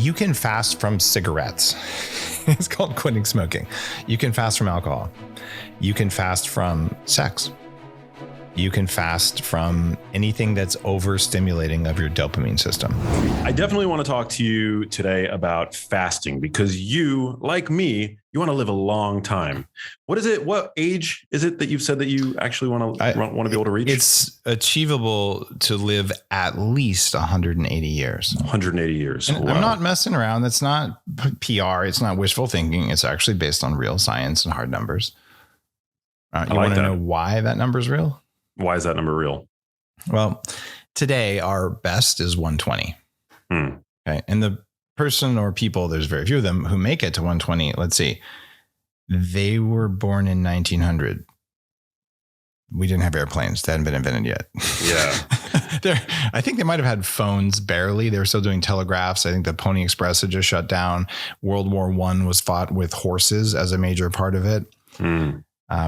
You can fast from cigarettes. It's called quitting smoking. You can fast from alcohol. You can fast from sex. You can fast from anything that's overstimulating of your dopamine system. I definitely want to talk to you today about fasting because you, like me, you want to live a long time. What is it? What age is it that you've said that you actually want to be able to reach? It's achievable to live at least 180 years. 180 years. Wow. I'm not messing around. That's not PR. It's not wishful thinking. It's actually based on real science and hard numbers. You want to know why that number is real? Why is that number real? Well, today our best is 120. Okay. And the person or people, there's very few of them who make it to 120. Let's see. They were born in 1900. We didn't have airplanes. They hadn't been invented yet. Yeah. I think they might have had phones barely. They were still doing telegraphs. I think the Pony Express had just shut down. World War I was fought with horses as a major part of it.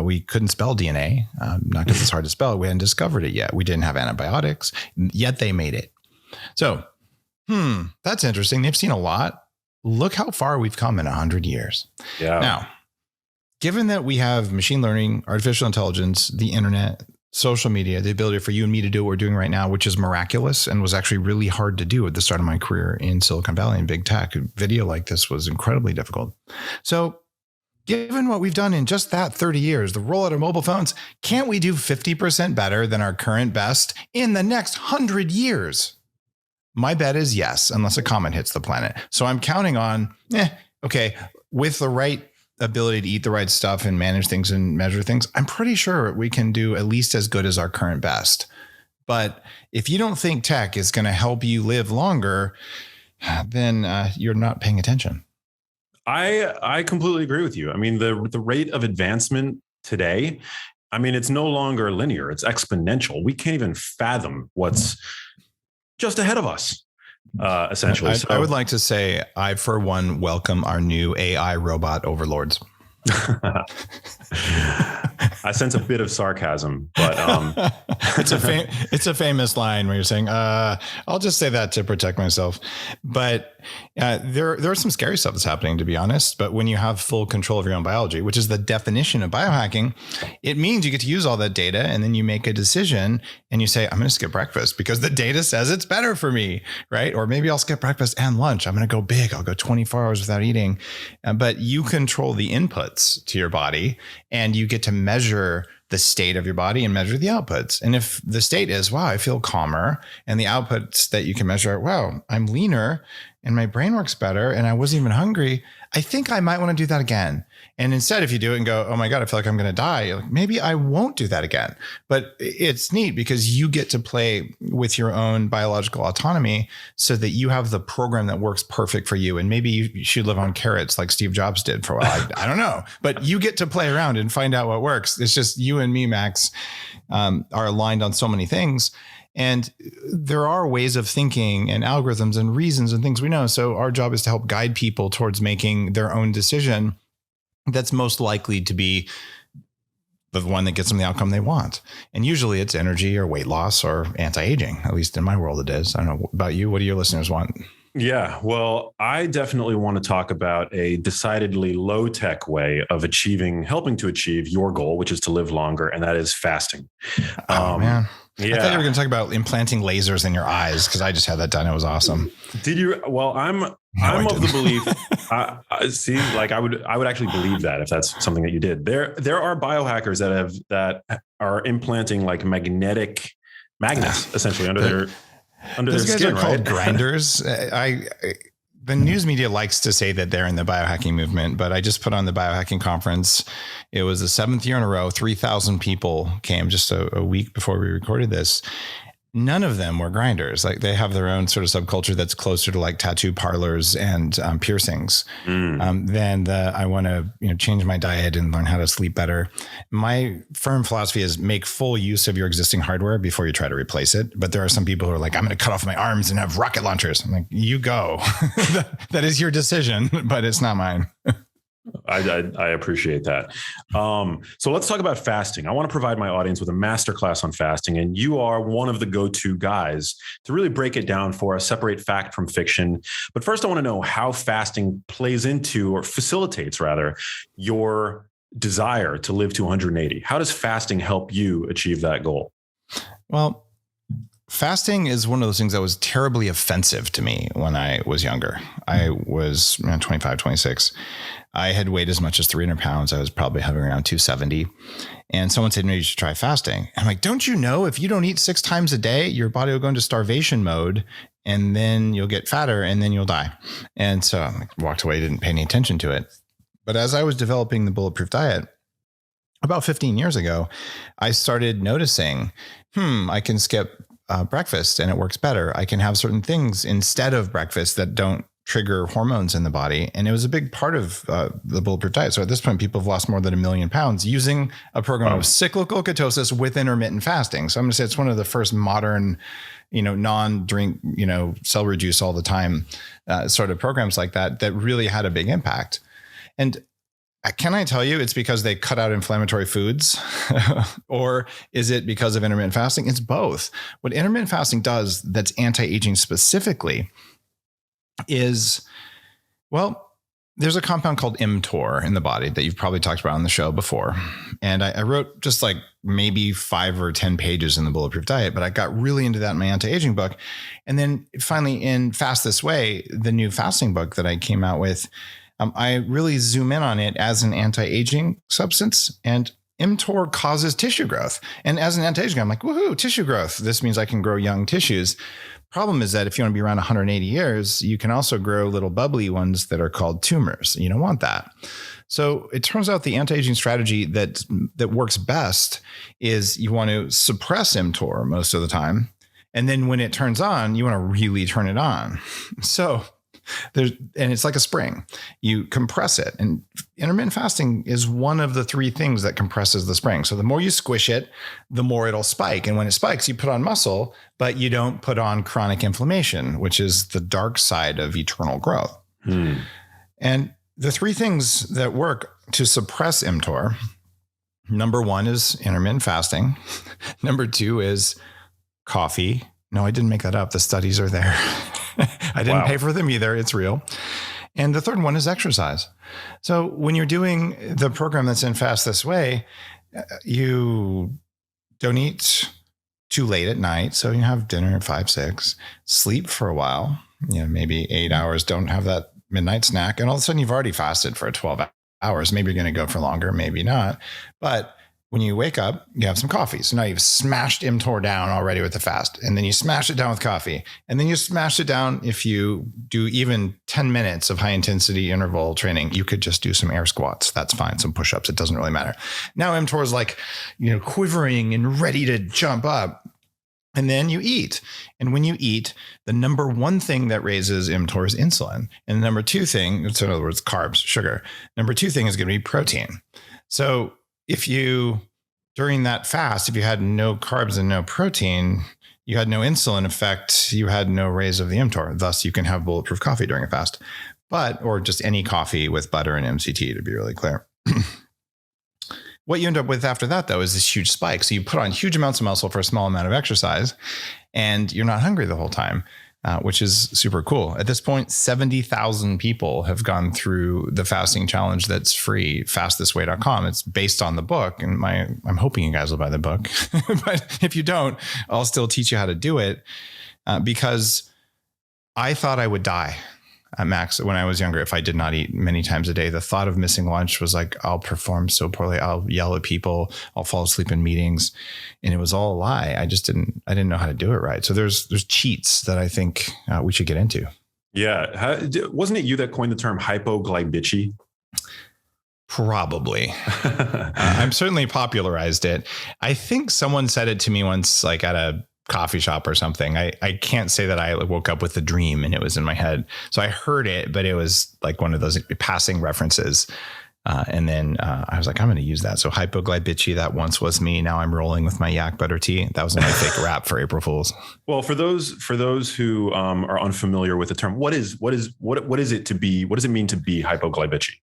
We couldn't spell DNA, not because it's hard to spell. We hadn't discovered it yet. We didn't have antibiotics, yet they made it. So, that's interesting. They've seen a lot. Look how far we've come in 100 years. Yeah. Now, given that we have machine learning, artificial intelligence, the internet, social media, the ability for you and me to do what we're doing right now, which is miraculous and was actually really hard to do at the start of my career in Silicon Valley and big tech. A video like this was incredibly difficult. So, given what we've done in just that 30 years, the rollout of mobile phones, can't we do 50% better than our current best in the next 100 years? My bet is yes, unless a comet hits the planet. So I'm counting on, with the right ability to eat the right stuff and manage things and measure things, I'm pretty sure we can do at least as good as our current best. But if you don't think tech is going to help you live longer, then you're not paying attention. I completely agree with you. I mean, the rate of advancement today, I mean, it's no longer linear. It's exponential. We can't even fathom what's just ahead of us, essentially. I would like to say, I, for one, welcome our new AI robot overlords. I sense a bit of sarcasm, but it's a famous line where you're saying, I'll just say that to protect myself. But there's some scary stuff that's happening, to be honest. But when you have full control of your own biology, which is the definition of biohacking, it means you get to use all that data and then you make a decision and you say, I'm going to skip breakfast because the data says it's better for me, right? Or maybe I'll skip breakfast and lunch. I'm going to go big. I'll go 24 hours without eating. But you control the inputs to your body and you get to measure the state of your body and measure the outputs. And if the state is, wow, I feel calmer, and the outputs that you can measure, wow, I'm leaner and my brain works better and I wasn't even hungry, I think I might want to do that again. And instead, if you do it and go, oh my God, I feel like I'm going to die, you're like, maybe I won't do that again. But it's neat because you get to play with your own biological autonomy so that you have the program that works perfect for you. And maybe you should live on carrots like Steve Jobs did for a while. I don't know, but you get to play around and find out what works. It's just you and me, Max, are aligned on so many things. And there are ways of thinking and algorithms and reasons and things we know. So our job is to help guide people towards making their own decision that's most likely to be the one that gets them the outcome they want. And usually it's energy or weight loss or anti-aging. At least in my world it is. I don't know about you. What do your listeners want? Yeah, well, I definitely want to talk about a decidedly low-tech way of helping to achieve your goal, which is to live longer, and that is fasting. Oh, man. Yeah. I thought you were going to talk about implanting lasers in your eyes because I just had that done. It was awesome. Did you? Well, I'm of the belief. I would actually believe that if that's something that you did. There are biohackers that are implanting like magnets essentially under their skin. Those guys are called grinders. The news media likes to say that they're in the biohacking movement, but I just put on the biohacking conference. It was the 7th year in a row. 3,000 people came just a week before we recorded this. None of them were grinders. Like they have their own sort of subculture that's closer to like tattoo parlors and piercings. Then I want to change my diet and learn how to sleep better. My firm philosophy is make full use of your existing hardware before you try to replace it. But there are some people who are like, I'm going to cut off my arms and have rocket launchers. I'm like, you go. That is your decision, but it's not mine. I appreciate that. So let's talk about fasting. I want to provide my audience with a masterclass on fasting, and you are one of the go-to guys to really break it down for us, separate fact from fiction. But first, I want to know how fasting plays into, or facilitates rather, your desire to live to 180. How does fasting help you achieve that goal? Well, fasting is one of those things that was terribly offensive to me when I was younger. I was 25, 26. I had weighed as much as 300 pounds. I was probably hovering around 270. And someone said, "No, you should try fasting." I'm like, "Don't you know if you don't eat 6 times a day, your body will go into starvation mode and then you'll get fatter and then you'll die." And so I walked away, didn't pay any attention to it. But as I was developing the Bulletproof Diet about 15 years ago, I started noticing, I can skip breakfast and it works better. I can have certain things instead of breakfast that don't trigger hormones in the body. And it was a big part of the Bulletproof Diet. So at this point, people have lost more than 1 million pounds using a program of cyclical ketosis with intermittent fasting. So I'm going to say it's one of the first modern, non-drink, celery juice all the time sort of programs like that really had a big impact. And can I tell you it's because they cut out inflammatory foods or is it because of intermittent fasting? It's both. What intermittent fasting does that's anti-aging specifically is, there's a compound called mTOR in the body that you've probably talked about on the show before. And I wrote just like maybe 5 or 10 pages in the Bulletproof Diet, but I got really into that in my anti-aging book. And then finally in Fast This Way, the new fasting book that I came out with, I really zoom in on it as an anti-aging substance, and mTOR causes tissue growth. And as an anti-aging, I'm like, woohoo, tissue growth. This means I can grow young tissues. Problem is that if you want to be around 180 years, you can also grow little bubbly ones that are called tumors. You don't want that. So it turns out the anti-aging strategy that works best is you want to suppress mTOR most of the time. And then when it turns on, you want to really turn it on. So and it's like a spring. You compress it. And intermittent fasting is one of the 3 things that compresses the spring. So the more you squish it, the more it'll spike. And when it spikes, you put on muscle, but you don't put on chronic inflammation, which is the dark side of eternal growth. And the 3 things that work to suppress mTOR, number 1 is intermittent fasting. Number 2 is coffee. No, I didn't make that up. The studies are there. I didn't pay for them either. It's real. And the third one is exercise. So when you're doing the program that's in Fast This Way, you don't eat too late at night. So you have dinner at 5, 6, sleep for a while, maybe 8 hours, don't have that midnight snack. And all of a sudden you've already fasted for 12 hours. Maybe you're going to go for longer, maybe not. But when you wake up, you have some coffee. So now you've smashed mTOR down already with the fast. And then you smash it down with coffee. And then you smash it down if you do even 10 minutes of high intensity interval training. You could just do some air squats. That's fine. Some push-ups. It doesn't really matter. Now mTOR is like, quivering and ready to jump up. And then you eat. And when you eat, the number 1 thing that raises mTOR is insulin. And the number 2 thing, so in other words, carbs, sugar. Number 2 thing is going to be protein. So if you, during that fast, if you had no carbs and no protein, you had no insulin effect, you had no raise of the mTOR. Thus, you can have bulletproof coffee during a fast, or just any coffee with butter and MCT, to be really clear. What you end up with after that, though, is this huge spike. So you put on huge amounts of muscle for a small amount of exercise, and you're not hungry the whole time, which is super cool. At this point, 70,000 people have gone through the fasting challenge that's free, fastthisway.com. It's based on the book, and I'm hoping you guys will buy the book. But if you don't, I'll still teach you how to do it because I thought I would die at max when I was younger if I did not eat many times a day. The thought of missing lunch was like, I'll perform so poorly. I'll yell at people. I'll fall asleep in meetings. And it was all a lie. I didn't know how to do it right. So there's cheats that I think we should get into. Yeah. Wasn't it you that coined the term hypoglycemia? Probably. I've certainly popularized it. I think someone said it to me once, like at a coffee shop or something. I can't say that I woke up with a dream and it was in my head. So I heard it, but it was like one of those passing references. And then I was like, I'm going to use that. So hypoglycemia, that once was me. Now I'm rolling with my yak butter tea. That was my fake rap for April Fools. Well, for those who are unfamiliar with the term, what is it to be? What does it mean to be hypoglycemic?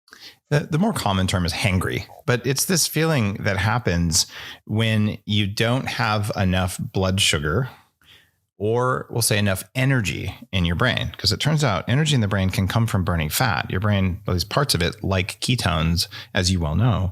The more common term is hangry, but it's this feeling that happens when you don't have enough blood sugar, or we'll say enough energy in your brain, because it turns out energy in the brain can come from burning fat. Your brain, at least parts of it, like ketones, as you well know,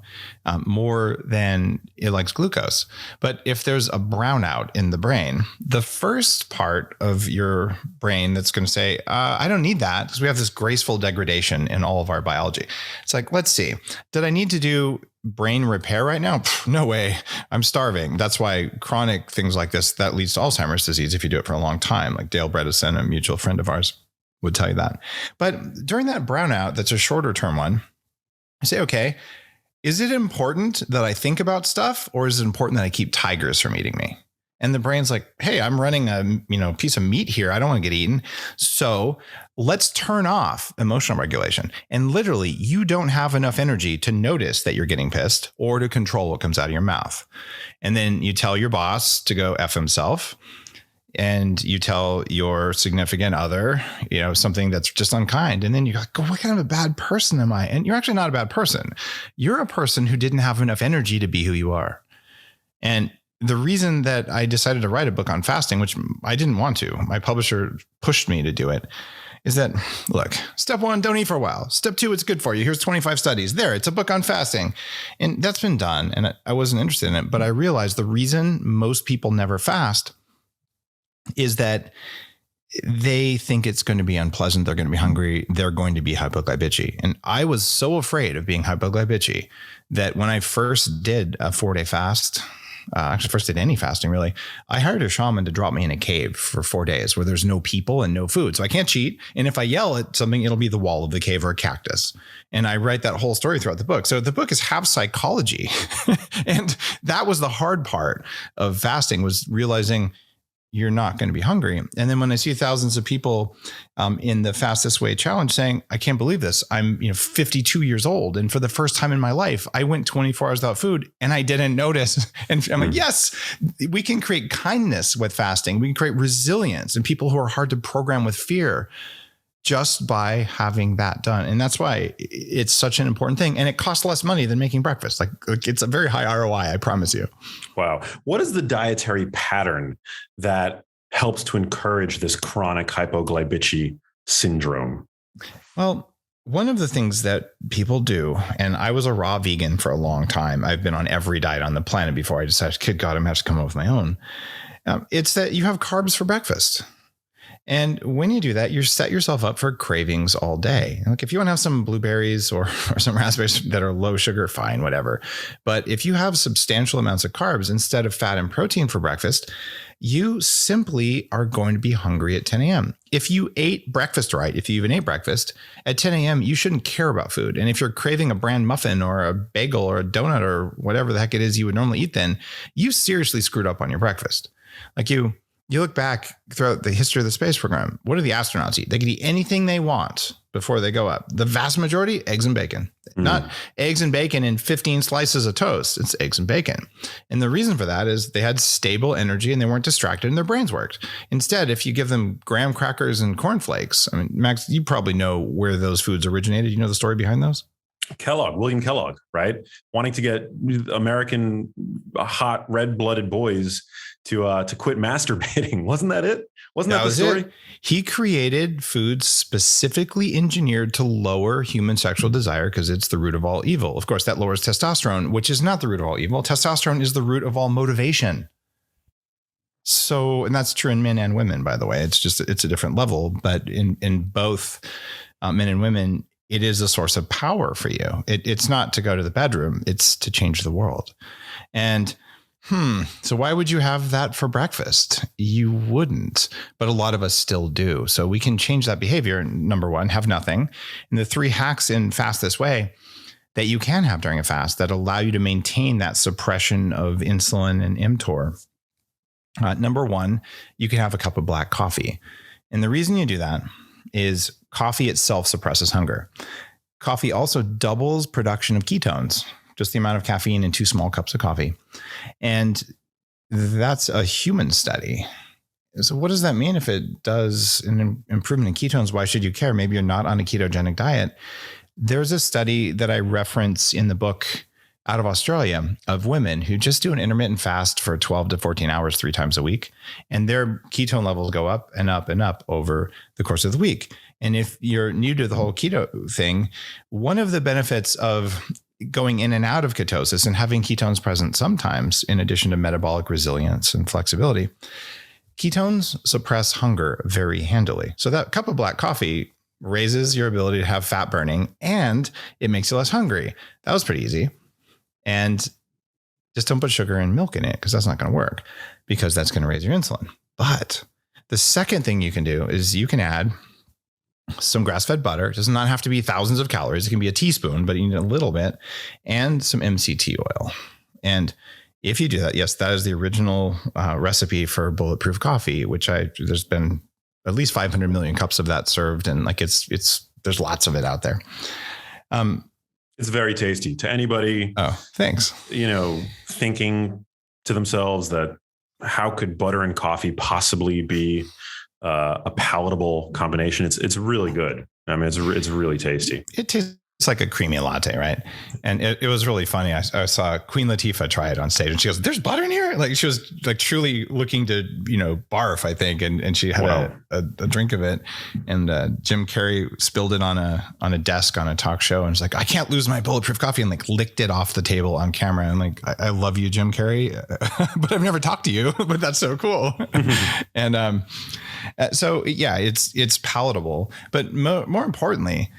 more than it likes glucose. But if there's a brownout in the brain, the first part of your brain that's going to say, I don't need that, because we have this graceful degradation in all of our biology. It's like, let's see, did I need to do brain repair right now? No way. I'm starving. That's why chronic things like this, that leads to Alzheimer's disease if you do it for a long time, like Dale Bredesen, a mutual friend of ours, would tell you that. But during that brownout, that's a shorter term one, I say, okay, is it important that I think about stuff, or is it important that I keep tigers from eating me? And the brain's like, hey, I'm running a piece of meat here. I don't want to get eaten. So let's turn off emotional regulation. And literally, you don't have enough energy to notice that you're getting pissed or to control what comes out of your mouth. And then you tell your boss to go F himself. And you tell your significant other, something that's just unkind. And then you go, what kind of a bad person am I? And you're actually not a bad person. You're a person who didn't have enough energy to be who you are. And the reason that I decided to write a book on fasting, which I didn't want to, my publisher pushed me to do it, is that, look, step 1, don't eat for a while. Step 2, it's good for you. Here's 25 studies. There, it's a book on fasting. And that's been done. And I wasn't interested in it. But I realized the reason most people never fast is that they think it's going to be unpleasant. They're going to be hungry. They're going to be hypoglycemic. And I was so afraid of being hypoglycemic that when I first did a 4-day fast, actually first did any fasting really, I hired a shaman to drop me in a cave for 4 days where there's no people and no food. So I can't cheat. And if I yell at something, it'll be the wall of the cave or a cactus. And I write that whole story throughout the book. So the book is half psychology. And that was the hard part of fasting, was realizing you're not going to be hungry. And then when I see thousands of people in the Fast This Way challenge saying, I can't believe this. I'm 52 years old. And for the first time in my life, I went 24 hours without food and I didn't notice. And I'm like, yes, we can create kindness with fasting. We can create resilience in people who are hard to program with fear just by having that done. And that's why it's such an important thing. And it costs less money than making breakfast. Like it's a very high ROI, I promise you. Wow. What is the dietary pattern that helps to encourage this chronic hypoglycemia syndrome? Well, one of the things that people do, and I was a raw vegan for a long time. I've been on every diet on the planet before I decided, good God, I'm going to have to come up with my own. It's that you have carbs for breakfast. And when you do that, you set yourself up for cravings all day. Like if you want to have some blueberries or some raspberries that are low sugar, fine, whatever. But if you have substantial amounts of carbs instead of fat and protein for breakfast, you simply are going to be hungry at 10 a.m. If you ate breakfast right, if you even ate breakfast, at 10 a.m., you shouldn't care about food. And if you're craving a bran muffin or a bagel or a donut or whatever the heck it is you would normally eat, then you seriously screwed up on your breakfast. Like you look back throughout the history of the space program, what do the astronauts eat? They can eat anything they want before they go up. The vast majority, eggs and bacon. Not eggs and bacon in 15 slices of toast. It's eggs and bacon. And the reason for that is they had stable energy and they weren't distracted and their brains worked. Instead, if you give them graham crackers and cornflakes, I mean, Max, you probably know where those foods originated. You know the story behind those? William Kellogg, right? Wanting to get American hot red-blooded boys to quit masturbating. Wasn't that it? Wasn't that the story? It. He created foods specifically engineered to lower human sexual desire because it's the root of all evil. Of course, that lowers testosterone, which is not the root of all evil. Testosterone is the root of all motivation. So, and that's true in men and women, by the way. It's a different level, but in both men and women, it is a source of power for you. It's not to go to the bedroom. It's to change the world. And so why would you have that for breakfast? You wouldn't, but a lot of us still do. So we can change that behavior. Number one, have nothing. And the 3 hacks in Fast This Way that you can have during a fast that allow you to maintain that suppression of insulin and mTOR. Number one, you can have a cup of black coffee. And the reason you do that is coffee itself suppresses hunger. coffee also doubles production of ketones, just the amount of caffeine in 2 small cups of coffee. And that's a human study. So what does that mean? If it does an improvement in ketones, why should you care? Maybe you're not on a ketogenic diet. There's a study that I reference in the book out of Australia of women who just do an intermittent fast for 12 to 14 hours 3 times a week. And their ketone levels go up and up and up over the course of the week. And if you're new to the whole keto thing, one of the benefits of going in and out of ketosis and having ketones present sometimes, in addition to metabolic resilience and flexibility, ketones suppress hunger very handily. So that cup of black coffee raises your ability to have fat burning and it makes you less hungry. That was pretty easy. And just don't put sugar and milk in it because that's not going to work, because that's going to raise your insulin. But the second thing you can do is you can add some grass-fed butter. It does not have to be thousands of calories. It can be a teaspoon, but you need a little bit, and some MCT oil. And if you do that, yes, that is the original recipe for Bulletproof Coffee, which there's been at least 500 million cups of that served. And like, there's lots of it out there. It's very tasty to anybody. Oh, thanks. Thinking to themselves that how could butter and coffee possibly be a palatable combination? It's really good. I mean, it's really tasty. It tastes like a creamy latte, right? And it was really funny. I saw Queen Latifah try it on stage, and she goes, "There's butter in here!" Like she was like truly looking to barf, I think, and she had a drink of it. And Jim Carrey spilled it on a desk on a talk show, and was like, "I can't lose my Bulletproof Coffee," and like licked it off the table on camera. And like, I love you, Jim Carrey, but I've never talked to you. But that's so cool. And so yeah, it's palatable, but more importantly,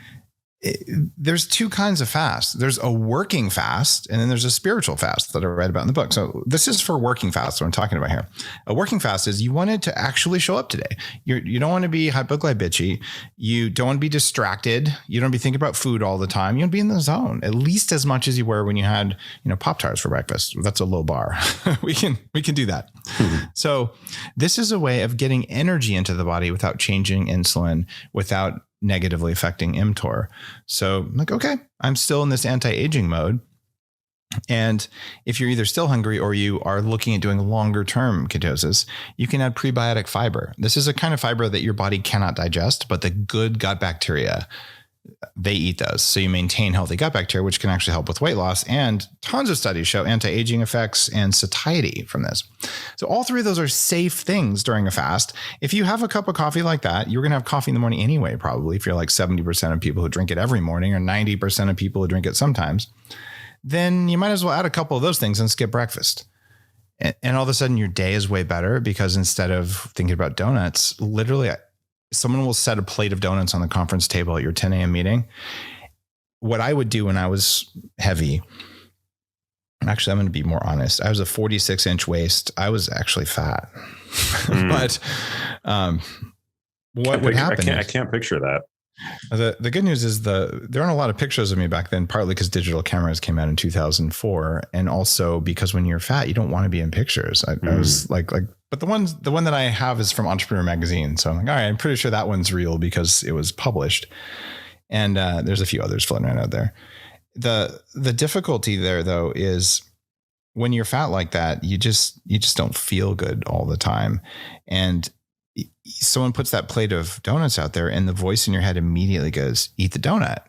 there's 2 kinds of fast. There's a working fast, and then there's a spiritual fast that I read about in the book. So this is for working fast, what I'm talking about here. A working fast is you want it to actually show up today. You don't want to be hypoglycemic. You don't want to be distracted. You don't want to be thinking about food all the time. You want to be in the zone at least as much as you were when you had, Pop-Tarts for breakfast. That's a low bar. we can do that. Mm-hmm. So this is a way of getting energy into the body without changing insulin, without negatively affecting mTOR. So I'm like, okay, I'm still in this anti-aging mode. And if you're either still hungry or you are looking at doing longer term ketosis, you can add prebiotic fiber. This is a kind of fiber that your body cannot digest, but the good gut bacteria, they eat those. So you maintain healthy gut bacteria, which can actually help with weight loss. And tons of studies show anti-aging effects and satiety from this. So all 3 of those are safe things during a fast. If you have a cup of coffee like that, you're going to have coffee in the morning anyway, probably, if you're like 70% of people who drink it every morning or 90% of people who drink it sometimes, then you might as well add a couple of those things and skip breakfast. And all of a sudden your day is way better, because instead of thinking about donuts, literally someone will set a plate of donuts on the conference table at your 10 a.m. meeting. What I would do when I was heavy, actually, I'm going to be more honest. I was a 46-inch waist. I was actually fat. But what would happen? I can't picture that. The good news is there aren't a lot of pictures of me back then, partly because digital cameras came out in 2004. And also because when you're fat, you don't want to be in pictures. I was like, but the one that I have is from Entrepreneur Magazine. So I'm like, all right, I'm pretty sure that one's real because it was published. And there's a few others floating around out there. The difficulty there, though, is when you're fat like that, you just don't feel good all the time. And someone puts that plate of donuts out there and the voice in your head immediately goes, "Eat the donut."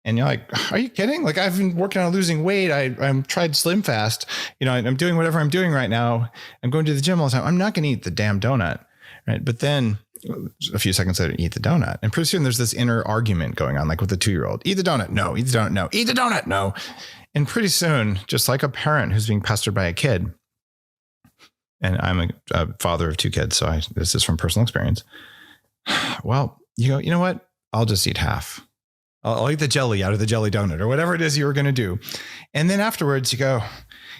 And you're like, are you kidding? Like, I've been working on losing weight. I'm tried Slim Fast. I'm doing whatever I'm doing right now. I'm going to the gym all the time. I'm not going to eat the damn donut. Right. But then a few seconds later, eat the donut. And pretty soon there's this inner argument going on, like with the 2-year-old. Eat the donut. No. Eat the donut. No. Eat the donut. No. And pretty soon, just like a parent who's being pestered by a kid, and I'm a father of 2 kids, so this is from personal experience. Well, you go, you know what? I'll just eat half. I'll eat the jelly out of the jelly donut or whatever it is you were going to do. And then afterwards you go,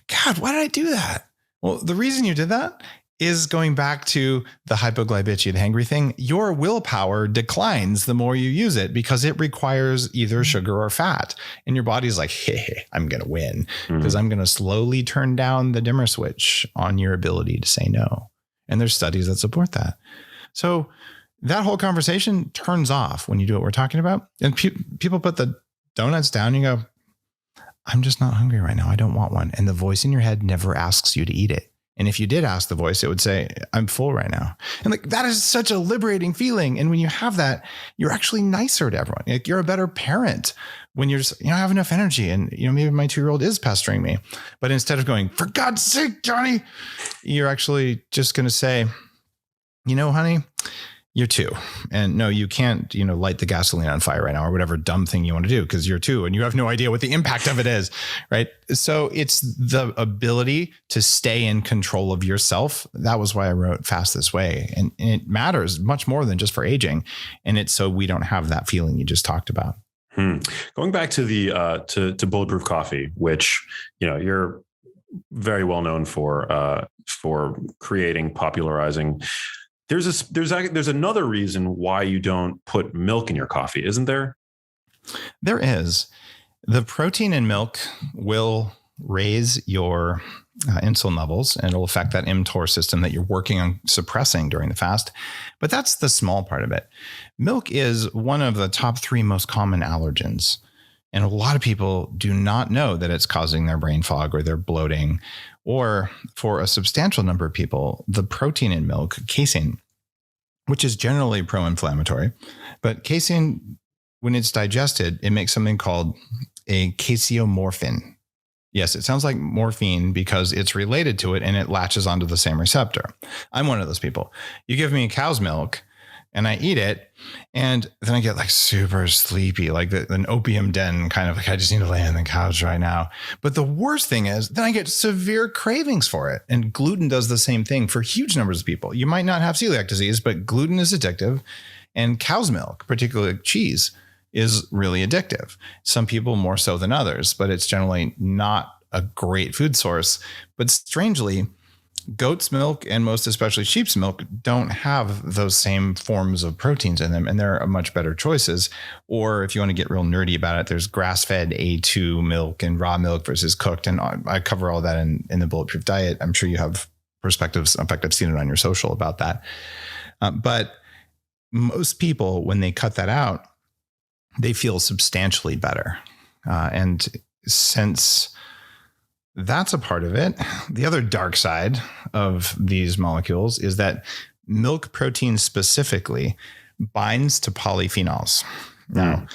God, why did I do that? Well, the reason you did that is going back to the hypoglycemia, the hangry thing. Your willpower declines the more you use it because it requires either sugar or fat. And your body's like, hey, I'm going to win because I'm going to slowly turn down the dimmer switch on your ability to say no. And there's studies that support that. So that whole conversation turns off when you do what we're talking about. And people put the donuts down, you go, I'm just not hungry right now. I don't want one. And the voice in your head never asks you to eat it. And if you did ask the voice, it would say, I'm full right now. And like, that is such a liberating feeling. And when you have that, you're actually nicer to everyone. Like, you're a better parent when you're just, I have enough energy. And, maybe my 2-year-old is pestering me, but instead of going, for God's sake, Johnny, you're actually just going to say, honey, you're 2. And no, you can't, light the gasoline on fire right now or whatever dumb thing you want to do because you're 2 and you have no idea what the impact of it is. Right. So it's the ability to stay in control of yourself. That was why I wrote Fast This Way. And it matters much more than just for aging. And it's so we don't have that feeling you just talked about. Going back to the to Bulletproof Coffee, which, you're very well known for creating, popularizing. There's another reason why you don't put milk in your coffee, isn't there? There is. The protein in milk will raise your insulin levels, and it'll affect that mTOR system that you're working on suppressing during the fast. But that's the small part of it. Milk is one of the top 3 most common allergens. And a lot of people do not know that it's causing their brain fog or their bloating, or for a substantial number of people, the protein in milk, casein, which is generally pro-inflammatory, but casein, when it's digested, it makes something called a caseomorphin. Yes, it sounds like morphine because it's related to it and it latches onto the same receptor. I'm one of those people. You give me cow's milk and I eat it, and then I get like super sleepy, like an opium den kind of like, I just need to lay on the couch right now. But the worst thing is then I get severe cravings for it. And gluten does the same thing for huge numbers of people. You might not have celiac disease, but gluten is addictive, and cow's milk, particularly cheese, is really addictive. Some people more so than others, but it's generally not a great food source. But strangely, goat's milk and most especially sheep's milk don't have those same forms of proteins in them, and they're much better choices. Or if you want to get real nerdy about it, there's grass-fed A2 milk and raw milk versus cooked. And I cover all that in the Bulletproof Diet. I'm sure you have perspectives. In fact, I've seen it on your social about that. But most people, when they cut that out, they feel substantially better. And since that's a part of it, the other dark side of these molecules is that milk protein specifically binds to polyphenols. Now,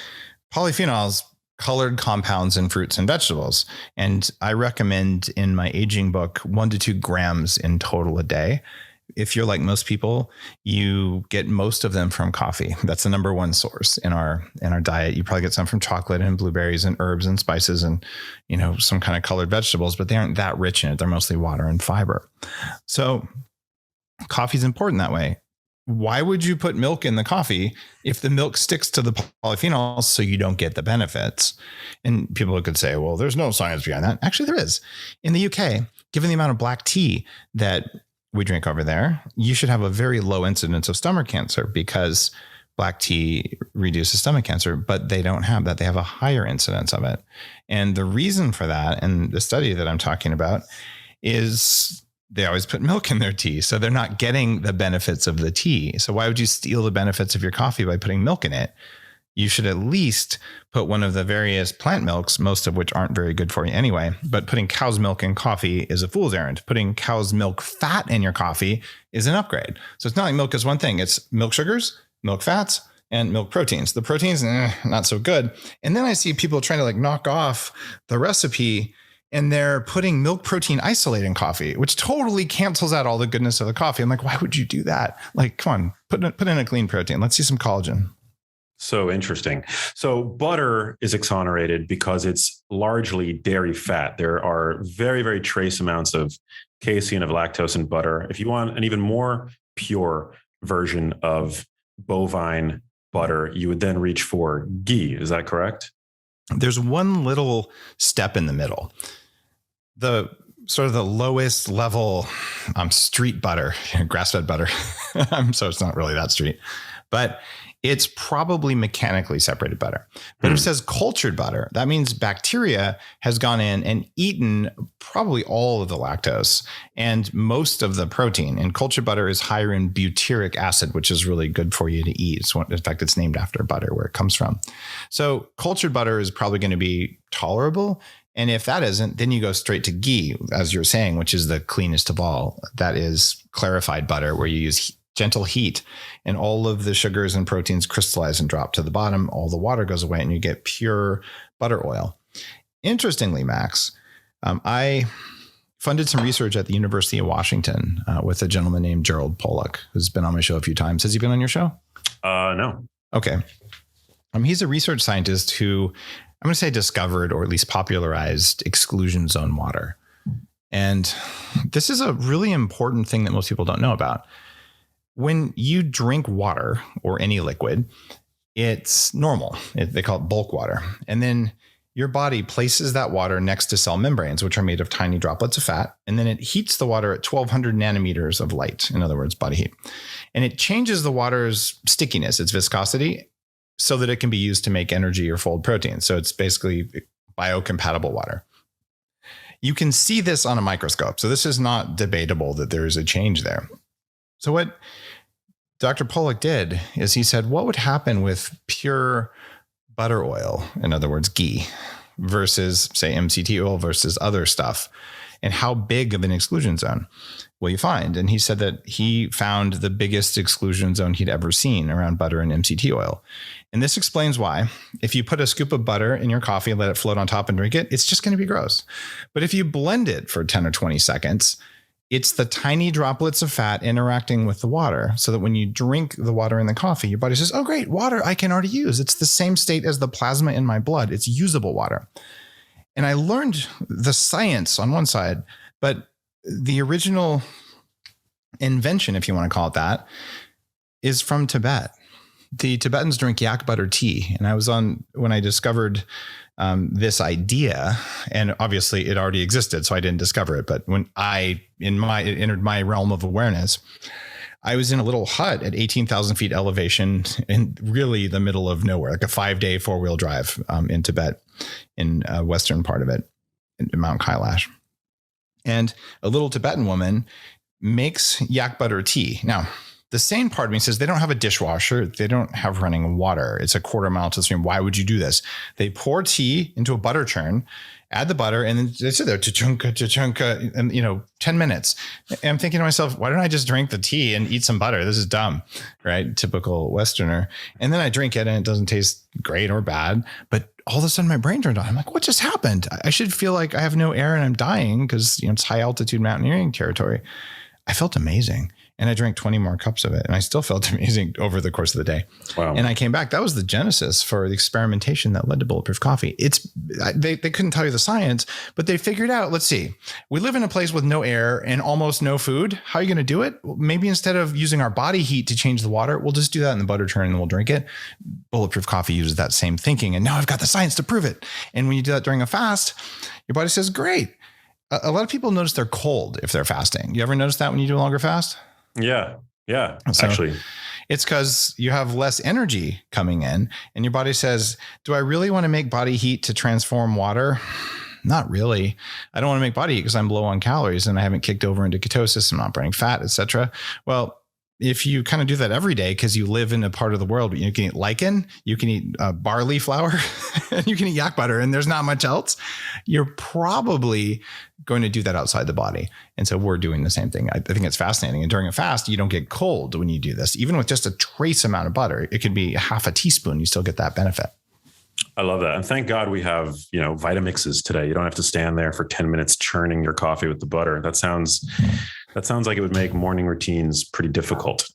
polyphenols, colored compounds in fruits and vegetables. And I recommend in my aging book 1 to 2 grams in total a day. If you're like most people, you get most of them from coffee. That's the number 1 source in our diet. You probably get some from chocolate and blueberries and herbs and spices and, some kind of colored vegetables, but they aren't that rich in it. They're mostly water and fiber. So coffee is important that way. Why would you put milk in the coffee if the milk sticks to the polyphenols so you don't get the benefits? And people could say, well, there's no science behind that. Actually, there is. In the UK, given the amount of black tea that we drink over there, you should have a very low incidence of stomach cancer because black tea reduces stomach cancer, but they don't have that. They have a higher incidence of it. And the reason for that, and the study that I'm talking about, is they always put milk in their tea. So they're not getting the benefits of the tea. So why would you steal the benefits of your coffee by putting milk in it? You should at least put one of the various plant milks, most of which aren't very good for you anyway. But putting cow's milk in coffee is a fool's errand. Putting cow's milk fat in your coffee is an upgrade. So it's not like milk is one thing. It's milk sugars, milk fats, and milk proteins. The proteins, not so good. And then I see people trying to like knock off the recipe, and they're putting milk protein isolate in coffee, which totally cancels out all the goodness of the coffee. I'm like, why would you do that? Like, come on, put in a clean protein. Let's see some collagen. So interesting. So butter is exonerated because it's largely dairy fat. There are very, very trace amounts of casein, of lactose in butter. If you want an even more pure version of bovine butter, you would then reach for ghee. Is that correct? There's one little step in the middle. The sort of the lowest level street butter, grass-fed butter. So it's not really that street, but it's probably mechanically separated butter. But if it says cultured butter, that means bacteria has gone in and eaten probably all of the lactose and most of the protein. And cultured butter is higher in butyric acid, which is really good for you to eat. In fact, it's named after butter, where it comes from. So cultured butter is probably going to be tolerable. And if that isn't, then you go straight to ghee, as you're saying, which is the cleanest of all. That is clarified butter, where you use gentle heat and all of the sugars and proteins crystallize and drop to the bottom. All the water goes away and you get pure butter oil. Interestingly, Max, I funded some research at the University of Washington with a gentleman named Gerald Pollack, who's been on my show a few times. Has he been on your show? No. Okay. He's a research scientist who, I'm going to say, discovered or at least popularized exclusion zone water. And this is a really important thing that most people don't know about. When you drink water or any liquid, it's normal. They call it bulk water. And then your body places that water next to cell membranes, which are made of tiny droplets of fat. And then it heats the water at 1200 nanometers of light. In other words, body heat. And it changes the water's stickiness, its viscosity, so that it can be used to make energy or fold protein. So it's basically biocompatible water. You can see this on a microscope. So this is not debatable that there is a change there. So what Dr. Pollack did is he said, what would happen with pure butter oil, in other words, ghee, versus, say, MCT oil versus other stuff? And how big of an exclusion zone will you find? And he said that he found the biggest exclusion zone he'd ever seen around butter and MCT oil. And this explains why, if you put a scoop of butter in your coffee and let it float on top and drink it, it's just going to be gross. But if you blend it for 10 or 20 seconds, it's the tiny droplets of fat interacting with the water, so that when you drink the water in the coffee, your body says, oh, great, water I can already use. It's the same state as the plasma in my blood. It's usable water. And I learned the science on one side, but the original invention, if you want to call it that, is from Tibet. The Tibetans drink yak butter tea. And I was on when I discovered this idea, and obviously it already existed, so I didn't discover it. But when it entered my realm of awareness, I was in a little hut at 18,000 feet elevation in really the middle of nowhere, like a 5-day 4-wheel drive in Tibet, in western part of it, in Mount Kailash. And a little Tibetan woman makes yak butter tea. Now, the sane part of me says they don't have a dishwasher. They don't have running water. It's a quarter mile to the stream. Why would you do this? They pour tea into a butter churn, add the butter, and then they sit there, cha-chunka, and 10 minutes. And I'm thinking to myself, why don't I just drink the tea and eat some butter? This is dumb, right? Typical Westerner. And then I drink it and it doesn't taste great or bad, but all of a sudden my brain turned on. I'm like, what just happened? I should feel like I have no air and I'm dying because it's high altitude mountaineering territory. I felt amazing. And I drank 20 more cups of it. And I still felt amazing over the course of the day. Wow. And I came back. That was the genesis for the experimentation that led to Bulletproof Coffee. They couldn't tell you the science, but they figured out, let's see, we live in a place with no air and almost no food. How are you going to do it? Maybe instead of using our body heat to change the water, we'll just do that in the butter churn and we'll drink it. Bulletproof Coffee uses that same thinking. And now I've got the science to prove it. And when you do that during a fast, your body says, great. A lot of people notice they're cold if they're fasting. You ever notice that when you do a longer fast? Yeah. So actually, it's because you have less energy coming in and your body says, do I really want to make body heat to transform water? Not really. I don't want to make body heat because I'm low on calories and I haven't kicked over into ketosis. I'm not burning fat, etc. Well, if you kind of do that every day because you live in a part of the world where you can eat lichen, you can eat barley flour, and you can eat yak butter, and there's not much else, you're probably going to do that outside the body. And so we're doing the same thing. I think it's fascinating. And during a fast, you don't get cold when you do this. Even with just a trace amount of butter, it can be half a teaspoon. You still get that benefit. I love that. And thank God we have, Vitamixes today. You don't have to stand there for 10 minutes churning your coffee with the butter. That sounds like it would make morning routines pretty difficult.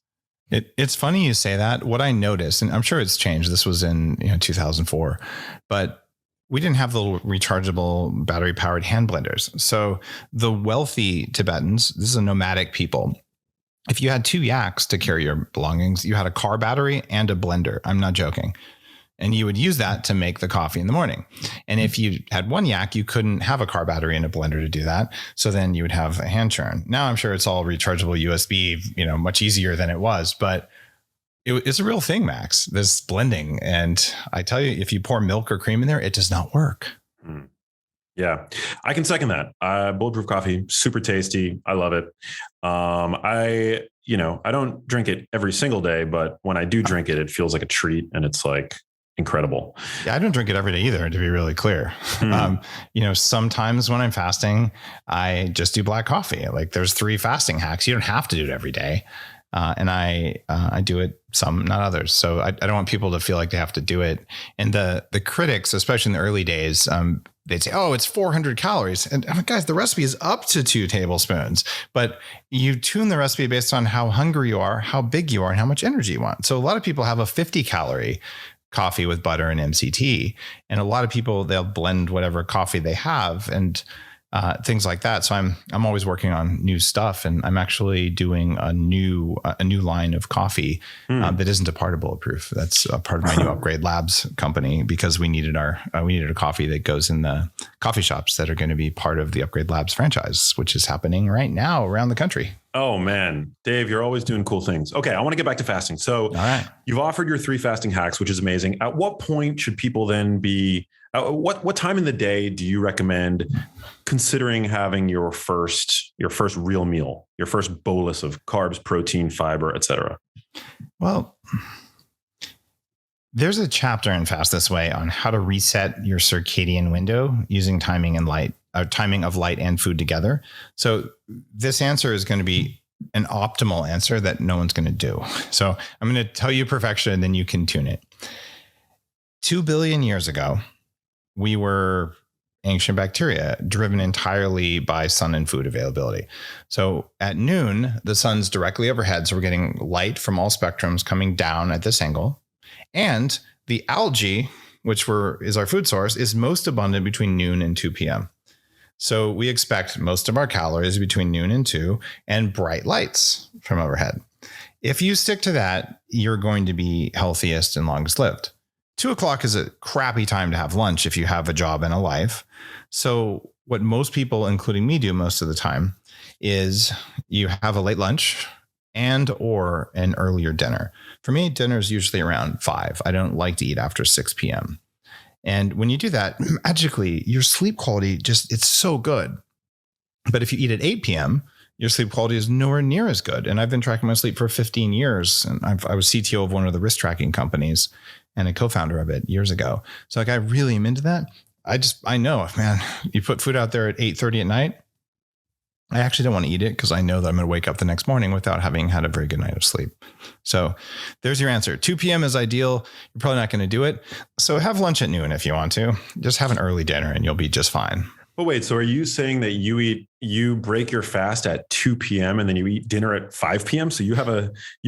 It's funny you say that. What I noticed, and I'm sure it's changed, this was in 2004, but we didn't have the little rechargeable battery powered hand blenders. So the wealthy Tibetans, this is a nomadic people. If you had 2 yaks to carry your belongings, you had a car battery and a blender. I'm not joking. And you would use that to make the coffee in the morning. And if you had 1 yak, you couldn't have a car battery and a blender to do that. So then you would have a hand churn. Now I'm sure it's all rechargeable USB, much easier than it was. But It's a real thing, Max, this blending. And I tell you, if you pour milk or cream in there, it does not work. Yeah, I can second that. Bulletproof coffee, super tasty. I love it. I don't drink it every single day, but when I do drink it, it feels like a treat and it's like incredible. Yeah, I don't drink it every day either, to be really clear. Sometimes when I'm fasting, I just do black coffee. Like there's 3 fasting hacks. You don't have to do it every day. And I do it some, not others. So I don't want people to feel like they have to do it. And the critics, especially in the early days, they'd say, oh, it's 400 calories. And guys, the recipe is up to 2 tablespoons, but you tune the recipe based on how hungry you are, how big you are, and how much energy you want. So a lot of people have a 50 calorie coffee with butter and MCT. And a lot of people, they'll blend whatever coffee they have and things like that. So I'm always working on new stuff, and I'm actually doing a new line of coffee that isn't a part of Bulletproof. That's a part of my new Upgrade Labs company, because we needed a coffee that goes in the coffee shops that are going to be part of the Upgrade Labs franchise, which is happening right now around the country. Oh man, Dave, you're always doing cool things. Okay, I want to get back to fasting. So all right. You've offered your 3 fasting hacks, which is amazing. At what point should people then be, what time in the day do you recommend considering having your first real meal, your first bolus of carbs, protein, fiber, et cetera? Well, there's a chapter in Fast This Way on how to reset your circadian window using timing of light and food together. So this answer is going to be an optimal answer that no one's going to do. So I'm going to tell you perfection, and then you can tune it. 2 billion years ago, we were ancient bacteria driven entirely by sun and food availability. So at noon, the sun's directly overhead. So we're getting light from all spectrums coming down at this angle. And the algae, which is our food source, is most abundant between noon and 2 p.m. So we expect most of our calories between noon and 2, and bright lights from overhead. If you stick to that, you're going to be healthiest and longest lived. 2 o'clock is a crappy time to have lunch if you have a job and a life. So what most people, including me, do most of the time is you have a late lunch and or an earlier dinner. For me, dinner is usually around 5. I don't like to eat after 6 p.m. And when you do that, magically, your sleep quality it's so good. But if you eat at 8 p.m., your sleep quality is nowhere near as good. And I've been tracking my sleep for 15 years. And I was CTO of one of the risk tracking companies and a co-founder of it years ago. So I really am into that. I know, man, you put food out there at 8:30 at night, I actually don't want to eat it because I know that I'm going to wake up the next morning without having had a very good night of sleep. So there's your answer. 2 p.m. is ideal. You're probably not going to do it. So have lunch at noon if you want to. Just have an early dinner and you'll be just fine. But wait, so are you saying that you break your fast at 2 p.m. and then you eat dinner at 5 p.m.? So you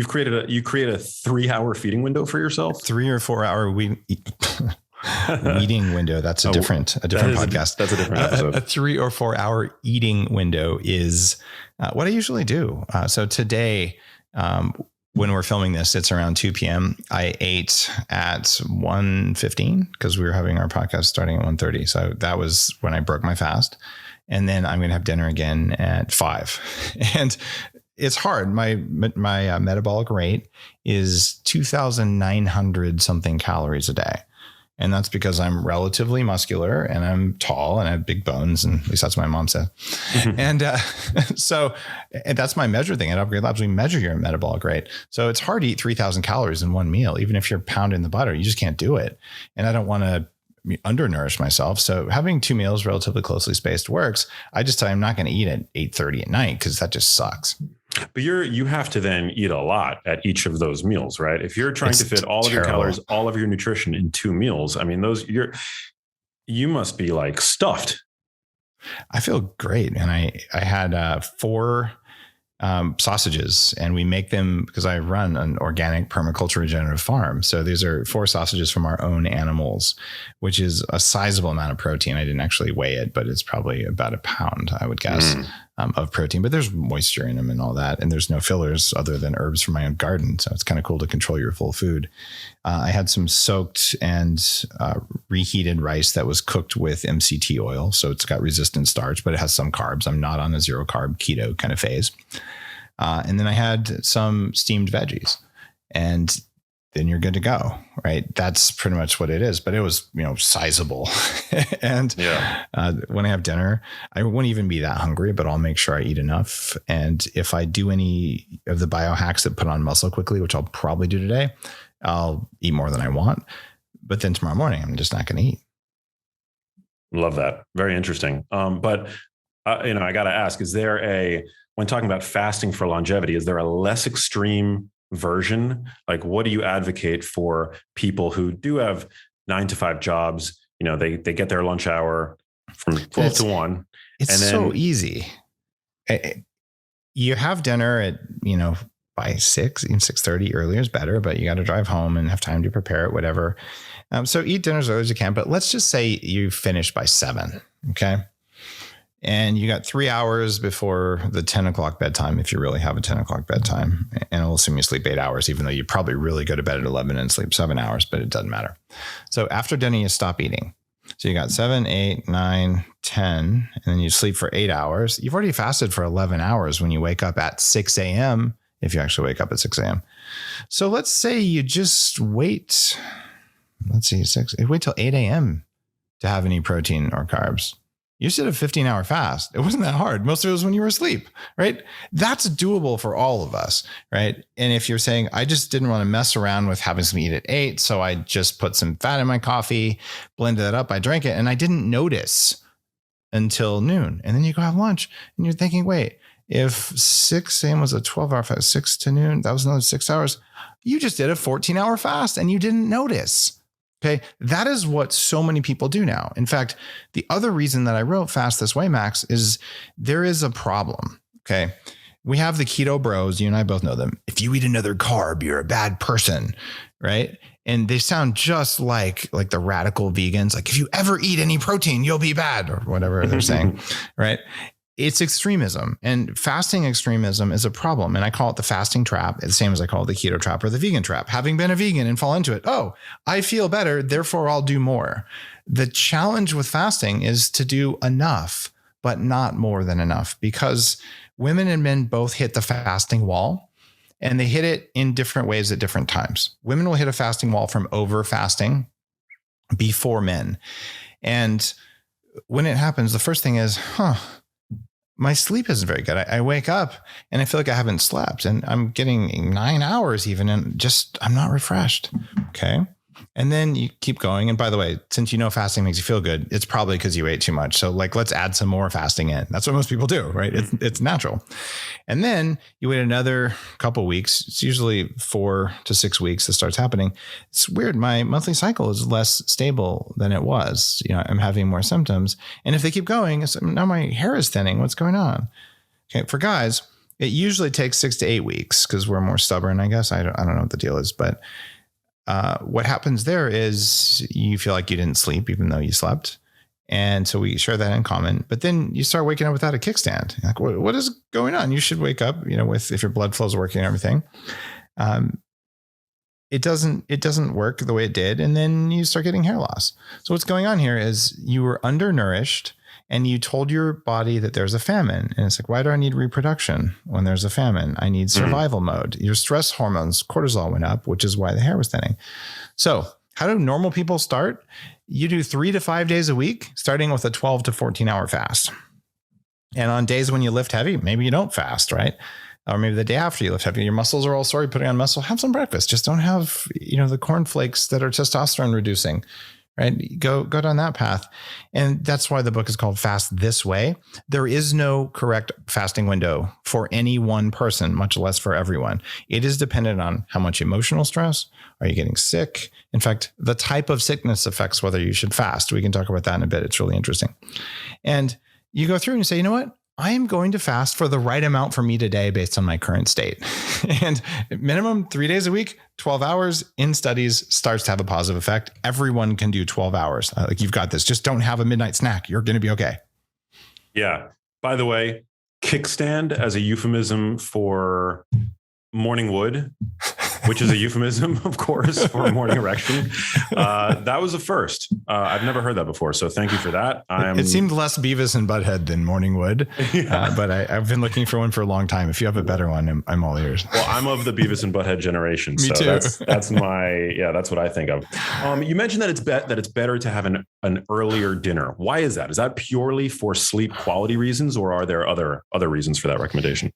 create a 3-hour feeding window for yourself? 3 or 4 hour eating window. That's a different podcast. That's a different episode. A 3 or 4 hour eating window is what I usually do. So today, when we're filming this, it's around 2 p.m. I ate at 1:15 because we were having our podcast starting at 1:30. So that was when I broke my fast. And then I'm going to have dinner again at 5. And it's hard. My metabolic rate is 2,900 something calories a day. And that's because I'm relatively muscular and I'm tall and I have big bones. And at least that's what my mom said. And so that's my measure thing. At Upgrade Labs, we measure your metabolic rate. So it's hard to eat 3,000 calories in one meal. Even if you're pounding the butter, you just can't do it. And I don't want to undernourish myself. So having 2 meals relatively closely spaced works. I just tell you I'm not going to eat at 8:30 at night because that just sucks. But you have to then eat a lot at each of those meals, right? If you're trying to fit all of your calories, all of your nutrition in 2 meals, I mean, you must be like stuffed. I feel great. And I had 4 sausages, and we make them because I run an organic permaculture regenerative farm. So these are 4 sausages from our own animals, which is a sizable amount of protein. I didn't actually weigh it, but it's probably about a pound, I would guess, of protein. But there's moisture in them and all that. And there's no fillers other than herbs from my own garden. So it's kind of cool to control your full food. I had some soaked and reheated rice that was cooked with MCT oil. So it's got resistant starch, but it has some carbs. I'm not on a 0 carb keto kind of phase. And then I had some steamed veggies. and then you're good to go, right? That's pretty much what it is. But it was, sizable. And when I have dinner, I won't even be that hungry, but I'll make sure I eat enough. And if I do any of the biohacks that put on muscle quickly, which I'll probably do today, I'll eat more than I want. But then tomorrow morning, I'm just not going to eat. Love that. Very interesting. But I got to ask, when talking about fasting for longevity, is there a less extreme version? Like, what do you advocate for people who do have 9-to-5 jobs? They get their lunch hour from 12 to 1. It's so easy. You have dinner at, by 6, even 6:30 earlier is better, but you got to drive home and have time to prepare it, whatever. So eat dinner as early as you can, but let's just say you finish by 7. Okay. And you got 3 hours before the 10 o'clock bedtime, if you really have a 10 o'clock bedtime. And I'll assume you sleep 8 hours, even though you probably really go to bed at 11 and sleep 7 hours, but it doesn't matter. So after dinner, you stop eating. So you got 7, 8, 9, 10, and then you sleep for 8 hours. You've already fasted for 11 hours when you wake up at 6 a.m., if you actually wake up at 6 a.m. So let's say you just wait, wait till 8 a.m. to have any protein or carbs. You just did a 15-hour fast. It wasn't that hard. Most of it was when you were asleep, right? That's doable for all of us, right? And if you're saying, I just didn't want to mess around with having some eat at 8, so I just put some fat in my coffee, blended it up, I drank it, and I didn't notice until noon. And then you go have lunch, and you're thinking, wait, if 6 a.m. was a 12-hour fast, 6 to noon, that was another 6 hours. You just did a 14-hour fast, and you didn't notice. Okay. That is what so many people do now. In fact, the other reason that I wrote Fast This Way, Max, is there is a problem. Okay. We have the keto bros. You and I both know them. If you eat another carb, you're a bad person. Right. And they sound just like the radical vegans. Like, if you ever eat any protein, you'll be bad, or whatever they're saying. Right. It's extremism, and fasting extremism is a problem. And I call it the fasting trap. It's the same as I call it the keto trap or the vegan trap. Having been a vegan and fall into it. Oh, I feel better, therefore I'll do more. The challenge with fasting is to do enough, but not more than enough, because women and men both hit the fasting wall, and they hit it in different ways at different times. Women will hit a fasting wall from over fasting before men. And when it happens, the first thing is, my sleep isn't very good. I wake up and I feel like I haven't slept, and I'm getting 9 hours even, and just, I'm not refreshed. Okay. And then you keep going. And by the way, since fasting makes you feel good, it's probably because you ate too much. So let's add some more fasting in. That's what most people do, right? It's natural. And then you wait another couple of weeks. It's usually 4 to 6 weeks that starts happening. It's weird. My monthly cycle is less stable than it was. I'm having more symptoms. And if they keep going, it's, now my hair is thinning. What's going on? Okay. For guys, it usually takes 6 to 8 weeks because we're more stubborn, I guess. I don't know what the deal is, but what happens there is you feel like you didn't sleep even though you slept. And so we share that in common, but then you start waking up without a kickstand. You're like, what is going on? You should wake up, if your blood flow is working and everything. It doesn't work the way it did. And then you start getting hair loss. So what's going on here is you were undernourished, and you told your body that there's a famine. And it's like, why do I need reproduction when there's a famine? I need survival mode. Your stress hormones, cortisol, went up, which is why the hair was thinning. So how do normal people start? You do 3 to 5 days a week, starting with a 12 to 14 hour fast. And on days when you lift heavy, maybe you don't fast, right? Or maybe the day after you lift heavy, your muscles are all sore, you're putting on muscle, have some breakfast. Just don't have, the cornflakes that are testosterone reducing. Right? Go down that path. And that's why the book is called Fast This Way. There is no correct fasting window for any one person, much less for everyone. It is dependent on how much emotional stress. Are you getting sick? In fact, the type of sickness affects whether you should fast. We can talk about that in a bit. It's really interesting. And you go through and you say, you know what? I am going to fast for the right amount for me today based on my current state. And minimum 3 days a week, 12 hours in studies starts to have a positive effect. Everyone can do 12 hours. Like, you've got this. Just don't have a midnight snack. You're going to be okay. Yeah. By the way, kickstand as a euphemism for morning wood which is a euphemism, of course, for morning erection. That was a first. I've never heard that before. So thank you for that. It seemed less Beavis and Butthead than morning wood, but I've been looking for one for a long time. If you have a better one, I'm all ears. Well, I'm of the Beavis and Butthead generation. Me so too. That's what I think of. You mentioned that it's better to have an earlier dinner. Why is that? Is that purely for sleep quality reasons, or are there other reasons for that recommendation?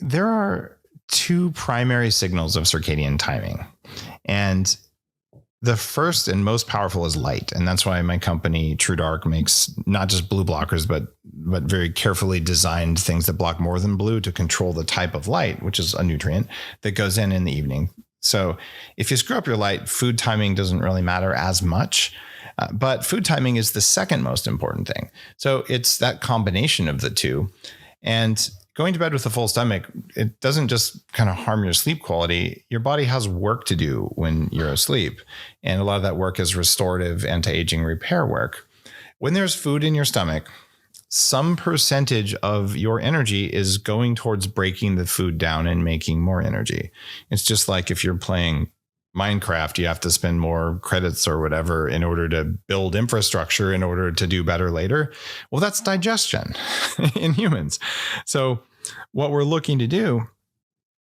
There are two primary signals of circadian timing. And the first and most powerful is light. And that's why my company, True Dark, makes not just blue blockers, but very carefully designed things that block more than blue to control the type of light, which is a nutrient that goes in the evening. So if you screw up your light, food timing doesn't really matter as much. But food timing is the second most important thing. So it's that combination of the two. And going to bed with a full stomach, it doesn't just kind of harm your sleep quality. Your body has work to do when you're asleep. And a lot of that work is restorative, anti-aging repair work. When there's food in your stomach, some percentage of your energy is going towards breaking the food down and making more energy. It's just like if you're playing Minecraft, you have to spend more credits or whatever in order to build infrastructure in order to do better later. Well, that's digestion in humans. So what we're looking to do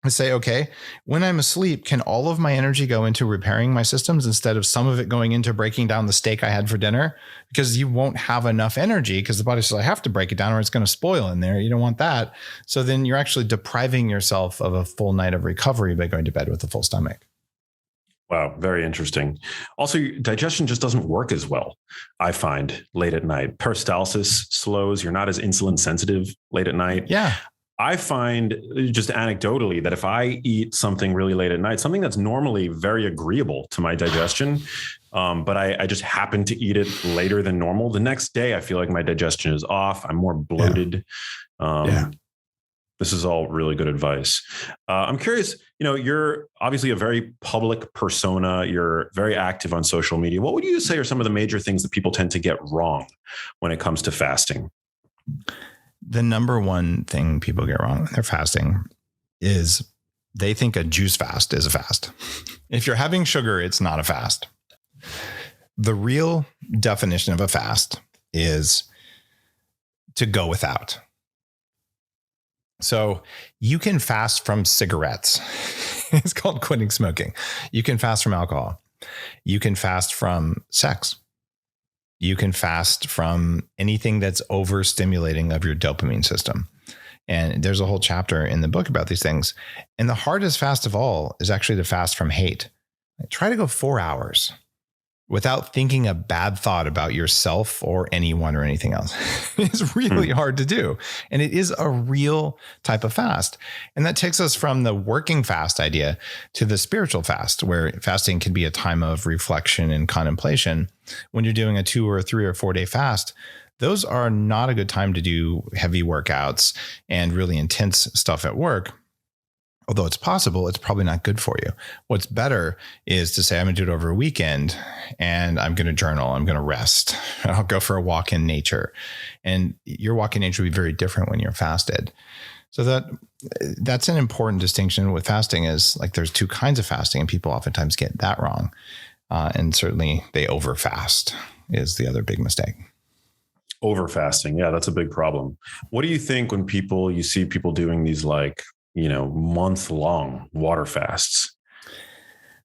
is say, okay, when I'm asleep, can all of my energy go into repairing my systems instead of some of it going into breaking down the steak I had for dinner? Because you won't have enough energy because the body says, I have to break it down or it's going to spoil in there. You don't want that. So then you're actually depriving yourself of a full night of recovery by going to bed with a full stomach. Wow, very interesting. Also, digestion just doesn't work as well, I find, late at night. Peristalsis slows. You're not as insulin sensitive late at night. Yeah. I find just anecdotally that if I eat something really late at night, something that's normally very agreeable to my digestion, but I just happen to eat it later than normal, the next day I feel like my digestion is off. I'm more bloated. This is all really good advice. I'm curious, you're obviously a very public persona. You're very active on social media. What would you say are some of the major things that people tend to get wrong when it comes to fasting? The number one thing people get wrong when they're fasting is they think a juice fast is a fast. If you're having sugar, it's not a fast. The real definition of a fast is to go without. So you can fast from cigarettes. It's called quitting smoking. You can fast from alcohol. You can fast from sex. You can fast from anything that's overstimulating of your dopamine system. And there's a whole chapter in the book about these things. And the hardest fast of all is actually to fast from hate. Try to go 4 hours without thinking a bad thought about yourself or anyone or anything else. It's really hard to do. And it is a real type of fast. And that takes us from the working fast idea to the spiritual fast, where fasting can be a time of reflection and contemplation. When you're doing a 2 or 3 or 4 day fast, those are not a good time to do heavy workouts and really intense stuff at work. Although it's possible, it's probably not good for you. What's better is to say, I'm going to do it over a weekend and I'm going to journal. I'm going to rest. I'll go for a walk in nature. And your walk in nature will be very different when you're fasted. So that's an important distinction with fasting is like there's 2 kinds of fasting and people oftentimes get that wrong. And certainly they overfast is the other big mistake. Overfasting. Yeah, that's a big problem. What do you think when you see people doing these month-long water fasts?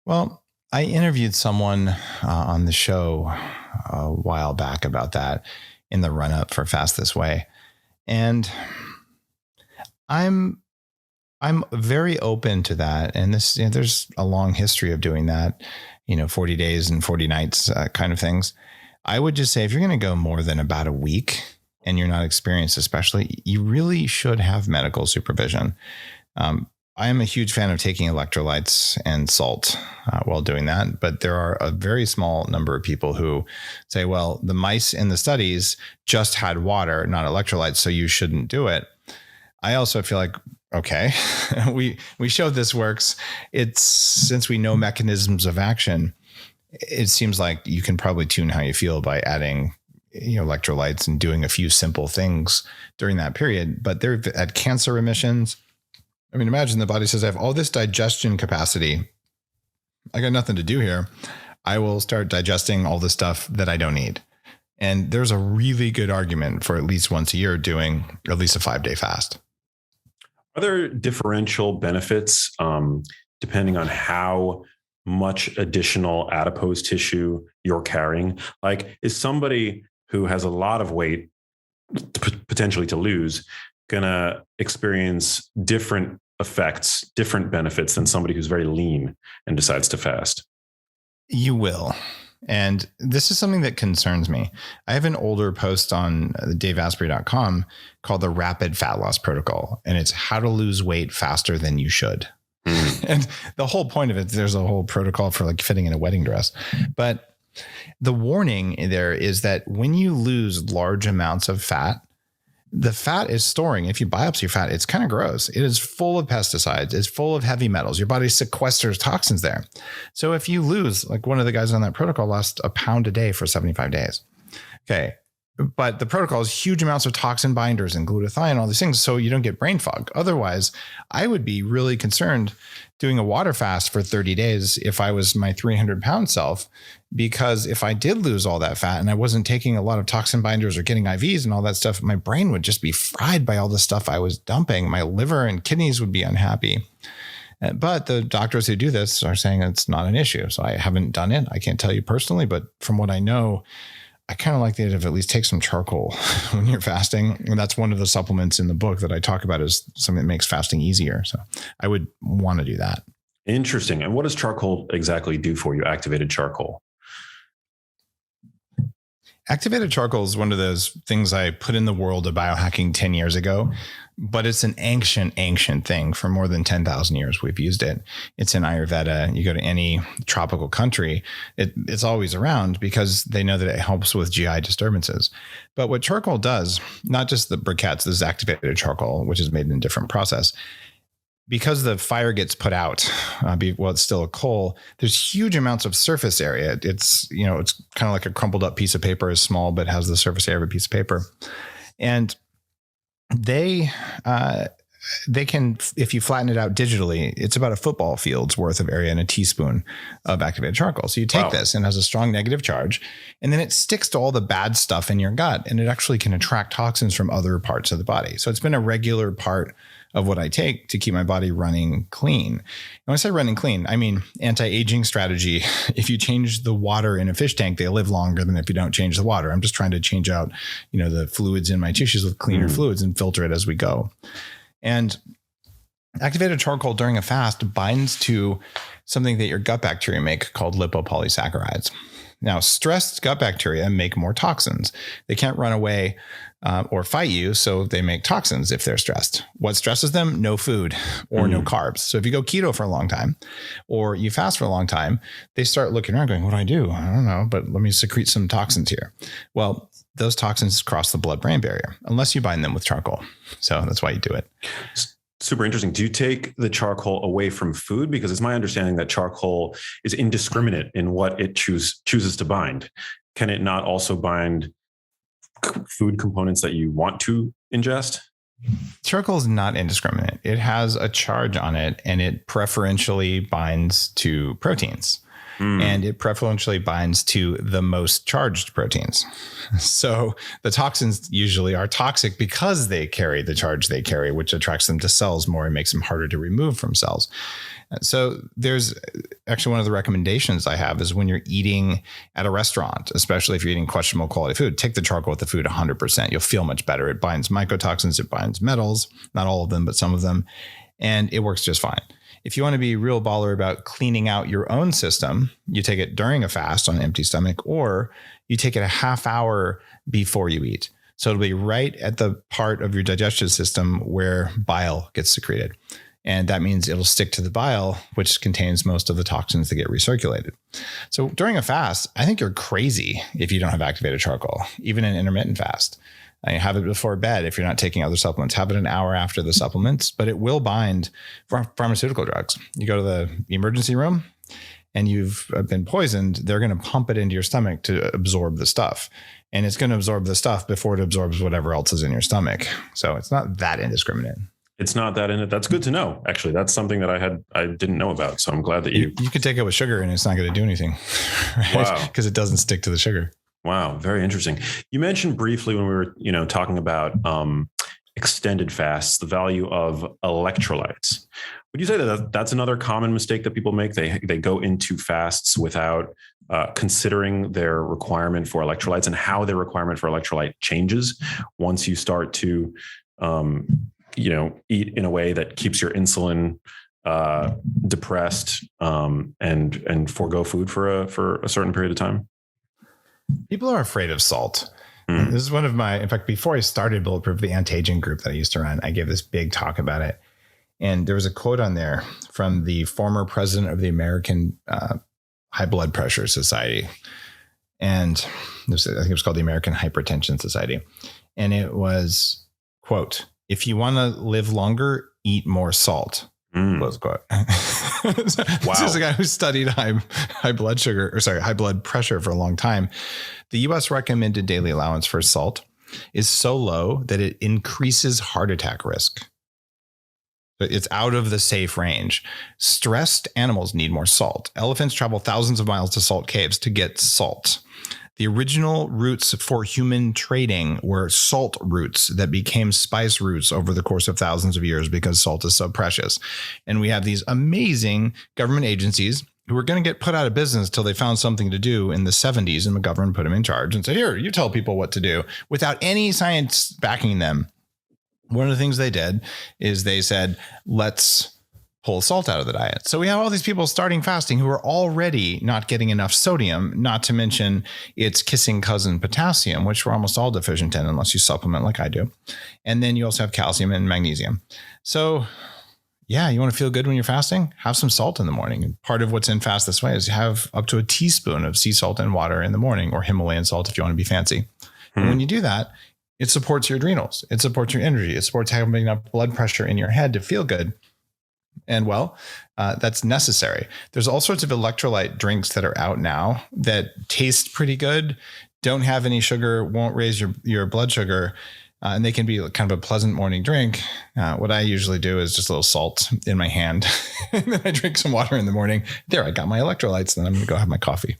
Well, I interviewed someone on the show a while back about that in the run-up for Fast This Way. And I'm very open to that. And there's a long history of doing that, 40 days and 40 nights kind of things. I would just say if you're going to go more than about a week and you're not experienced, especially, you really should have medical supervision. I am a huge fan of taking electrolytes and salt while doing that, but there are a very small number of people who say, well, the mice in the studies just had water, not electrolytes, so you shouldn't do it. I also feel like, okay, we showed this works. Since we know mechanisms of action, it seems like you can probably tune how you feel by adding electrolytes and doing a few simple things during that period. But they've had cancer remissions. I mean, imagine the body says, I have all this digestion capacity I got nothing to do here. I will start digesting all the stuff that I don't need. And there's a really good argument for at least once a year doing at least a 5-day fast. Are there differential benefits depending on how much additional adipose tissue you're carrying? Like, is somebody who has a lot of weight potentially to lose going to experience different effects, different benefits than somebody who's very lean and decides to fast? You will. And this is something that concerns me. I have an older post on daveasprey.com called the Rapid Fat Loss Protocol, and it's how to lose weight faster than you should. And the whole point of it, there's a whole protocol for like fitting in a wedding dress. But the warning there is that when you lose large amounts of fat, the fat is storing. If you biopsy fat, it's kind of gross. It is full of pesticides. It's full of heavy metals. Your body sequesters toxins there. So if you lose, like one of the guys on that protocol lost a pound a day for 75 days. Okay. But the protocol is huge amounts of toxin binders and glutathione, all these things, so you don't get brain fog. Otherwise, I would be really concerned doing a water fast for 30 days if I was my 300-pound self, because if I did lose all that fat and I wasn't taking a lot of toxin binders or getting IVs and all that stuff, my brain would just be fried by all the stuff I was dumping. My liver and kidneys would be unhappy. But the doctors who do this are saying it's not an issue. So I haven't done it. I can't tell you personally, but from what I know, I kind of like the idea of at least take some charcoal when you're fasting. And that's one of the supplements in the book that I talk about is something that makes fasting easier. So I would want to do that. Interesting. And what does charcoal exactly do for you? Activated charcoal? Activated charcoal is one of those things I put in the world of biohacking 10 years ago, but it's an ancient thing. For more than 10,000 years, we've used it. It's in Ayurveda. You go to any tropical country, it's always around because they know that it helps with GI disturbances. But what charcoal does, not just the briquettes, this is activated charcoal, which is made in a different process. Because the fire gets put out, it's still a coal, there's huge amounts of surface area. It's kind of like a crumpled up piece of paper, is small, but has the surface area of a piece of paper. And they can, if you flatten it out digitally, it's about a football field's worth of area in a teaspoon of activated charcoal. So you take this and it has a strong negative charge, and then it sticks to all the bad stuff in your gut, and it actually can attract toxins from other parts of the body. So it's been a regular part of what I take to keep my body running clean. And when I say running clean, I mean anti-aging strategy. If you change the water in a fish tank, they live longer than if you don't change the water. I'm just trying to change out, the fluids in my tissues with cleaner fluids and filter it as we go. And activated charcoal during a fast binds to something that your gut bacteria make called lipopolysaccharides. Now, stressed gut bacteria make more toxins. They can't run away or fight you, so they make toxins if they're stressed. What stresses them? No food or no carbs. So if you go keto for a long time or you fast for a long time, they start looking around going, what do? I don't know, but let me secrete some toxins here. Well, those toxins cross the blood-brain barrier unless you bind them with charcoal. So that's why you do it. Super interesting. Do you take the charcoal away from food? Because it's my understanding that charcoal is indiscriminate in what it chooses to bind. Can it not also bind food components that you want to ingest? Charcoal is not indiscriminate. It has a charge on it, and it preferentially binds to proteins. And it preferentially binds to the most charged proteins. So the toxins usually are toxic because they carry the charge they carry, which attracts them to cells more and makes them harder to remove from cells. So there's actually one of the recommendations I have is when you're eating at a restaurant, especially if you're eating questionable quality food, take the charcoal with the food 100%. You'll feel much better. It binds mycotoxins, it binds metals, not all of them, but some of them, and it works just fine. If you want to be real baller about cleaning out your own system, you take it during a fast on an empty stomach, or you take it a half hour before you eat. So it'll be right at the part of your digestive system where bile gets secreted. And that means it'll stick to the bile, which contains most of the toxins that get recirculated. So during a fast, I think you're crazy if you don't have activated charcoal, even an intermittent fast. I have it before bed if you're not taking other supplements. Have it an hour after the supplements, but it will bind pharmaceutical drugs. You go to the emergency room and you've been poisoned, they're going to pump it into your stomach to absorb the stuff. And it's going to absorb the stuff before it absorbs whatever else is in your stomach. So it's not that indiscriminate. It's not that in it. That's good to know. Actually, that's something that I didn't know about. So I'm glad that you could take it with sugar and it's not going to do anything. Right? Wow. Because it doesn't stick to the sugar. Wow. Very interesting. You mentioned briefly when we were, talking about extended fasts, the value of electrolytes. Would you say that that's another common mistake that people make? They go into fasts without considering their requirement for electrolytes and how their requirement for electrolyte changes once you start to, eat in a way that keeps your insulin depressed and forego food for a certain period of time? People are afraid of salt. This is one of in fact, before I started Bulletproof, the anti-aging group that I used to run, I gave this big talk about it. And there was a quote on there from the former president of the American High Blood Pressure Society. And I think it was called the American Hypertension Society. And it was, quote, "If you want to live longer, eat more salt." Close quote. Wow. This is a guy who studied high blood pressure for a long time. The U.S. recommended daily allowance for salt is so low that it increases heart attack risk. It's out of the safe range. Stressed animals need more salt. Elephants travel thousands of miles to salt caves to get salt. The original routes for human trading were salt routes that became spice routes over the course of thousands of years because salt is so precious. And we have these amazing government agencies who were going to get put out of business till they found something to do in the 70s, and the government put them in charge and said, here, you tell people what to do without any science backing them. One of the things they did is they said, let's pull salt out of the diet. So we have all these people starting fasting who are already not getting enough sodium, not to mention its kissing cousin potassium, which we're almost all deficient in unless you supplement like I do. And then you also have calcium and magnesium. So yeah, you want to feel good when you're fasting? Have some salt in the morning. And part of what's in Fast This Way is have up to a teaspoon of sea salt and water in the morning, or Himalayan salt if you want to be fancy. And when you do that, it supports your adrenals. It supports your energy. It supports having enough blood pressure in your head to feel good. And that's necessary. There's all sorts of electrolyte drinks that are out now that taste pretty good, don't have any sugar, won't raise your blood sugar, and they can be kind of a pleasant morning drink. What I usually do is just a little salt in my hand, and then I drink some water in the morning. There, I got my electrolytes. Then I'm going to go have my coffee.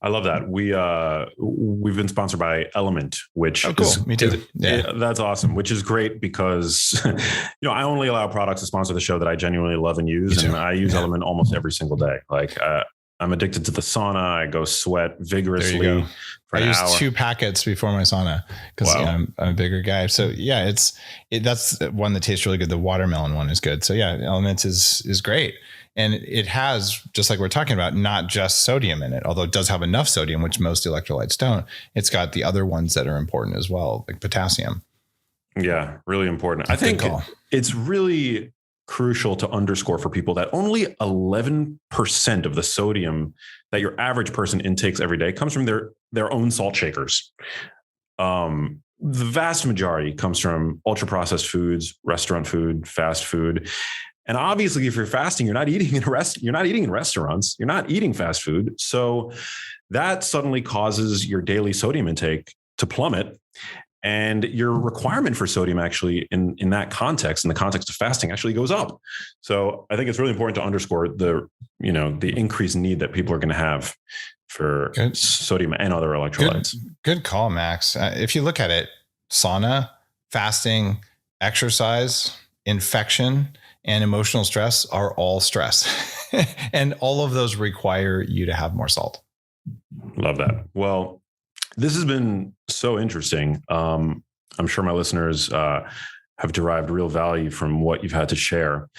I love that. We've been sponsored by Element, which is, me too. That's awesome. Which is great because, I only allow products to sponsor the show that I genuinely love and use. And I use Element almost every single day. Like, I'm addicted to the sauna. I go sweat vigorously for an hour. I use 2 packets before my sauna because I'm a bigger guy. So yeah, that's one that tastes really good. The watermelon one is good. So yeah, Element is great. And it has, just like we're talking about, not just sodium in it, although it does have enough sodium, which most electrolytes don't. It's got the other ones that are important as well, like potassium. Yeah, really important. I think it's really crucial to underscore for people that only 11% of the sodium that your average person intakes every day comes from their own salt shakers. The vast majority comes from ultra processed foods, restaurant food, fast food. And obviously, if you're fasting, you're not eating in restaurants, you're not eating fast food. So that suddenly causes your daily sodium intake to plummet. And your requirement for sodium actually in that context, in the context of fasting, actually goes up. So I think it's really important to underscore the increased need that people are going to have for sodium and other electrolytes. Good call, Max. If you look at it, sauna, fasting, exercise, infection, and emotional stress are all stress. And all of those require you to have more salt. Love that. Well, this has been so interesting. I'm sure my listeners have derived real value from what you've had to share.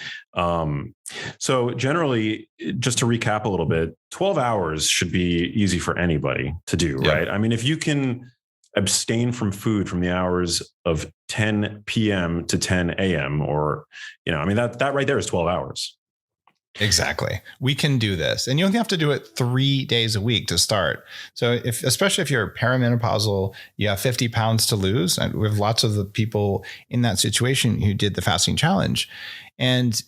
So generally, just to recap a little bit, 12 hours should be easy for anybody to do, right? I mean, if you can abstain from food from the hours of 10 p.m. to 10 a.m. or, that right there is 12 hours. Exactly. We can do this. And you only have to do it 3 days a week to start. So especially if you're perimenopausal, you have 50 pounds to lose. And we have lots of the people in that situation who did the fasting challenge. And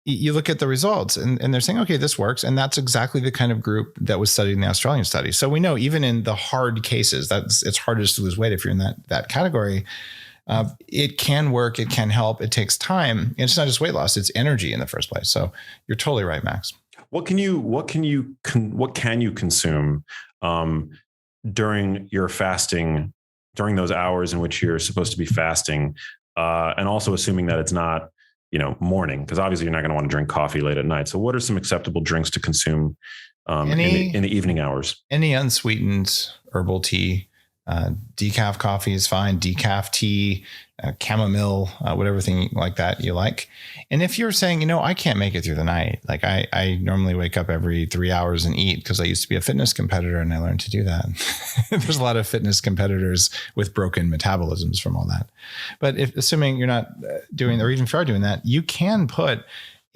you look at the results and they're saying, okay, this works. And that's exactly the kind of group that was studied in the Australian study. So we know even in the hard cases, it's hardest to lose weight if you're in that category. It can work. It can help. It takes time. It's not just weight loss. It's energy in the first place. So you're totally right, Max. What can you consume during your fasting, during those hours in which you're supposed to be fasting, and also assuming that it's not, morning, because obviously you're not going to want to drink coffee late at night. So what are some acceptable drinks to consume in the evening hours? Any unsweetened herbal tea, decaf coffee is fine, decaf tea, chamomile, whatever thing like that you like. And if you're saying, I can't make it through the night, like I normally wake up every 3 hours and eat, because I used to be a fitness competitor and I learned to do that. There's a lot of fitness competitors with broken metabolisms from all that. But assuming you're not doing, or even if you are doing that, you can put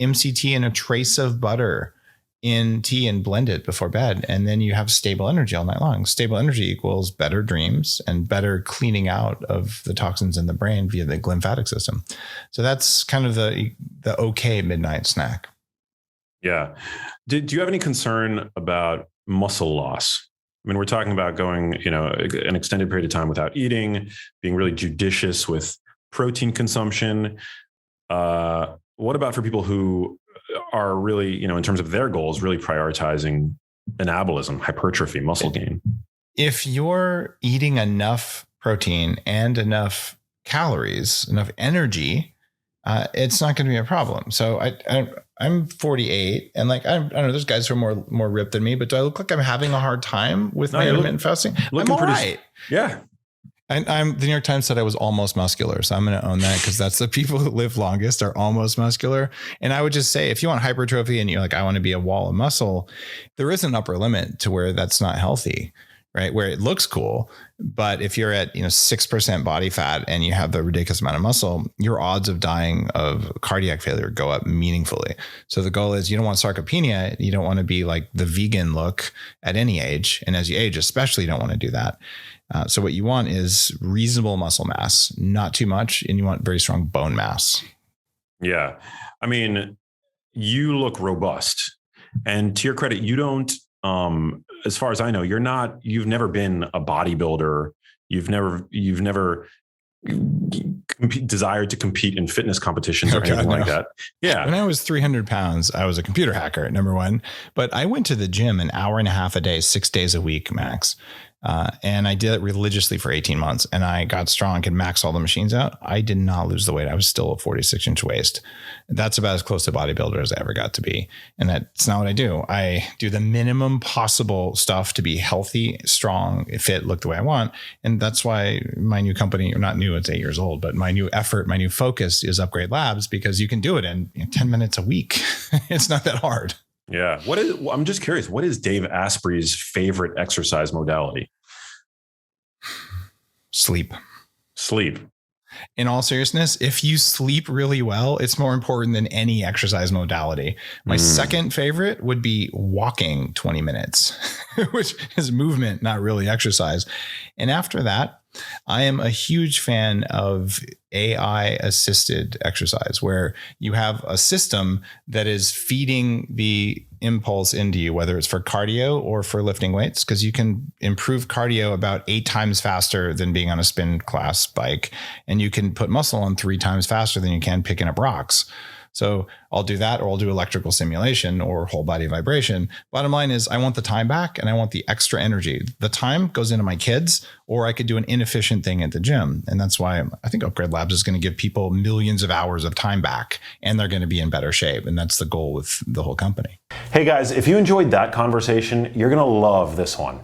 MCT and a trace of butter in tea and blend it before bed. And then you have stable energy all night long. Stable energy equals better dreams and better cleaning out of the toxins in the brain via the lymphatic system. So that's kind of the okay midnight snack. Yeah. Do you have any concern about muscle loss? I mean, we're talking about going, an extended period of time without eating, being really judicious with protein consumption. What about for people who are really, in terms of their goals, really prioritizing anabolism, hypertrophy, muscle gain? If you're eating enough protein and enough calories, enough energy, it's not going to be a problem. So I'm 48, and I don't know, there's guys who are more ripped than me, but do I look like I'm having a hard time with my intermittent fasting? I'm all right. Yeah. The New York Times said I was almost muscular. So I'm going to own that, because that's the people who live longest are almost muscular. And I would just say, if you want hypertrophy and you're like, I want to be a wall of muscle, there is an upper limit to where that's not healthy, right? Where it looks cool. But if you're at, 6% body fat and you have the ridiculous amount of muscle, your odds of dying of cardiac failure go up meaningfully. So the goal is, you don't want sarcopenia. You don't want to be like the vegan look at any age. And as you age, especially, you don't want to do that. So what you want is reasonable muscle mass, not too much, and you want very strong bone mass. Yeah. I mean, you look robust, and to your credit, you don't, as far as I know, you've never been a bodybuilder. You've never desired to compete in fitness competitions or anything like that. Yeah. When I was 300 pounds, I was a computer hacker, number one, but I went to the gym an hour and a half a day, 6 days a week, max. And I did it religiously for 18 months, and I got strong, could max all the machines out. I did not lose the weight. I was still a 46-inch waist. That's about as close to bodybuilder as I ever got to be. And that's not what I do. I do the minimum possible stuff to be healthy, strong, fit, look the way I want. And that's why my new company, or not new, it's 8 years old, but my new effort, my new focus is Upgrade Labs, because you can do it in 10 minutes a week. It's not that hard. Yeah. I'm just curious, what is Dave Asprey's favorite exercise modality? Sleep. In all seriousness, if you sleep really well, it's more important than any exercise modality. My second favorite would be walking 20 minutes, which is movement, not really exercise. And after that, I am a huge fan of AI assisted exercise, where you have a system that is feeding the impulse into you, whether it's for cardio or for lifting weights, because you can improve cardio about 8 times faster than being on a spin class bike. And you can put muscle on 3 times faster than you can picking up rocks. So I'll do that, or I'll do electrical stimulation or whole body vibration. Bottom line is, I want the time back and I want the extra energy. The time goes into my kids, or I could do an inefficient thing at the gym. And that's why I think Upgrade Labs is going to give people millions of hours of time back, and they're going to be in better shape. And that's the goal with the whole company. Hey guys, if you enjoyed that conversation, you're going to love this one.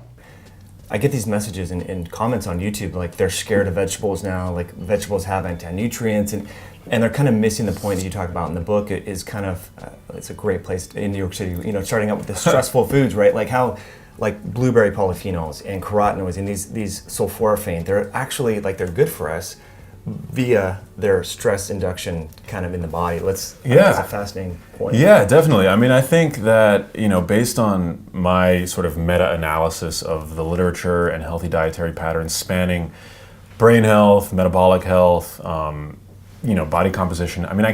I get these messages and comments on YouTube, like they're scared of vegetables now, like vegetables have anti-nutrients, and they're kind of missing the point that you talk about in the book. It is kind of, it's a great place in New York City, starting out with the stressful foods, right? Like how, like blueberry polyphenols and carotenoids and these sulforaphane, they're actually, like, they're good for us via their stress induction kind of in the body. That's a fascinating point. Yeah, definitely. I mean, I think that, based on my sort of meta-analysis of the literature and healthy dietary patterns spanning brain health, metabolic health, body composition, I mean,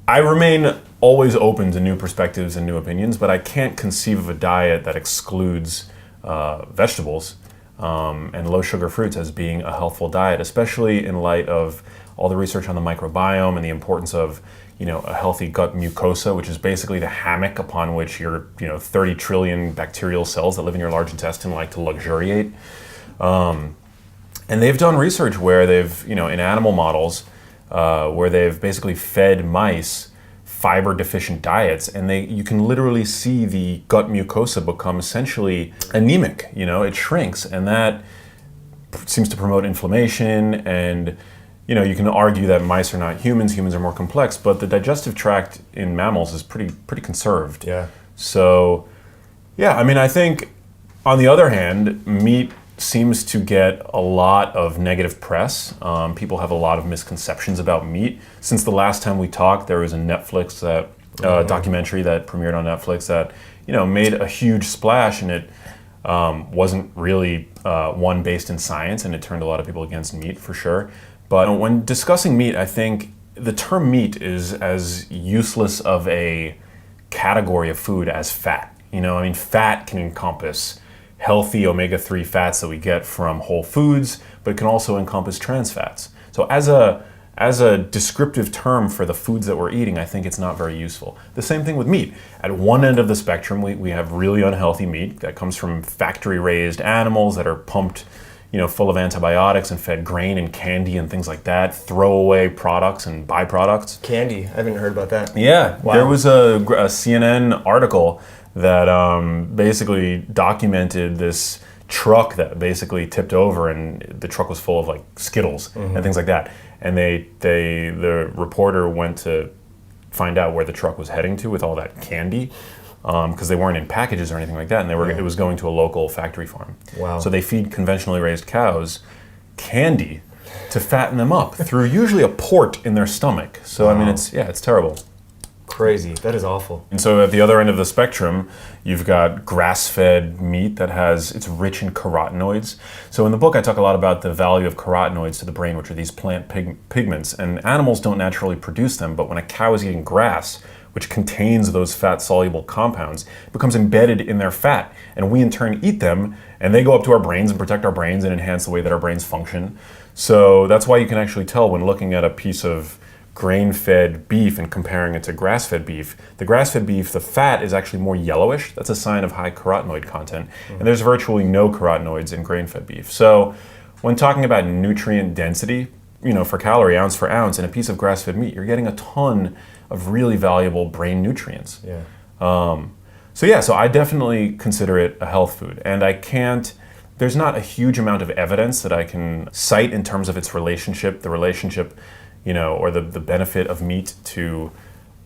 I remain always open to new perspectives and new opinions, but I can't conceive of a diet that excludes vegetables. and low sugar fruits as being a healthful diet, especially in light of all the research on the microbiome and the importance of, a healthy gut mucosa, which is basically the hammock upon which your, 30 trillion bacterial cells that live in your large intestine like to luxuriate. And they've done research where they've, in animal models, where they've basically fed mice fiber deficient diets, and you can literally see the gut mucosa become essentially anemic. It shrinks, and that seems to promote inflammation. And you can argue that mice are not humans are more complex, but the digestive tract in mammals is pretty conserved. Yeah. So I think on the other hand, meat seems to get a lot of negative press. People have a lot of misconceptions about meat. Since the last time we talked, there was a Netflix documentary that premiered on Netflix that made a huge splash, and it wasn't really one based in science, and it turned a lot of people against meat for sure. But when discussing meat, I think the term meat is as useless of a category of food as fat. Fat can encompass healthy omega-3 fats that we get from whole foods, but it can also encompass trans fats. So as a descriptive term for the foods that we're eating, I think it's not very useful. The same thing with meat. At one end of the spectrum, we have really unhealthy meat that comes from factory-raised animals that are pumped, full of antibiotics and fed grain and candy and things like that, throwaway products and byproducts. Candy, I haven't heard about that. Yeah, wow. There was a CNN article that basically documented this truck that basically tipped over, and the truck was full of like Skittles and things like that. And the reporter went to find out where the truck was heading to with all that candy, because they weren't in packages or anything like that, and it was going to a local factory farm. Wow. So they feed conventionally raised cows candy to fatten them up through usually a port in their stomach. So wow. It's terrible. Crazy. That is awful. And so at the other end of the spectrum, you've got grass-fed meat it's rich in carotenoids. So in the book, I talk a lot about the value of carotenoids to the brain, which are these plant pigments. And animals don't naturally produce them, but when a cow is eating grass, which contains those fat-soluble compounds, it becomes embedded in their fat. And we in turn eat them, and they go up to our brains and protect our brains and enhance the way that our brains function. So that's why you can actually tell when looking at a piece of grain-fed beef and comparing it to grass-fed beef. The grass-fed beef, the fat is actually more yellowish. That's a sign of high carotenoid content. And there's virtually no carotenoids in grain-fed beef. So when talking about nutrient density, for calorie, ounce for ounce, in a piece of grass-fed meat, you're getting a ton of really valuable brain nutrients. Yeah. So I definitely consider it a health food. And there's not a huge amount of evidence that I can cite in terms of its relationship, or the benefit of meat to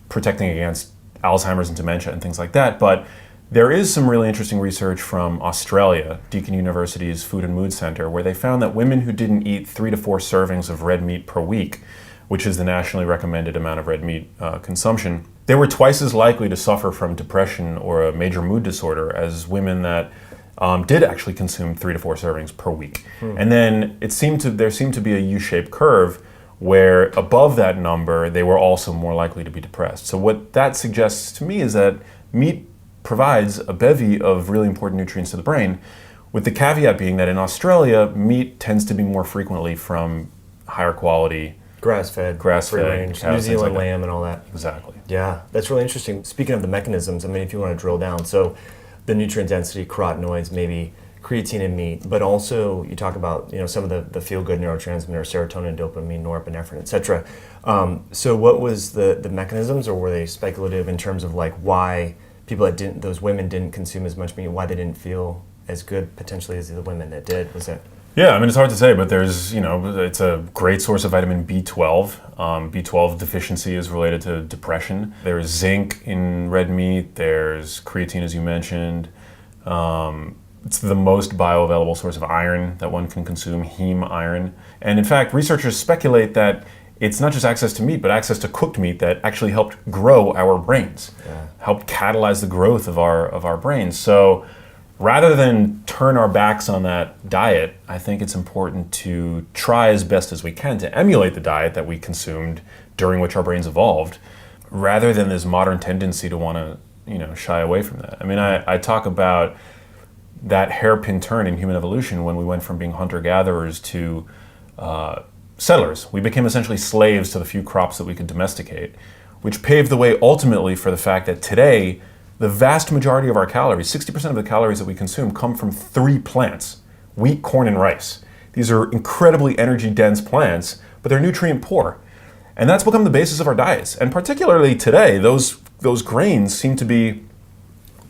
protecting against Alzheimer's and dementia and things like that. But there is some really interesting research from Australia, Deakin University's Food and Mood Center, where they found that women who didn't eat 3 to 4 servings of red meat per week, which is the nationally recommended amount of red meat consumption, they were twice as likely to suffer from depression or a major mood disorder as women that did actually consume 3 to 4 servings per week. And then there seemed to be a U-shaped curve where above that number, they were also more likely to be depressed. So what that suggests to me is that meat provides a bevy of really important nutrients to the brain, with the caveat being that in Australia, meat tends to be more frequently from higher quality grass-fed, free range, New Zealand lamb and all that. Exactly. Yeah, that's really interesting. Speaking of the mechanisms, if you want to drill down, so the nutrient density, carotenoids, maybe creatine in meat, but also you talk about some of the feel-good neurotransmitters, serotonin, dopamine, norepinephrine, etc. So what was the mechanisms, or were they speculative in terms of like why those women didn't consume as much meat, why they didn't feel as good potentially as the women that did? Was that? Yeah, it's hard to say, but there's, it's a great source of vitamin B12. B12 deficiency is related to depression. There's zinc in red meat. There's creatine, as you mentioned. It's the most bioavailable source of iron that one can consume, heme iron. And in fact, researchers speculate that it's not just access to meat, but access to cooked meat that actually helped grow our brains, helped catalyze the growth of our brains. So rather than turn our backs on that diet, I think it's important to try as best as we can to emulate the diet that we consumed during which our brains evolved, rather than this modern tendency to want to, shy away from that. I talk about that hairpin turn in human evolution when we went from being hunter-gatherers to settlers. We became essentially slaves to the few crops that we could domesticate, which paved the way ultimately for the fact that today, the vast majority of our calories, 60% of the calories that we consume, come from 3 plants: wheat, corn, and rice. These are incredibly energy-dense plants, but they're nutrient poor. And that's become the basis of our diets. And particularly today, those grains seem to be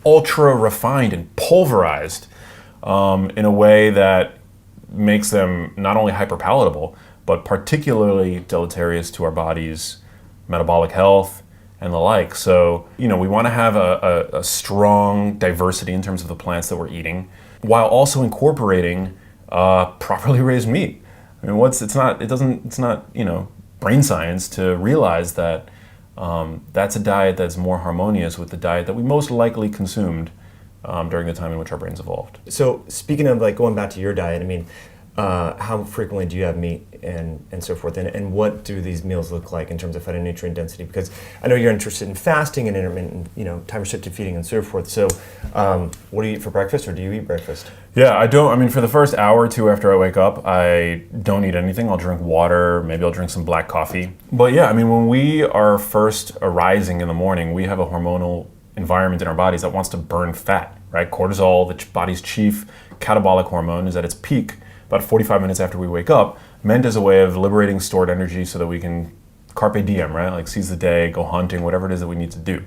ultra refined and pulverized in a way that makes them not only hyper palatable, but particularly deleterious to our body's metabolic health and the like. So, we want to have a strong diversity in terms of the plants that we're eating, while also incorporating properly raised meat. I mean, it's not brain science to realize that that's a diet that's more harmonious with the diet that we most likely consumed during the time in which our brains evolved. So speaking of going back to your diet, I mean, how frequently do you have meat and so forth? And what do these meals look like in terms of fat and nutrient density? Because I know you're interested in fasting and intermittent, time-restricted feeding and so forth. So what do you eat for breakfast, or do you eat breakfast? Yeah, I don't. I mean, for the first hour or two after I wake up, I don't eat anything. I'll drink water, maybe I'll drink some black coffee. But yeah, I mean, when we are first arising in the morning, we have a hormonal environment in our bodies that wants to burn fat, right? Cortisol, the body's chief catabolic hormone, is at its peak about 45 minutes after we wake up, meant as a way of liberating stored energy so that we can carpe diem, right? Like seize the day, go hunting, whatever it is that we need to do.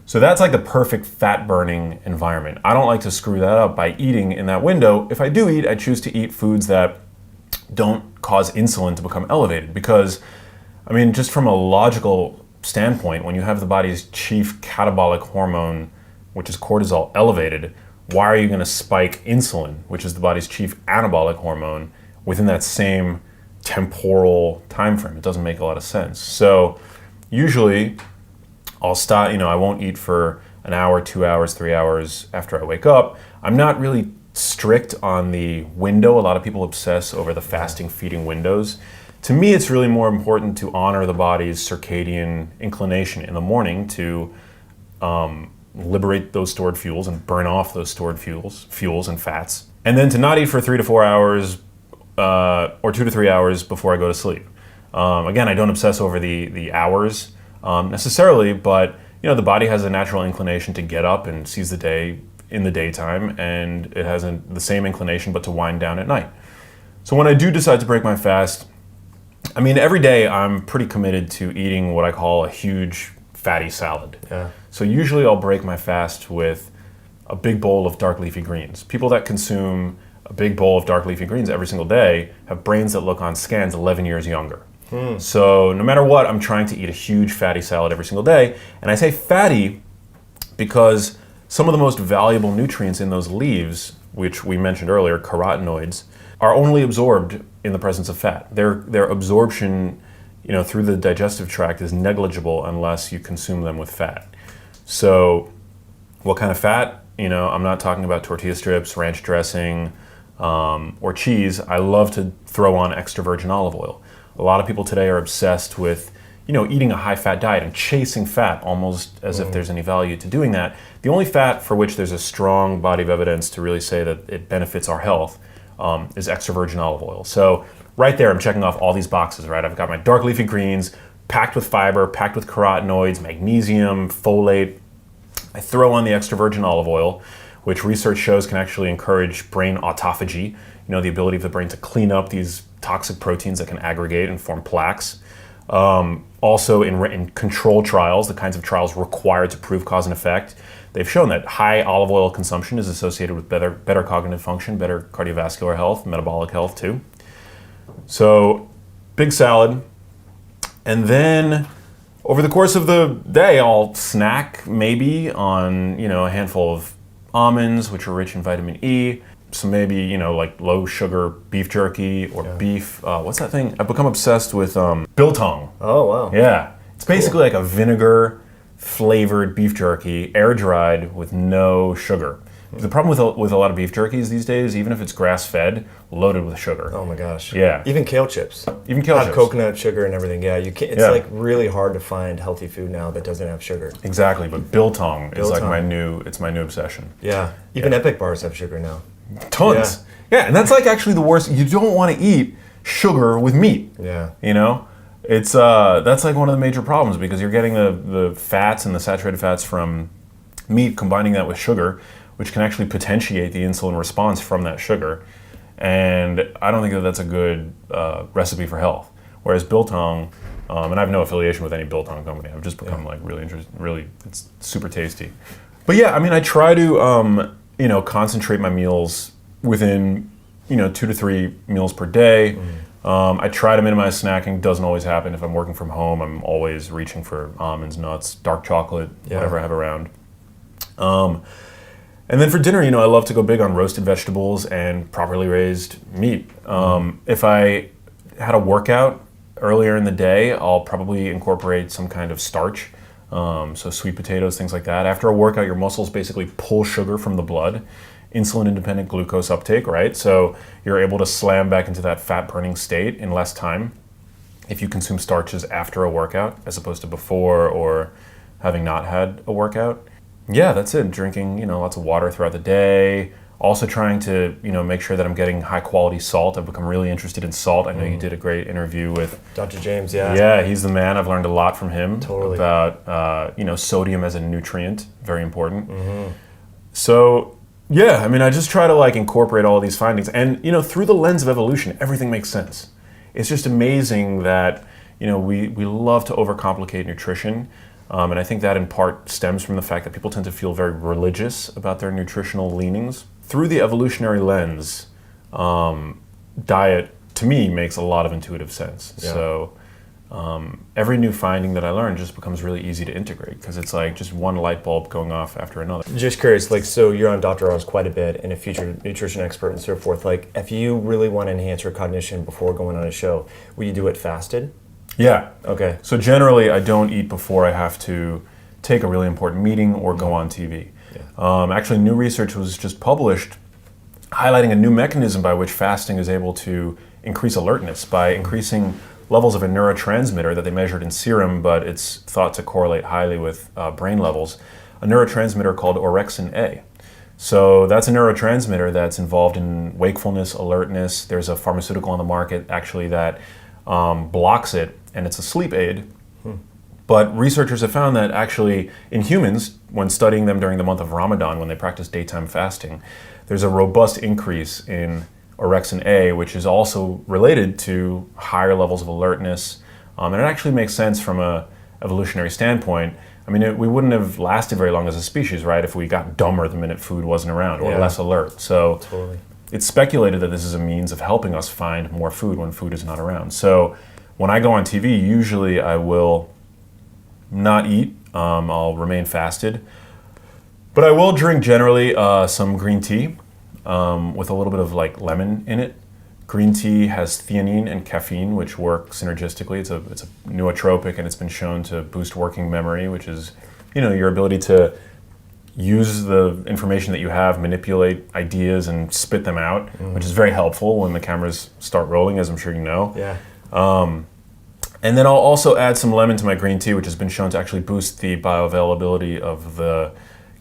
So that's like the perfect fat burning environment. I don't like to screw that up by eating in that window. If I do eat, I choose to eat foods that don't cause insulin to become elevated, because, I mean, just from a logical standpoint, when you have the body's chief catabolic hormone, which is cortisol, elevated, why are you going to spike insulin, which is the body's chief anabolic hormone, within that same temporal time frame? It doesn't make a lot of sense. So usually I'll stop, I won't eat for an hour, 2 hours, 3 hours after I wake up. I'm not really strict on the window. A lot of people obsess over the fasting feeding windows. To me, it's really more important to honor the body's circadian inclination in the morning to liberate those stored fuels and burn off those stored fuels and fats, and then to not eat for 3 to 4 hours or 2 to 3 hours before I go to sleep. Again, I don't obsess over the hours necessarily, but the body has a natural inclination to get up and seize the day in the daytime, and it has the same inclination but to wind down at night. So when I do decide to break my fast, I mean, every day I'm pretty committed to eating what I call a huge fatty salad. Yeah. So usually I'll break my fast with a big bowl of dark leafy greens. People that consume a big bowl of dark leafy greens every single day have brains that look on scans 11 years younger. So no matter what, I'm trying to eat a huge fatty salad every single day. And I say fatty because some of the most valuable nutrients in those leaves, which we mentioned earlier, carotenoids, are only absorbed in the presence of fat. Their absorption, through the digestive tract is negligible unless you consume them with fat. So what kind of fat? I'm not talking about tortilla strips, ranch dressing, or cheese. I love to throw on extra virgin olive oil. A lot of people today are obsessed with, eating a high-fat diet and chasing fat almost as if there's any value to doing that. The only fat for which there's a strong body of evidence to really say that it benefits our health is extra virgin olive oil. So right there, I'm checking off all these boxes, right? I've got my dark leafy greens, packed with fiber, packed with carotenoids, magnesium, folate. I throw on the extra virgin olive oil, which research shows can actually encourage brain autophagy, the ability of the brain to clean up these toxic proteins that can aggregate and form plaques. Also in control trials, the kinds of trials required to prove cause and effect, they've shown that high olive oil consumption is associated with better cognitive function, better cardiovascular health, metabolic health too. So big salad. And then over the course of the day, I'll snack maybe on, a handful of almonds, which are rich in vitamin E. So maybe, like low sugar beef jerky or beef. What's that thing? I've become obsessed with biltong. Oh, wow. Yeah. It's basically like a vinegar flavored beef jerky, air dried with no sugar. The problem with a lot of beef jerkies these days, even if it's grass-fed, loaded with sugar. Oh my gosh. Yeah. Even kale chips. Even kale chips. Coconut sugar and everything. Yeah, you can't. It's like really hard to find healthy food now that doesn't have sugar. Exactly, but biltong is like Biltong. my new obsession. Yeah. Even Epic bars have sugar now. Tons. Yeah, and that's like actually the worst. You don't want to eat sugar with meat. Yeah. You know? It's that's like one of the major problems because you're getting the fats and the saturated fats from meat, combining that with sugar, which can actually potentiate the insulin response from that sugar. And I don't think that that's a good recipe for health. Whereas biltong, and I have no affiliation with any biltong company. I've just become like really interested. Really, it's super tasty. But yeah, I mean, I try to concentrate my meals within 2 to 3 meals per day. I try to minimize snacking. Doesn't always happen. If I'm working from home, I'm always reaching for almonds, nuts, dark chocolate, whatever I have around. And then for dinner, I love to go big on roasted vegetables and properly raised meat. If I had a workout earlier in the day, I'll probably incorporate some kind of starch. So sweet potatoes, things like that. After a workout, your muscles basically pull sugar from the blood, insulin-independent glucose uptake, right? So you're able to slam back into that fat-burning state in less time if you consume starches after a workout as opposed to before or having not had a workout. Yeah, that's it. Drinking, lots of water throughout the day. Also trying to, make sure that I'm getting high-quality salt. I've become really interested in salt. I know you did a great interview with Dr. James, yeah. Yeah, he's the man. I've learned a lot from him about, sodium as a nutrient. Very important. So, yeah, I mean, I just try to, incorporate all of these findings. And, through the lens of evolution, everything makes sense. It's just amazing that, we love to overcomplicate nutrition. And I think that in part stems from the fact that people tend to feel very religious about their nutritional leanings. Through the evolutionary lens, diet, to me, makes a lot of intuitive sense. Yeah. So every new finding that I learn just becomes really easy to integrate because it's like just one light bulb going off after another. Just curious, so you're on Dr. Oz quite a bit and a future nutrition expert and so forth. If you really want to enhance your cognition before going on a show, will you do it fasted? Yeah. Okay. So generally, I don't eat before I have to take a really important meeting or go on TV. Yeah. Actually, new research was just published highlighting a new mechanism by which fasting is able to increase alertness by increasing levels of a neurotransmitter that they measured in serum, but it's thought to correlate highly with brain levels, a neurotransmitter called orexin A. So that's a neurotransmitter that's involved in wakefulness, alertness. There's a pharmaceutical on the market actually that blocks it, and it's a sleep aid. But researchers have found that actually in humans, when studying them during the month of Ramadan, when they practice daytime fasting, there's a robust increase in orexin A, which is also related to higher levels of alertness. And it actually makes sense from a evolutionary standpoint. I mean, we wouldn't have lasted very long as a species, right, if we got dumber the minute food wasn't around or less alert. So it's speculated that this is a means of helping us find more food when food is not around. So when I go on TV, usually I will not eat. I'll remain fasted. But I will drink generally some green tea with a little bit of lemon in it. Green tea has theanine and caffeine, which work synergistically. It's a nootropic, and it's been shown to boost working memory, which is, your ability to use the information that you have, manipulate ideas, and spit them out, which is very helpful when the cameras start rolling, as I'm sure you know. Yeah. And then I'll also add some lemon to my green tea, which has been shown to actually boost the bioavailability of the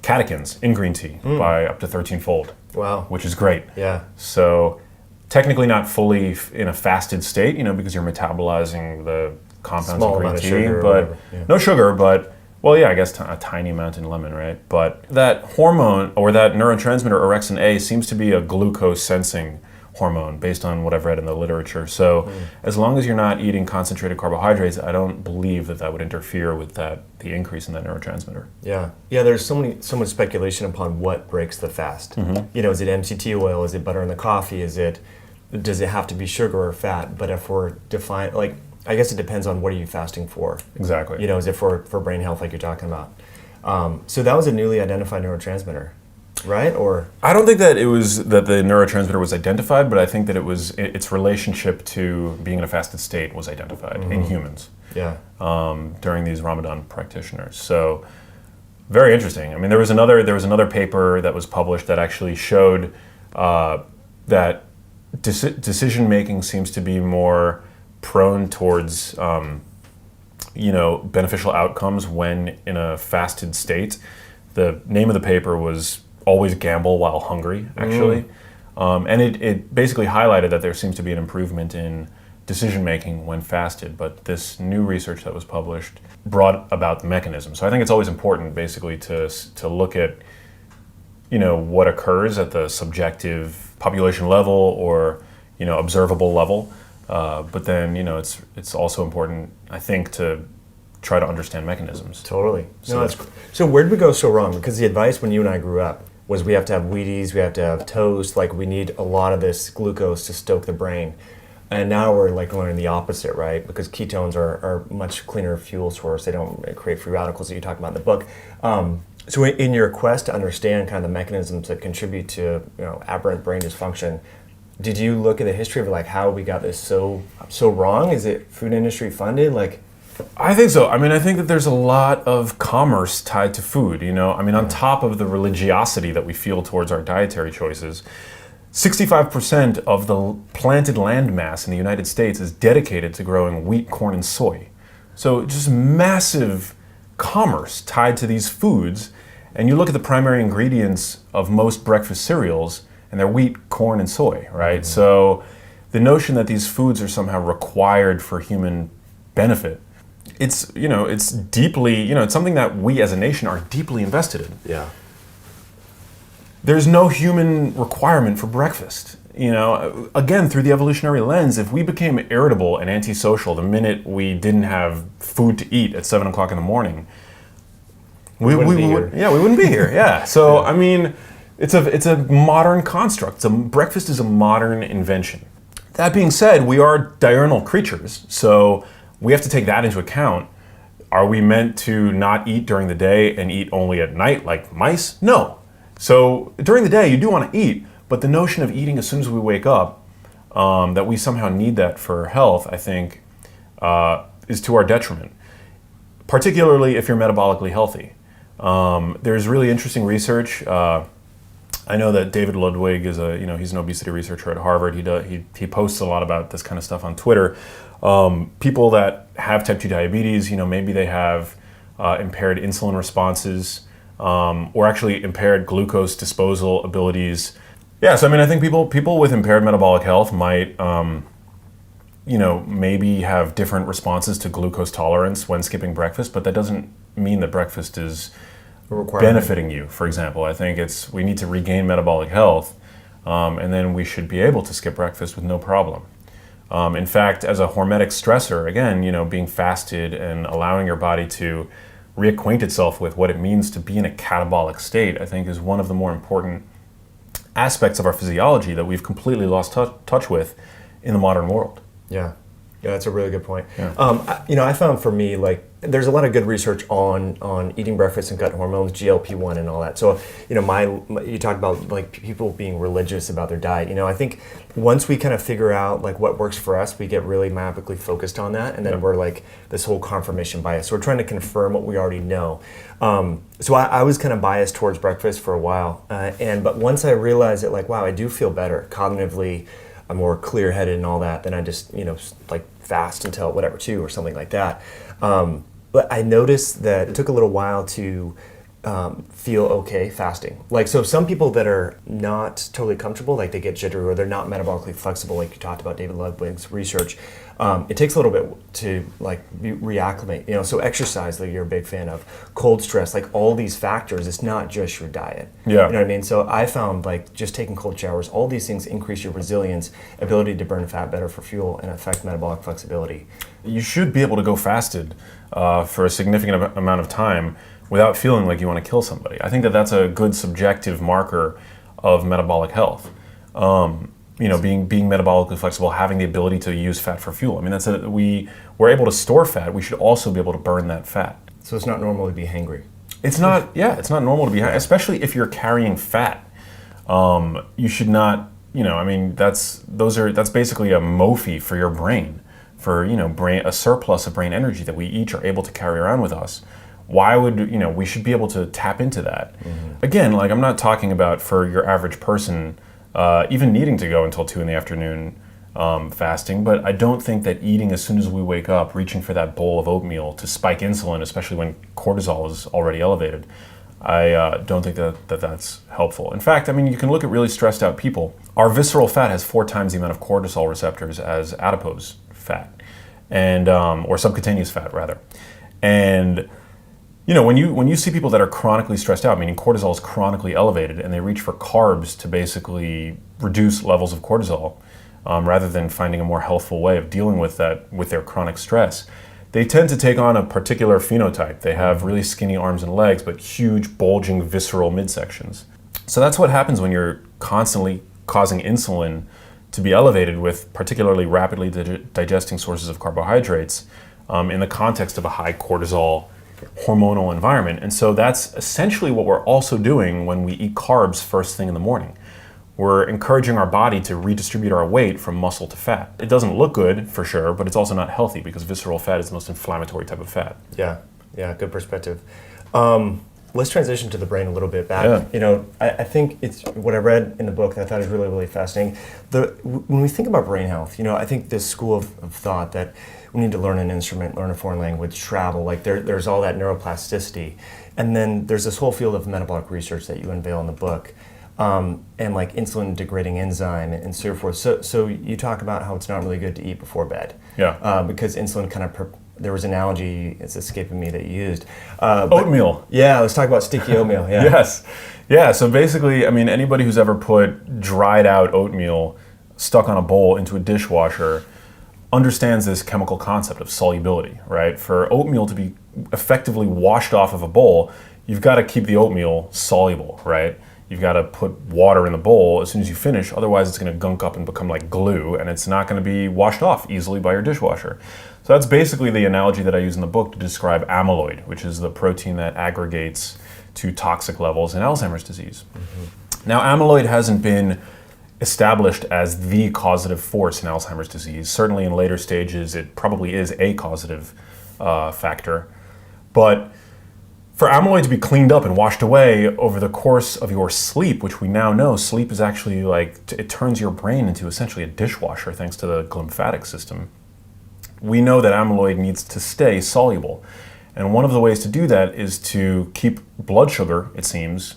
catechins in green tea by up to 13-fold. Wow. Which is great. Yeah. So technically not fully in a fasted state, because you're metabolizing the compounds Small in green amount of tea, sugar but no sugar, but I guess a tiny amount in lemon, right? But that hormone or that neurotransmitter orexin A seems to be a glucose sensing hormone based on what I've read in the literature. So as long as you're not eating concentrated carbohydrates, I don't believe that would interfere with the increase in that neurotransmitter. Yeah. Yeah, there's so much speculation upon what breaks the fast. Is it MCT oil? Is it butter in the coffee? Does it have to be sugar or fat? But if we're I guess it depends on what are you fasting for. Exactly. Is it for brain health like you're talking about? So that was a newly identified neurotransmitter, right? Or I don't think that it was that the neurotransmitter was identified, but I think that it was its relationship to being in a fasted state was identified in humans. Yeah. During these Ramadan practitioners. So Very interesting. I mean, there was another paper that was published that actually showed that decision making seems to be more prone towards beneficial outcomes when in a fasted state. The name of the paper was "Always Gamble While Hungry," actually, and it basically highlighted that there seems to be an improvement in decision making when fasted. But this new research that was published brought about the mechanism. So I think it's always important, basically, to look at what occurs at the subjective population level or observable level. But then it's also important, I think, to try to understand mechanisms. Totally. So where did we go so wrong? Because the advice when you and I grew up was we have to have Wheaties, we have to have toast, like we need a lot of this glucose to stoke the brain. And now we're like learning the opposite, right? Because ketones are much cleaner fuel source. They don't create free radicals that you talk about in the book. So in your quest to understand kind of the mechanisms that contribute to aberrant brain dysfunction, did you look at the history of like how we got this so wrong? Is it food industry funded? Like, I think so. I mean, I think that there's a lot of commerce tied to food, on top of the religiosity that we feel towards our dietary choices, 65% of the planted land mass in the United States is dedicated to growing wheat, corn, and soy. So just massive commerce tied to these foods. And you look at the primary ingredients of most breakfast cereals, and they're wheat, corn, and soy, right? Mm-hmm. So the notion that these foods are somehow required for human benefit, it's deeply, it's something that we as a nation are deeply invested in. Yeah. There's no human requirement for breakfast. Again, through the evolutionary lens, if we became irritable and antisocial the minute we didn't have food to eat at 7 o'clock in the morning, we wouldn't be here. Yeah. So, I mean, it's a modern construct. Breakfast is a modern invention. That being said, we are diurnal creatures, so we have to take that into account. Are we meant to not eat during the day and eat only at night like mice? No. So during the day, you do want to eat, but the notion of eating as soon as we wake up, that we somehow need that for health, I think, is to our detriment, particularly if you're metabolically healthy. There's really interesting research. I know that David Ludwig is he's an obesity researcher at Harvard. He posts a lot about this kind of stuff on Twitter. People that have type 2 diabetes, maybe they have impaired insulin responses, or actually impaired glucose disposal abilities. Yeah, so I mean, I think people with impaired metabolic health might, maybe have different responses to glucose tolerance when skipping breakfast, but that doesn't mean that breakfast is benefiting you. For example, I think we need to regain metabolic health, and then we should be able to skip breakfast with no problem. In fact, as a hormetic stressor, again, being fasted and allowing your body to reacquaint itself with what it means to be in a catabolic state, I think is one of the more important aspects of our physiology that we've completely lost touch with in the modern world. Yeah, that's a really good point. Yeah. I found for me, like, there's a lot of good research on eating breakfast and gut hormones, GLP-1 and all that. So, you talk about like people being religious about their diet. I think once we kind of figure out like what works for us, we get really myopically focused on that, and then we're like this whole confirmation bias. So we're trying to confirm what we already know. So I was kind of biased towards breakfast for a while, but once I realized that, like, wow, I do feel better cognitively, I'm more clear-headed and all that, then I just like fast until whatever 2 or something like that. But I noticed that it took a little while to feel okay fasting. Like, so some people that are not totally comfortable, like they get jittery or they're not metabolically flexible, like you talked about David Ludwig's research, it takes a little bit to like reacclimate. So exercise, like you're a big fan of, cold stress, like all these factors, it's not just your diet. Yeah. You know what I mean? So I found like just taking cold showers, all these things increase your resilience, ability to burn fat better for fuel, and affect metabolic flexibility. You should be able to go fasted for a significant amount of time without feeling like you want to kill somebody. I think that that's a good subjective marker of metabolic health. Being metabolically flexible, having the ability to use fat for fuel. I mean, we're able to store fat. We should also be able to burn that fat. So it's not normal to be hangry. It's not. Yeah, it's not normal to be hangry, especially if you're carrying fat. You should not. That's basically a MOFI for your brain, for a surplus of brain energy that we each are able to carry around with us. why would, we should be able to tap into that. Again, like I'm not talking about for your average person even needing to go until 2 p.m. Fasting, but I don't think that eating as soon as we wake up, reaching for that bowl of oatmeal to spike insulin, especially when cortisol is already elevated, I don't think that that's helpful. In fact, I mean, you can look at really stressed out people. Our visceral fat has 4 times the amount of cortisol receptors as adipose fat, and or subcutaneous fat rather. And when you see people that are chronically stressed out, meaning cortisol is chronically elevated, and they reach for carbs to basically reduce levels of cortisol, rather than finding a more healthful way of dealing with that with their chronic stress, they tend to take on a particular phenotype. They have really skinny arms and legs, but huge, bulging, visceral midsections. So that's what happens when you're constantly causing insulin to be elevated with particularly rapidly digesting sources of carbohydrates in the context of a high cortisol hormonal environment. And so that's essentially what we're also doing when we eat carbs first thing in the morning. We're encouraging our body to redistribute our weight from muscle to fat. It doesn't look good for sure, but it's also not healthy because visceral fat is the most inflammatory type of fat. Yeah, good perspective. Let's transition to the brain a little bit back. Yeah. I think it's what I read in the book that I thought is really, really fascinating. When we think about brain health, I think this school of thought that we need to learn an instrument, learn a foreign language, travel, like there's all that neuroplasticity. And then there's this whole field of metabolic research that you unveil in the book. And like insulin degrading enzyme and so forth. So you talk about how it's not really good to eat before bed. Yeah. Because insulin there was an analogy, it's escaping me, that you used. Oatmeal. Yeah, let's talk about sticky oatmeal. Yeah. Yes. Yeah, so basically, I mean, anybody who's ever put dried out oatmeal stuck on a bowl into a dishwasher understands this chemical concept of solubility, right? For oatmeal to be effectively washed off of a bowl, you've got to keep the oatmeal soluble, right? You've got to put water in the bowl as soon as you finish, otherwise it's going to gunk up and become like glue, and it's not going to be washed off easily by your dishwasher. So that's basically the analogy that I use in the book to describe amyloid, which is the protein that aggregates to toxic levels in Alzheimer's disease. Mm-hmm. Now, amyloid hasn't been established as the causative force in Alzheimer's disease. Certainly in later stages, it probably is a causative factor. But for amyloid to be cleaned up and washed away over the course of your sleep, which we now know sleep is actually it turns your brain into essentially a dishwasher thanks to the glymphatic system, we know that amyloid needs to stay soluble. And one of the ways to do that is to keep blood sugar, it seems,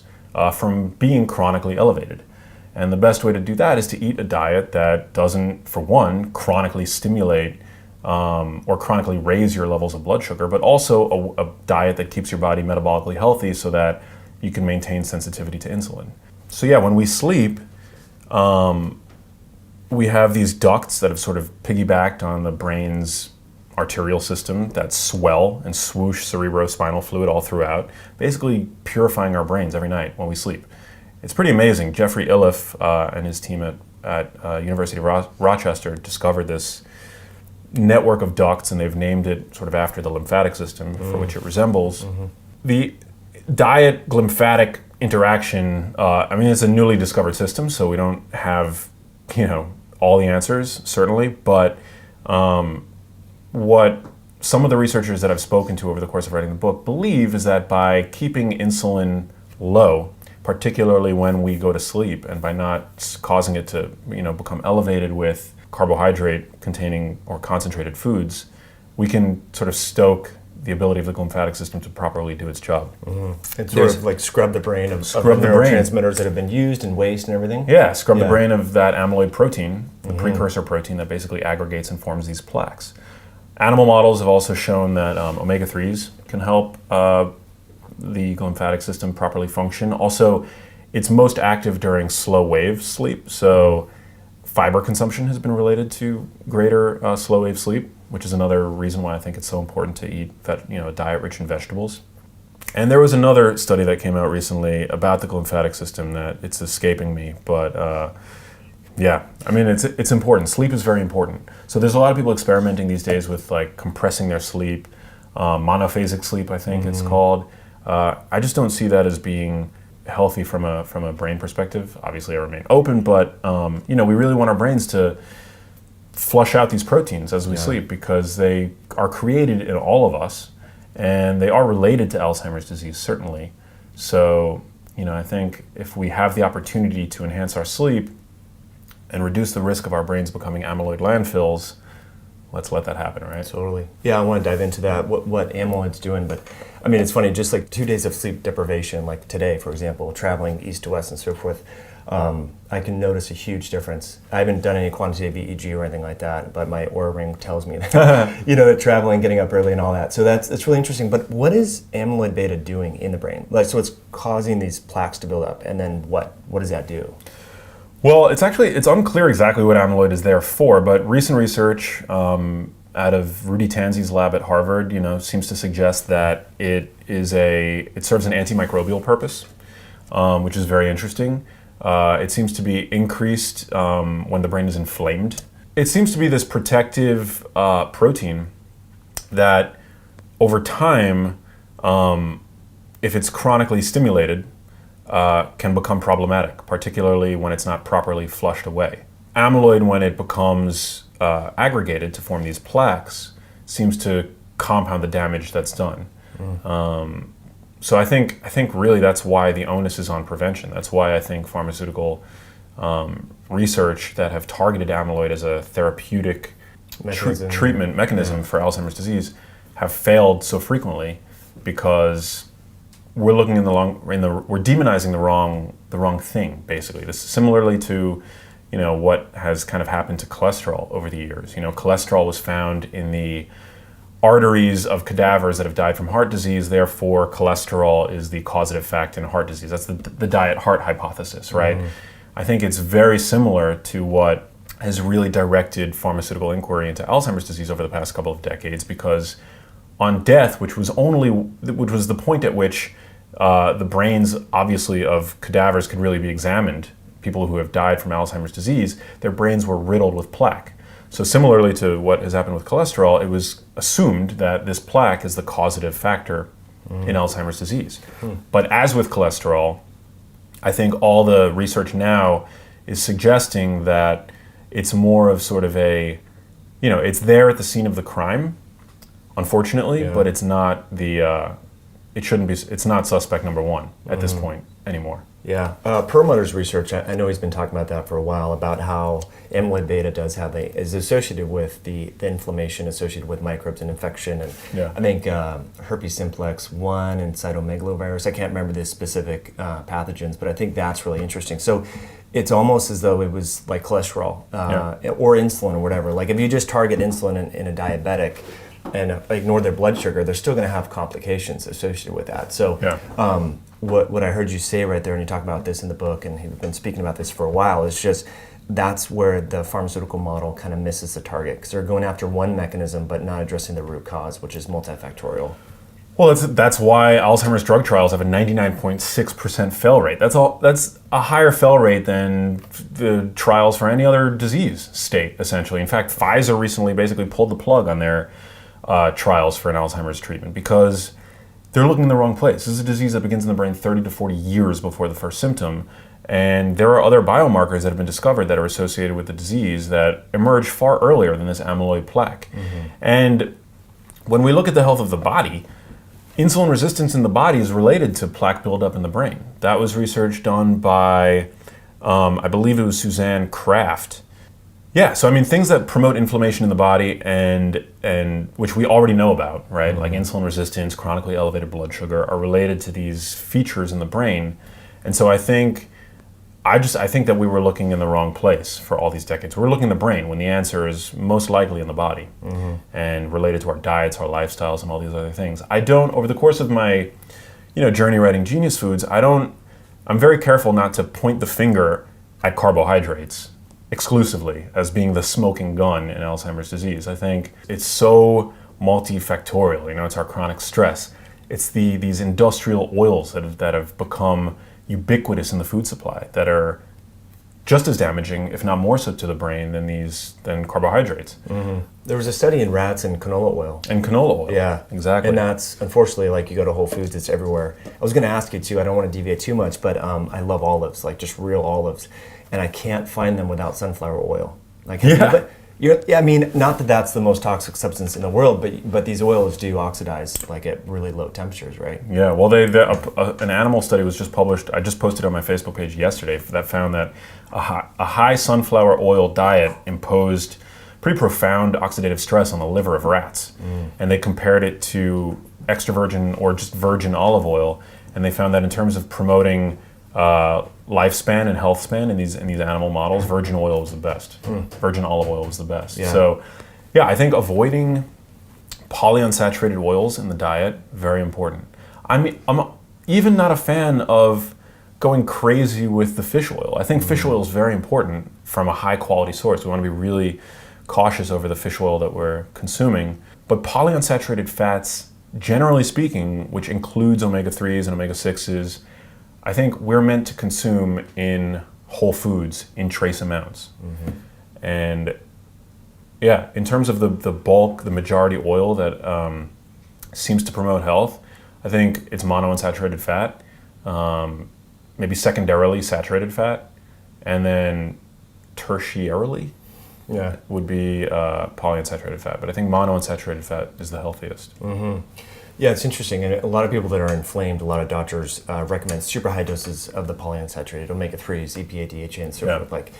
from being chronically elevated. And the best way to do that is to eat a diet that doesn't, for one, chronically stimulate or chronically raise your levels of blood sugar, but also a diet that keeps your body metabolically healthy so that you can maintain sensitivity to insulin. So yeah, when we sleep, we have these ducts that have sort of piggybacked on the brain's arterial system that swell and swoosh cerebrospinal fluid all throughout, basically purifying our brains every night when we sleep. It's pretty amazing. Jeffrey Iliff and his team at University of Rochester discovered this network of ducts, and they've named it sort of after the lymphatic system for which it resembles. Mm-hmm. The diet glymphatic interaction, it's a newly discovered system, so we don't have, all the answers, certainly, but what some of the researchers that I've spoken to over the course of writing the book believe is that by keeping insulin low, particularly when we go to sleep, and by not causing it to, become elevated with carbohydrate containing or concentrated foods, we can sort of stoke the ability of the glymphatic system to properly do its job. Mm-hmm. And sort of like scrub the brain of the neurotransmitters that have been used and waste and everything? Yeah, scrub the brain of that amyloid protein, the precursor protein that basically aggregates and forms these plaques. Animal models have also shown that omega-3s can help the glymphatic system properly function. Also, it's most active during slow wave sleep, so fiber consumption has been related to greater slow wave sleep, which is another reason why I think it's so important to eat a diet rich in vegetables. And there was another study that came out recently about the glymphatic system that it's escaping me, but it's important. Sleep is very important. So there's a lot of people experimenting these days with compressing their sleep, monophasic sleep, I think it's called. I just don't see that as being healthy from a brain perspective. Obviously, I remain open, but we really want our brains to flush out these proteins as we sleep because they are created in all of us, and they are related to Alzheimer's disease, certainly. So, I think if we have the opportunity to enhance our sleep and reduce the risk of our brains becoming amyloid landfills, let's let that happen, right? Totally. Yeah, I want to dive into that, what amyloid's doing. But I mean, it's funny, just like 2 days of sleep deprivation, like today, for example, traveling east to west and so forth, I can notice a huge difference. I haven't done any quantitative EEG or anything like that, but my Oura Ring tells me that, that traveling, getting up early and all that. So that's really interesting. But what is amyloid beta doing in the brain? Like, so it's causing these plaques to build up, and then what does that do? Well, it's unclear exactly what amyloid is there for, but recent research out of Rudy Tanzi's lab at Harvard, seems to suggest that it serves an antimicrobial purpose, which is very interesting. It seems to be increased when the brain is inflamed. It seems to be this protective protein that over time, if it's chronically stimulated, can become problematic, particularly when it's not properly flushed away. Amyloid, when it becomes aggregated to form these plaques, seems to compound the damage that's done. So I think really that's why the onus is on prevention. That's why I think pharmaceutical research that have targeted amyloid as a therapeutic treatment mechanism for Alzheimer's disease have failed so frequently, because we're looking we're demonizing the wrong thing, basically. This is similarly to what has kind of happened to cholesterol over the years. Cholesterol was found in the arteries of cadavers that have died from heart disease. Therefore, cholesterol is the causative factor in heart disease. That's the diet heart hypothesis, right? I think it's very similar to what has really directed pharmaceutical inquiry into Alzheimer's disease over the past couple of decades, because on death, which was the point at which the brains, obviously, of cadavers could really be examined, people who have died from Alzheimer's disease, their brains were riddled with plaque. So similarly to what has happened with cholesterol, it was assumed that this plaque is the causative factor in Alzheimer's disease. But as with cholesterol, I think all the research now is suggesting that it's more of sort of it's there at the scene of the crime, unfortunately, but it's not it's not suspect number one at this point anymore. Yeah. Perlmutter's research, I know he's been talking about that for a while, about how amyloid beta is associated with the inflammation associated with microbes and infection. And I think herpes simplex 1 and cytomegalovirus, I can't remember the specific pathogens, but I think that's really interesting. So it's almost as though it was like cholesterol or insulin or whatever. Like if you just target insulin in a diabetic and ignore their blood sugar, they're still going to have complications associated with that. So what I heard you say right there, and you talk about this in the book, and you've been speaking about this for a while, is just that's where the pharmaceutical model kind of misses the target, because they're going after one mechanism but not addressing the root cause, which is multifactorial. Well, that's why Alzheimer's drug trials have a 99.6% fail rate. That's a higher fail rate than the trials for any other disease state, essentially. In fact, Pfizer recently basically pulled the plug on their trials for an Alzheimer's treatment because they're looking in the wrong place. This is a disease that begins in the brain 30 to 40 years before the first symptom. And there are other biomarkers that have been discovered that are associated with the disease that emerge far earlier than this amyloid plaque. And when we look at the health of the body, insulin resistance in the body is related to plaque buildup in the brain. That was research done by, I believe it was Suzanne Kraft. Yeah, so I mean, things that promote inflammation in the body and which we already know about, right? Like insulin resistance, chronically elevated blood sugar, are related to these features in the brain. And so I think that we were looking in the wrong place for all these decades. We're looking in the brain when the answer is most likely in the body and related to our diets, our lifestyles, and all these other things. Over the course of my, journey writing Genius Foods, I'm very careful not to point the finger at carbohydrates exclusively as being the smoking gun in Alzheimer's disease. I think it's so multifactorial. It's our chronic stress. It's these industrial oils that have become ubiquitous in the food supply that are just as damaging, if not more so, to the brain than carbohydrates. There was a study in rats and canola oil. And canola oil. Yeah, exactly. And that's, unfortunately, like you go to Whole Foods, it's everywhere. I was going to ask you too, I don't want to deviate too much, but I love olives, like just real olives. And I can't find them without sunflower oil. But I mean, not that that's the most toxic substance in the world, but these oils do oxidize like at really low temperatures, right? Yeah, well, an animal study was just published. I just posted on my Facebook page yesterday that found that a high sunflower oil diet imposed pretty profound oxidative stress on the liver of rats. And they compared it to extra virgin or just virgin olive oil, and they found that in terms of promoting lifespan and health span in these animal models, virgin oil was the best. Virgin olive oil was the best. Yeah. So, yeah, I think avoiding polyunsaturated oils in the diet, very important. I'm even not a fan of going crazy with the fish oil. I think fish oil is very important from a high quality source. We want to be really cautious over the fish oil that we're consuming. But polyunsaturated fats, generally speaking, which includes omega-3s and omega-6s, I think we're meant to consume in whole foods in trace amounts. And yeah, in terms of the bulk, the majority oil that seems to promote health, I think it's monounsaturated fat, maybe secondarily saturated fat, and then tertiarily would be polyunsaturated fat. But I think monounsaturated fat is the healthiest. Yeah, it's interesting. And a lot of people that are inflamed, a lot of doctors recommend super high doses of the polyunsaturated omega-3s, EPA, DHA, and so forth. Like,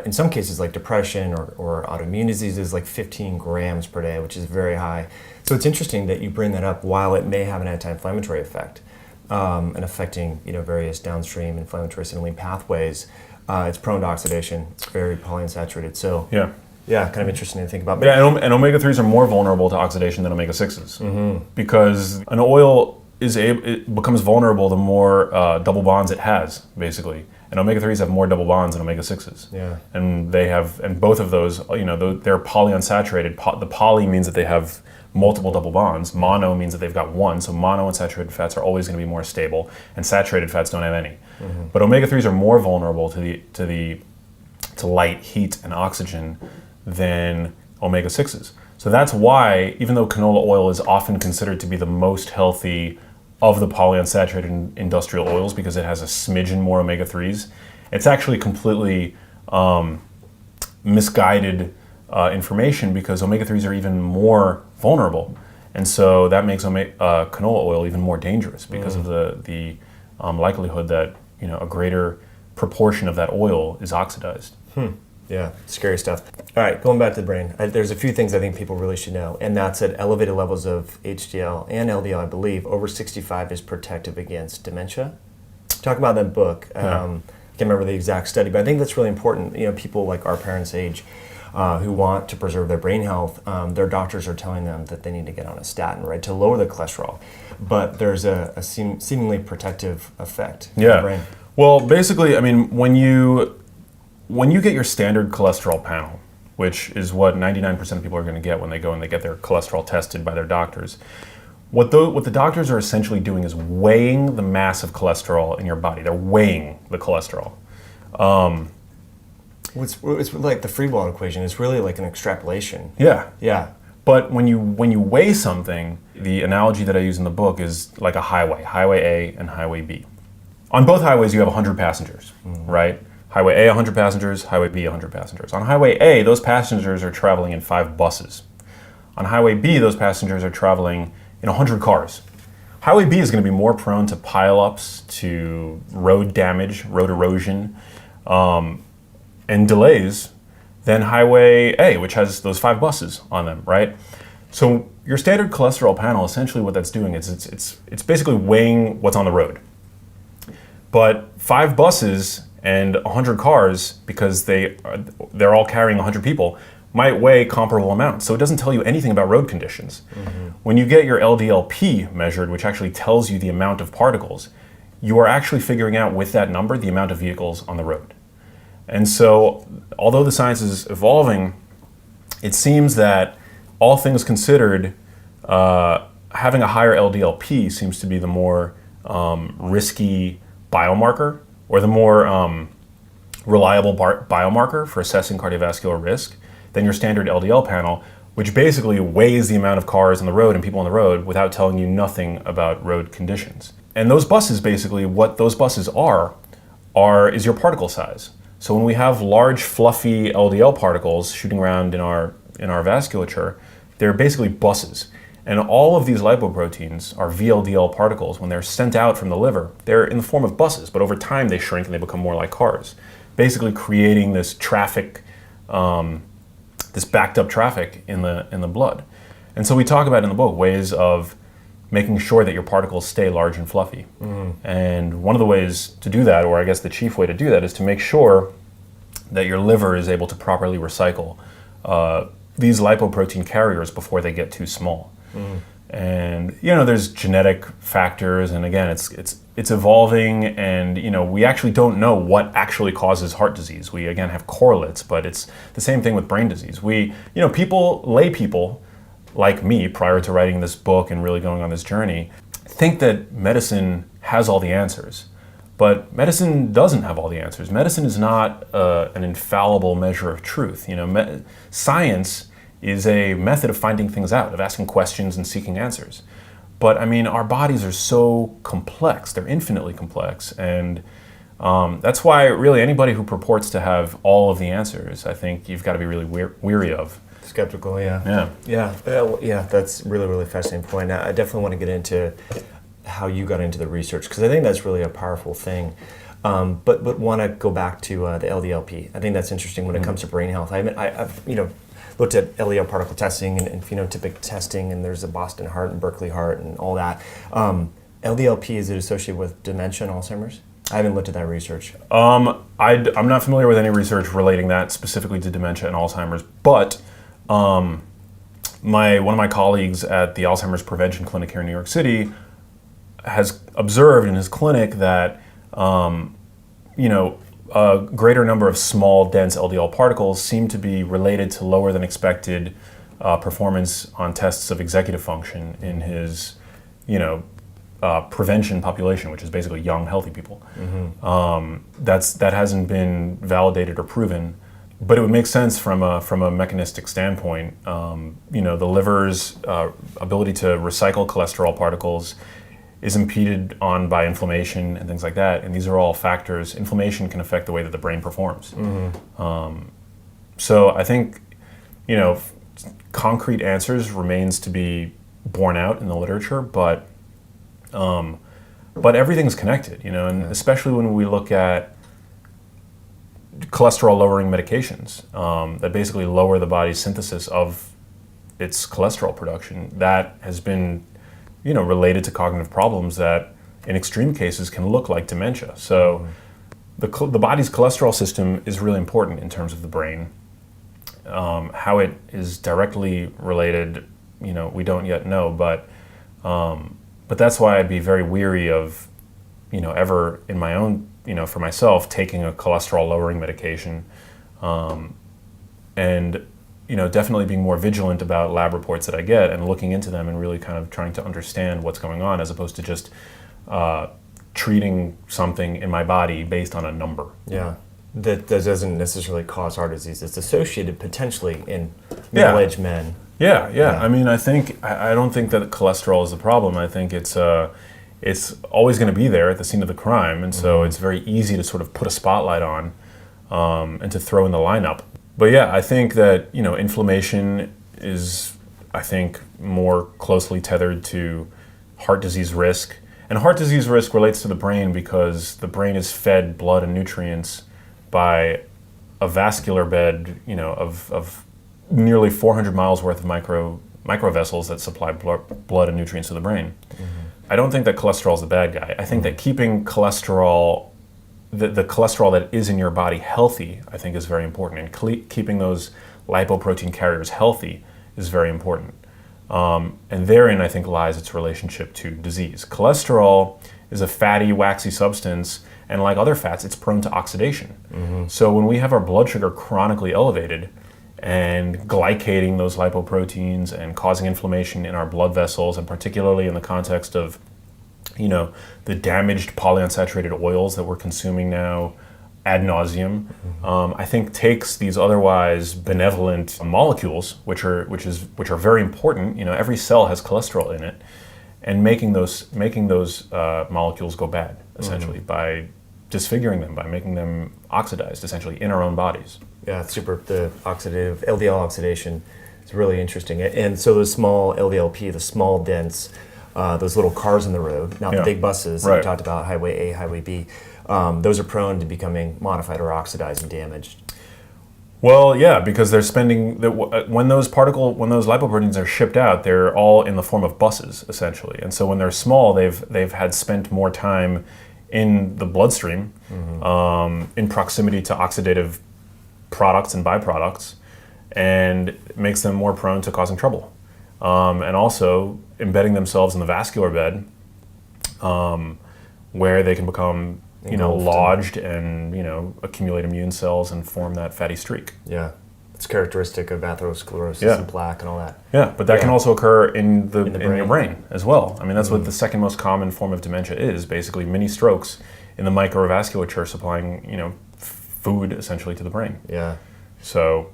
in some cases, like depression or autoimmune diseases, like 15 grams per day, which is very high. So it's interesting that you bring that up while it may have an anti-inflammatory effect and affecting various downstream inflammatory signaling pathways. It's prone to oxidation. It's very polyunsaturated. So yeah, kind of interesting to think about. Yeah, and omega-3s are more vulnerable to oxidation than omega-6s because an oil it becomes vulnerable the more double bonds it has, basically. And omega-3s have more double bonds than omega-6s. Yeah. And both of those, they're polyunsaturated. The poly means that they have multiple double bonds. Mono means that they've got one. So monounsaturated fats are always going to be more stable, and saturated fats don't have any. But omega-3s are more vulnerable to light, heat, and oxygen than omega-6s. So that's why, even though canola oil is often considered to be the most healthy of the polyunsaturated industrial oils because it has a smidgen more omega-3s, it's actually completely misguided information because omega-3s are even more vulnerable. And so that makes canola oil even more dangerous because of the likelihood that a greater proportion of that oil is oxidized. Yeah, scary stuff. All right, going back to the brain, there's a few things I think people really should know, and that's at elevated levels of HDL and LDL, I believe, over 65 is protective against dementia. Talk about that book. I can't remember the exact study, but I think that's really important. People like our parents' age who want to preserve their brain health, their doctors are telling them that they need to get on a statin, right, to lower the cholesterol. But there's a seemingly protective effect in the brain. Well, basically, I mean, when you get your standard cholesterol panel, which is what 99% of people are going to get when they go and they get their cholesterol tested by their doctors, what the doctors are essentially doing is weighing the mass of cholesterol in your body. They're weighing the cholesterol. It's like the Freeball equation. It's really like an extrapolation. Yeah. But when you weigh something, the analogy that I use in the book is like a highway A and highway B. On both highways, you have 100 passengers, right? Highway A, 100 passengers, Highway B, 100 passengers. On Highway A, those passengers are traveling in 5 buses. On Highway B, those passengers are traveling in 100 cars. Highway B is going to be more prone to pileups, to road damage, road erosion, and delays than Highway A, which has those 5 buses on them, right? So your standard cholesterol panel, essentially what that's doing is it's basically weighing what's on the road. But 5 buses and 100 cars, because they're all carrying 100 people, might weigh comparable amounts. So it doesn't tell you anything about road conditions. When you get your LDLP measured, which actually tells you the amount of particles, you are actually figuring out with that number the amount of vehicles on the road. And so, although the science is evolving, it seems that all things considered, having a higher LDLP seems to be the more risky biomarker, or the more reliable biomarker for assessing cardiovascular risk than your standard LDL panel, which basically weighs the amount of cars on the road and people on the road without telling you nothing about road conditions. And those buses, basically, what those buses is your particle size. So when we have large, fluffy LDL particles shooting around in our vasculature, they're basically buses. And all of these lipoproteins are VLDL particles. When they're sent out from the liver, they're in the form of buses, but over time they shrink and they become more like cars, basically creating this traffic, this backed up traffic in the blood. And so we talk about in the book ways of making sure that your particles stay large and fluffy. And one of the ways to do that, or I guess the chief way to do that, is to make sure that your liver is able to properly recycle these lipoprotein carriers before they get too small. And there's genetic factors, and again, it's evolving, and we actually don't know what actually causes heart disease. We again have correlates, but it's the same thing with brain disease. Lay people like me, prior to writing this book and really going on this journey, think that medicine has all the answers. But medicine doesn't have all the answers. Medicine is not an infallible measure of truth. Science is a method of finding things out, of asking questions and seeking answers. But our bodies are so complex. They're infinitely complex. And that's why really anybody who purports to have all of the answers, I think you've got to be really weary of. Skeptical, yeah. Yeah, that's really, really fascinating point. I definitely want to get into how you got into the research, because I think that's really a powerful thing. But want to go back to the LDLP. I think that's interesting when it comes to brain health. I've looked at LDL particle testing and phenotypic testing, and there's a Boston Heart and Berkeley Heart and all that. LDLP, is it associated with dementia and Alzheimer's? I haven't looked at that research. I'm not familiar with any research relating that specifically to dementia and Alzheimer's, but one of my colleagues at the Alzheimer's Prevention Clinic here in New York City has observed in his clinic that a greater number of small, dense LDL particles seem to be related to lower than expected performance on tests of executive function in his, prevention population, which is basically young, healthy people. That hasn't been validated or proven, but it would make sense from a mechanistic standpoint. The liver's ability to recycle cholesterol particles is impeded on by inflammation and things like that, and these are all factors. Inflammation can affect the way that the brain performs. So I think, concrete answers remains to be borne out in the literature, but everything's connected, and especially when we look at cholesterol-lowering medications that basically lower the body's synthesis of its cholesterol production. That has been related to cognitive problems that in extreme cases can look like dementia. So the body's cholesterol system is really important in terms of the brain. How it is directly related, we don't yet know, but that's why I'd be very weary of, ever in my own, for myself, taking a cholesterol lowering medication, and definitely being more vigilant about lab reports that I get and looking into them and really kind of trying to understand what's going on, as opposed to just treating something in my body based on a number. Yeah, that doesn't necessarily cause heart disease. It's associated potentially in middle-aged men. Yeah. I don't think that cholesterol is the problem. I think it's always going to be there at the scene of the crime, and so it's very easy to sort of put a spotlight on and to throw in the lineup. But yeah, I think that inflammation is, I think, more closely tethered to heart disease risk, and heart disease risk relates to the brain because the brain is fed blood and nutrients by a vascular bed, of nearly 400 miles worth of microvessels that supply blood and nutrients to the brain. I don't think that cholesterol is the bad guy. I think that keeping cholesterol, the cholesterol that is in your body healthy, I think is very important. And keeping those lipoprotein carriers healthy is very important. And therein, I think, lies its relationship to disease. Cholesterol is a fatty, waxy substance, and like other fats, it's prone to oxidation. So when we have our blood sugar chronically elevated and glycating those lipoproteins and causing inflammation in our blood vessels, and particularly in the context of, the damaged polyunsaturated oils that we're consuming now ad nauseum, I think takes these otherwise benevolent molecules, which are very important. Every cell has cholesterol in it, and making those molecules go bad essentially by disfiguring them, by making them oxidized, essentially, in our own bodies. Yeah, it's super. The oxidative LDL oxidation is really interesting. And so those small LDLP, the small dense, those little cars on the road, not the big buses that we talked about, Highway A, Highway B, those are prone to becoming modified or oxidized and damaged. Well, yeah, because they're spending when those lipoproteins are shipped out, they're all in the form of buses, essentially. And so when they're small, they've had spent more time in the bloodstream, in proximity to oxidative products and byproducts, and it makes them more prone to causing trouble. And also embedding themselves in the vascular bed, where they can become lodged and accumulate immune cells and form that fatty streak. Yeah, it's characteristic of atherosclerosis and plaque and all that. Yeah, but that can also occur in your brain as well. I mean, that's what the second most common form of dementia is, basically mini strokes in the microvasculature supplying food essentially to the brain. Yeah. So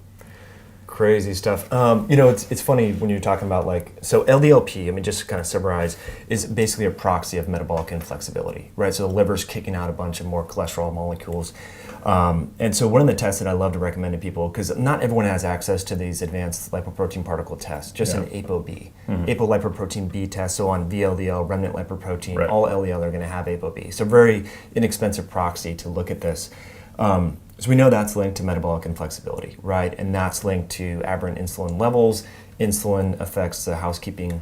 crazy stuff. It's funny when you're talking about so LDLP, I mean, just to kind of summarize, is basically a proxy of metabolic inflexibility, right? So the liver's kicking out a bunch of more cholesterol molecules. And so one of the tests that I love to recommend to people, because not everyone has access to these advanced lipoprotein particle tests, just an ApoB, apolipoprotein B test. So on VLDL, remnant lipoprotein, all LDL are going to have ApoB. So very inexpensive proxy to look at this. So we know that's linked to metabolic inflexibility, right? And that's linked to aberrant insulin levels. Insulin affects the housekeeping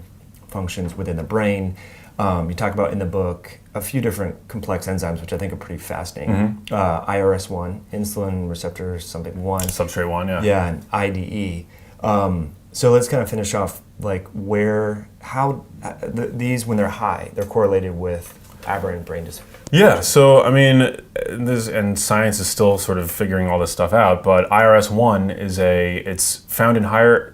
functions within the brain. You talk about in the book a few different complex enzymes, which I think are pretty fascinating. IRS1, insulin receptor something 1. Substrate 1, yeah. Yeah, and IDE. So let's kind of finish off how these, when they're high, they're correlated with aberrant brain dysfunction. Yeah, so I mean, and science is still sort of figuring all this stuff out, but IRS1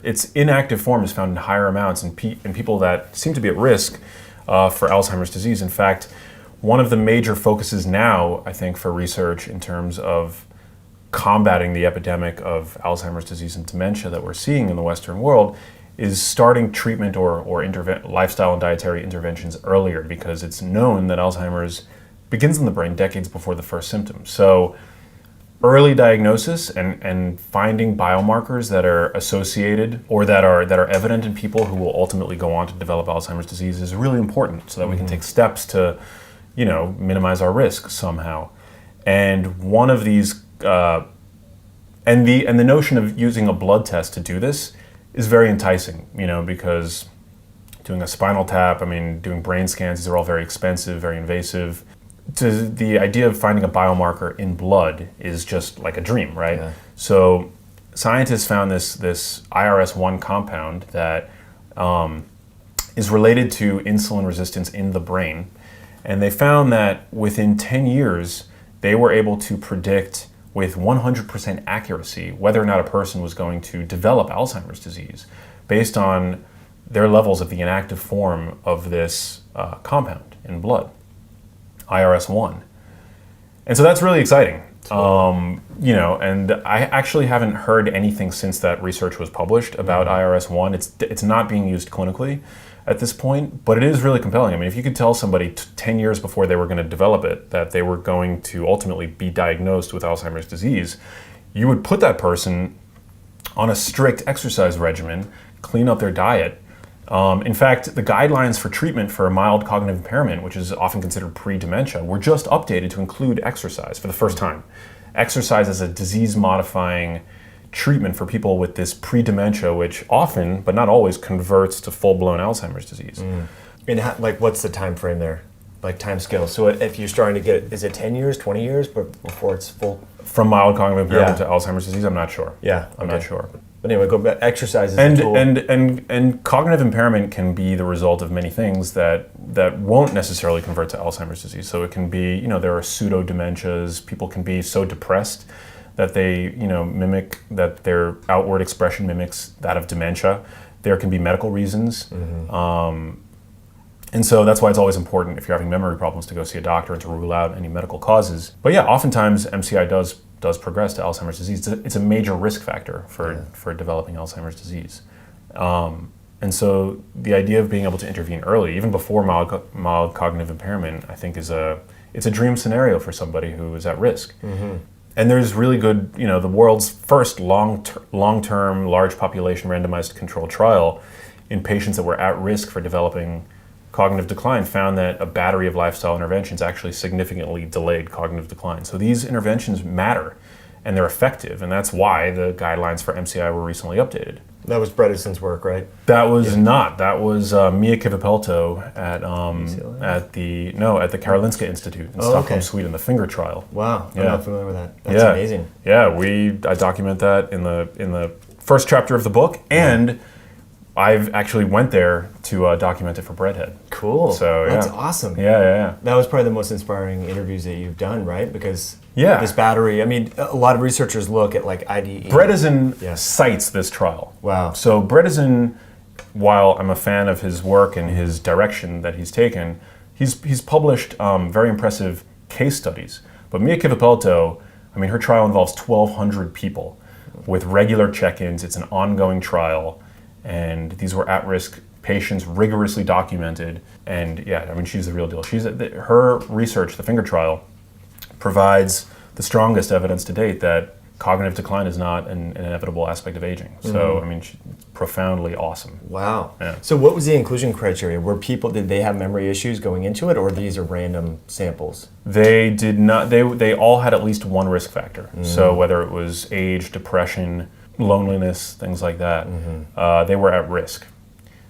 its inactive form is found in higher amounts in people that seem to be at risk for Alzheimer's disease. In fact, one of the major focuses now, I think, for research in terms of combating the epidemic of Alzheimer's disease and dementia that we're seeing in the Western world is starting treatment or lifestyle and dietary interventions earlier, because it's known that Alzheimer's begins in the brain decades before the first symptoms. So early diagnosis and finding biomarkers that are associated or that are evident in people who will ultimately go on to develop Alzheimer's disease is really important, so that we can take steps to minimize our risk somehow. And one of these and the notion of using a blood test to do this is very enticing, because doing a spinal tap, doing brain scans, these are all very expensive, very invasive. The idea of finding a biomarker in blood is just like a dream, right? Yeah. So scientists found this IRS1 compound that is related to insulin resistance in the brain. And they found that within 10 years, they were able to predict with 100% accuracy whether or not a person was going to develop Alzheimer's disease based on their levels of the inactive form of this compound in blood, IRS1. And so that's really exciting. And I actually haven't heard anything since that research was published about IRS1. It's not being used clinically at this point, but it is really compelling. If you could tell somebody 10 years before they were going to develop it that they were going to ultimately be diagnosed with Alzheimer's disease, you would put that person on a strict exercise regimen, clean up their diet. In fact, the guidelines for treatment for mild cognitive impairment, which is often considered pre-dementia, were just updated to include exercise for the first time. Exercise as a disease-modifying treatment for people with this pre-dementia, which often, but not always, converts to full-blown Alzheimer's disease. And what's the time frame there? Time scale. So if you're starting to get, is it 10 years, 20 years before it's full? From mild cognitive impairment to Alzheimer's disease, I'm not sure. I'm not sure. But anyway, go back. Exercise is a tool. And cognitive impairment can be the result of many things that won't necessarily convert to Alzheimer's disease. So it can be, there are pseudo dementias. People can be so depressed that they, mimic, that their outward expression mimics that of dementia. There can be medical reasons. And so that's why it's always important, if you're having memory problems, to go see a doctor and to rule out any medical causes. But yeah, oftentimes MCI does progress to Alzheimer's disease. It's a major risk factor for developing Alzheimer's disease. And so the idea of being able to intervene early, even before mild cognitive impairment, I think is a it's a dream scenario for somebody who is at risk. And there's really good, the world's first long-term, large population randomized controlled trial in patients that were at risk for developing cognitive decline found that a battery of lifestyle interventions actually significantly delayed cognitive decline. So these interventions matter and they're effective, and that's why the guidelines for MCI were recently updated. That was Bredesen's work, right? That was not. That was Mia Kivipelto at the Karolinska Institute in Stockholm, Sweden, the finger trial. Wow, I'm not familiar with that. That's amazing. Yeah, I document that in the first chapter of the book, and I've actually went there to document it for Breadhead. Cool. So that's awesome. Yeah. That was probably the most inspiring interviews that you've done, right? Because this battery, I mean, a lot of researchers look at like IDE. Bredesen cites this trial. Wow. So Bredesen, while I'm a fan of his work and his direction that he's taken, he's published very impressive case studies. But Mia Kivipelto, I mean, her trial involves 1,200 people with regular check-ins. It's an ongoing trial. And these were at-risk patients, rigorously documented. And she's the real deal. Her research, the finger trial, provides the strongest evidence to date that cognitive decline is not an inevitable aspect of aging. So, she's profoundly awesome. Wow. Yeah. So what was the inclusion criteria? Did they have memory issues going into it, or these are random samples? They did not. They all had at least one risk factor. So whether it was age, depression, loneliness, things like that, they were at risk.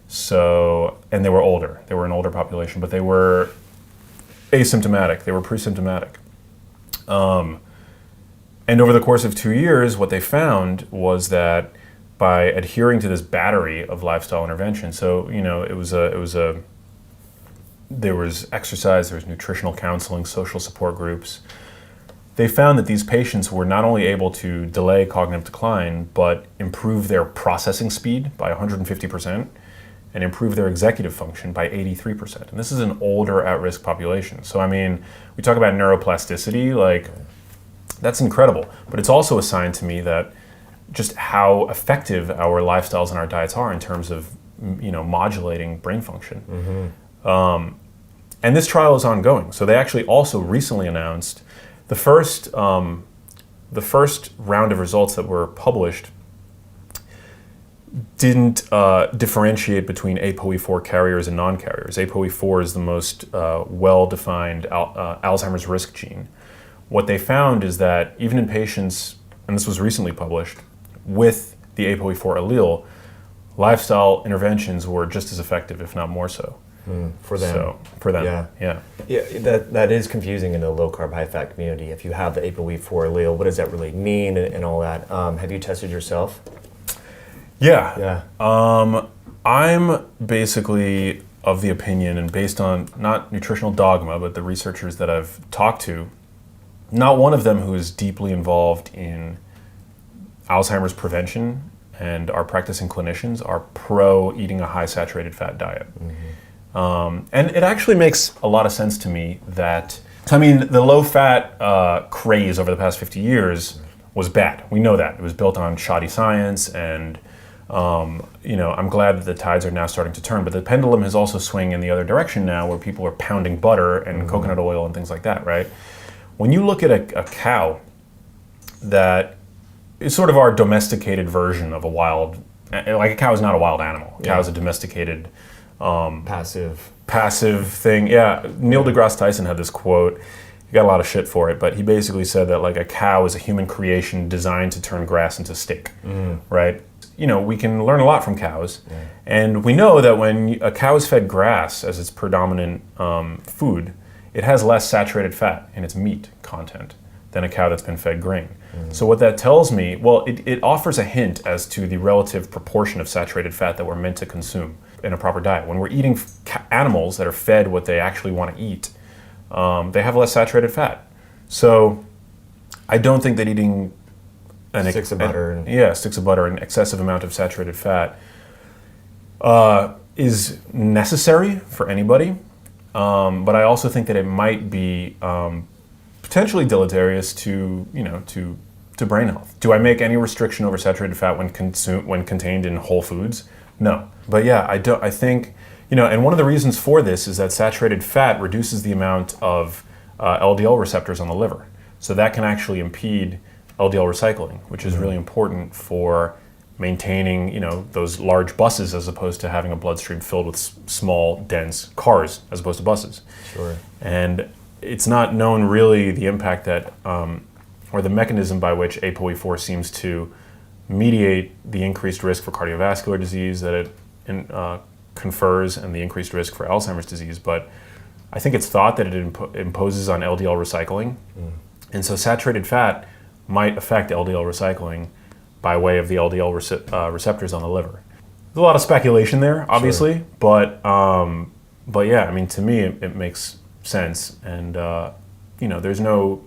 So, and they were older. They were an older population, but they were asymptomatic. They were pre-symptomatic. And over the course of 2 years, what they found was that by adhering to this battery of lifestyle intervention, so there was exercise, there was nutritional counseling, social support groups. They found that these patients were not only able to delay cognitive decline, but improve their processing speed by 150% and improve their executive function by 83%. And this is an older at-risk population. So, we talk about neuroplasticity, that's incredible. But it's also a sign to me that just how effective our lifestyles and our diets are in terms of, modulating brain function. And this trial is ongoing. So they actually also recently announced the first round of results that were published didn't differentiate between ApoE4 carriers and non-carriers. ApoE4 is the most well-defined Alzheimer's risk gene. What they found is that even in patients, and this was recently published, with the ApoE4 allele, lifestyle interventions were just as effective, if not more so. For them. So, for them. Yeah. That is confusing in the low carb, high fat community. If you have the ApoE4 allele, what does that really mean and all that? Have you tested yourself? Yeah. I'm basically of the opinion, and based on not nutritional dogma, but the researchers that I've talked to, not one of them who is deeply involved in Alzheimer's prevention and are practicing clinicians are pro eating a high saturated fat diet. And it actually makes a lot of sense to me that, the low fat craze over the past 50 years was bad. We know that. It was built on shoddy science, and I'm glad that the tides are now starting to turn, but the pendulum is also swinging in the other direction now, where people are pounding butter and coconut oil and things like that, right? When you look at a cow that is sort of our domesticated version of a wild, like a cow is not a wild animal. A cow is a domesticated passive thing. Yeah, Neil deGrasse Tyson had this quote. He got a lot of shit for it, but he basically said that a cow is a human creation designed to turn grass into steak, right? We can learn a lot from cows, and we know that when a cow is fed grass as its predominant food, it has less saturated fat in its meat content than a cow that's been fed grain. So what that tells me, it offers a hint as to the relative proportion of saturated fat that we're meant to consume in a proper diet. When we're eating animals that are fed what they actually want to eat, they have less saturated fat. So I don't think that eating sticks of butter and excessive amount of saturated fat is necessary for anybody. But I also think that it might be potentially deleterious to brain health. Do I make any restriction over saturated fat when contained in whole foods? No. But I think, and one of the reasons for this is that saturated fat reduces the amount of LDL receptors on the liver. So that can actually impede LDL recycling, which is really important for maintaining, those large buses as opposed to having a bloodstream filled with small, dense cars as opposed to buses. Sure. And it's not known really the impact that, or the mechanism by which ApoE4 seems to mediate the increased risk for cardiovascular disease that it confers and the increased risk for Alzheimer's disease. But I think it's thought that it imposes on LDL recycling. And so saturated fat might affect LDL recycling by way of the LDL receptors on the liver. There's a lot of speculation there, obviously, sure. but yeah, I mean, to me, it makes sense. And, there's no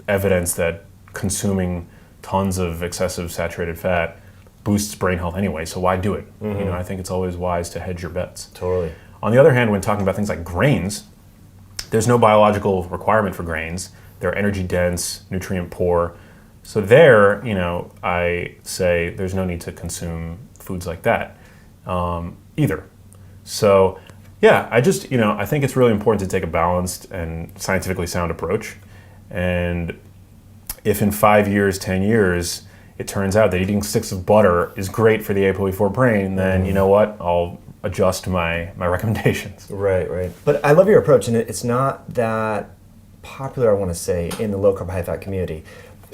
evidence that consuming tons of excessive saturated fat boosts brain health anyway, so why do it? I think it's always wise to hedge your bets. Totally. On the other hand, when talking about things like grains, there's no biological requirement for grains. They're energy dense, nutrient poor. So there, I say there's no need to consume foods like that either. So yeah, I think it's really important to take a balanced and scientifically sound approach. And if in 5 years, 10 years, it turns out that eating sticks of butter is great for the ApoE4 brain, then you know what? I'll adjust my recommendations. Right. But I love your approach, and it's not that popular, I want to say, in the low carb, high fat community,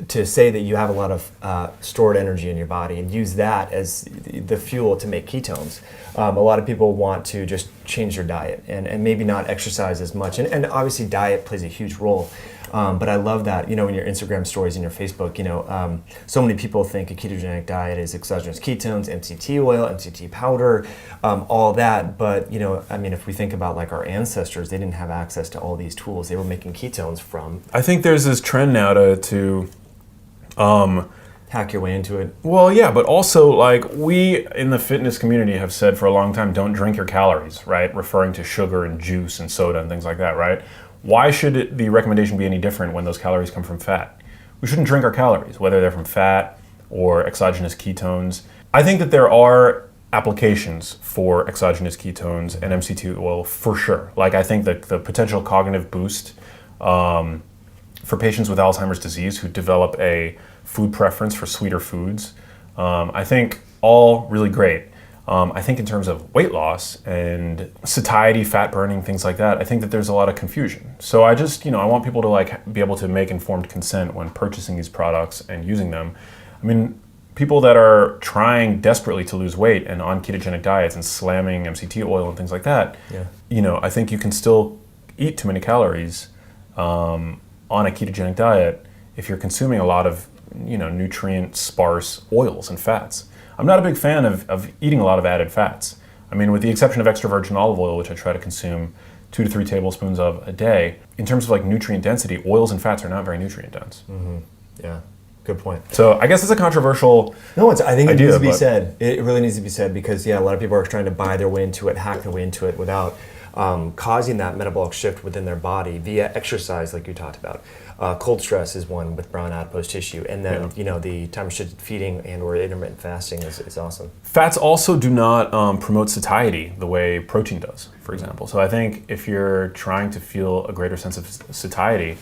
to say that you have a lot of stored energy in your body and use that as the fuel to make ketones. A lot of people want to just change their diet and maybe not exercise as much. And obviously diet plays a huge role. But I love that, in your Instagram stories and your Facebook, so many people think a ketogenic diet is exogenous ketones, MCT oil, MCT powder, all that. But, if we think about like our ancestors, they didn't have access to all these tools. They were making ketones from. I think there's this trend now to hack your way into it. Well, yeah, but also like we in the fitness community have said for a long time, don't drink your calories, right? Referring to sugar and juice and soda and things like that, right? Why should the recommendation be any different when those calories come from fat? We shouldn't drink our calories, whether they're from fat or exogenous ketones. I think that there are applications for exogenous ketones and MCT oil for sure. Like I think that the potential cognitive boost for patients with Alzheimer's disease who develop a food preference for sweeter foods, I think all really great. I think in terms of weight loss and satiety, fat burning, things like that, I think that there's a lot of confusion. So I just, I want people to be able to make informed consent when purchasing these products and using them. I mean, people that are trying desperately to lose weight and on ketogenic diets and slamming MCT oil and things like that, I think you can still eat too many calories on a ketogenic diet if you're consuming a lot of, nutrient sparse oils and fats. I'm not a big fan of eating a lot of added fats. I mean, with the exception of extra virgin olive oil, which I try to consume 2 to 3 tablespoons of a day, in terms of like nutrient density, oils and fats are not very nutrient dense. Mm-hmm. Yeah, good point. So I guess it's a controversial I think it needs to be said. It really needs to be said because, a lot of people are trying to buy their way into it, hack their way into it without causing that metabolic shift within their body via exercise like you talked about. Cold stress is one with brown adipose tissue, and then the time restricted feeding and or intermittent fasting is awesome. Fats also do not promote satiety the way protein does, for example. So I think if you're trying to feel a greater sense of satiety,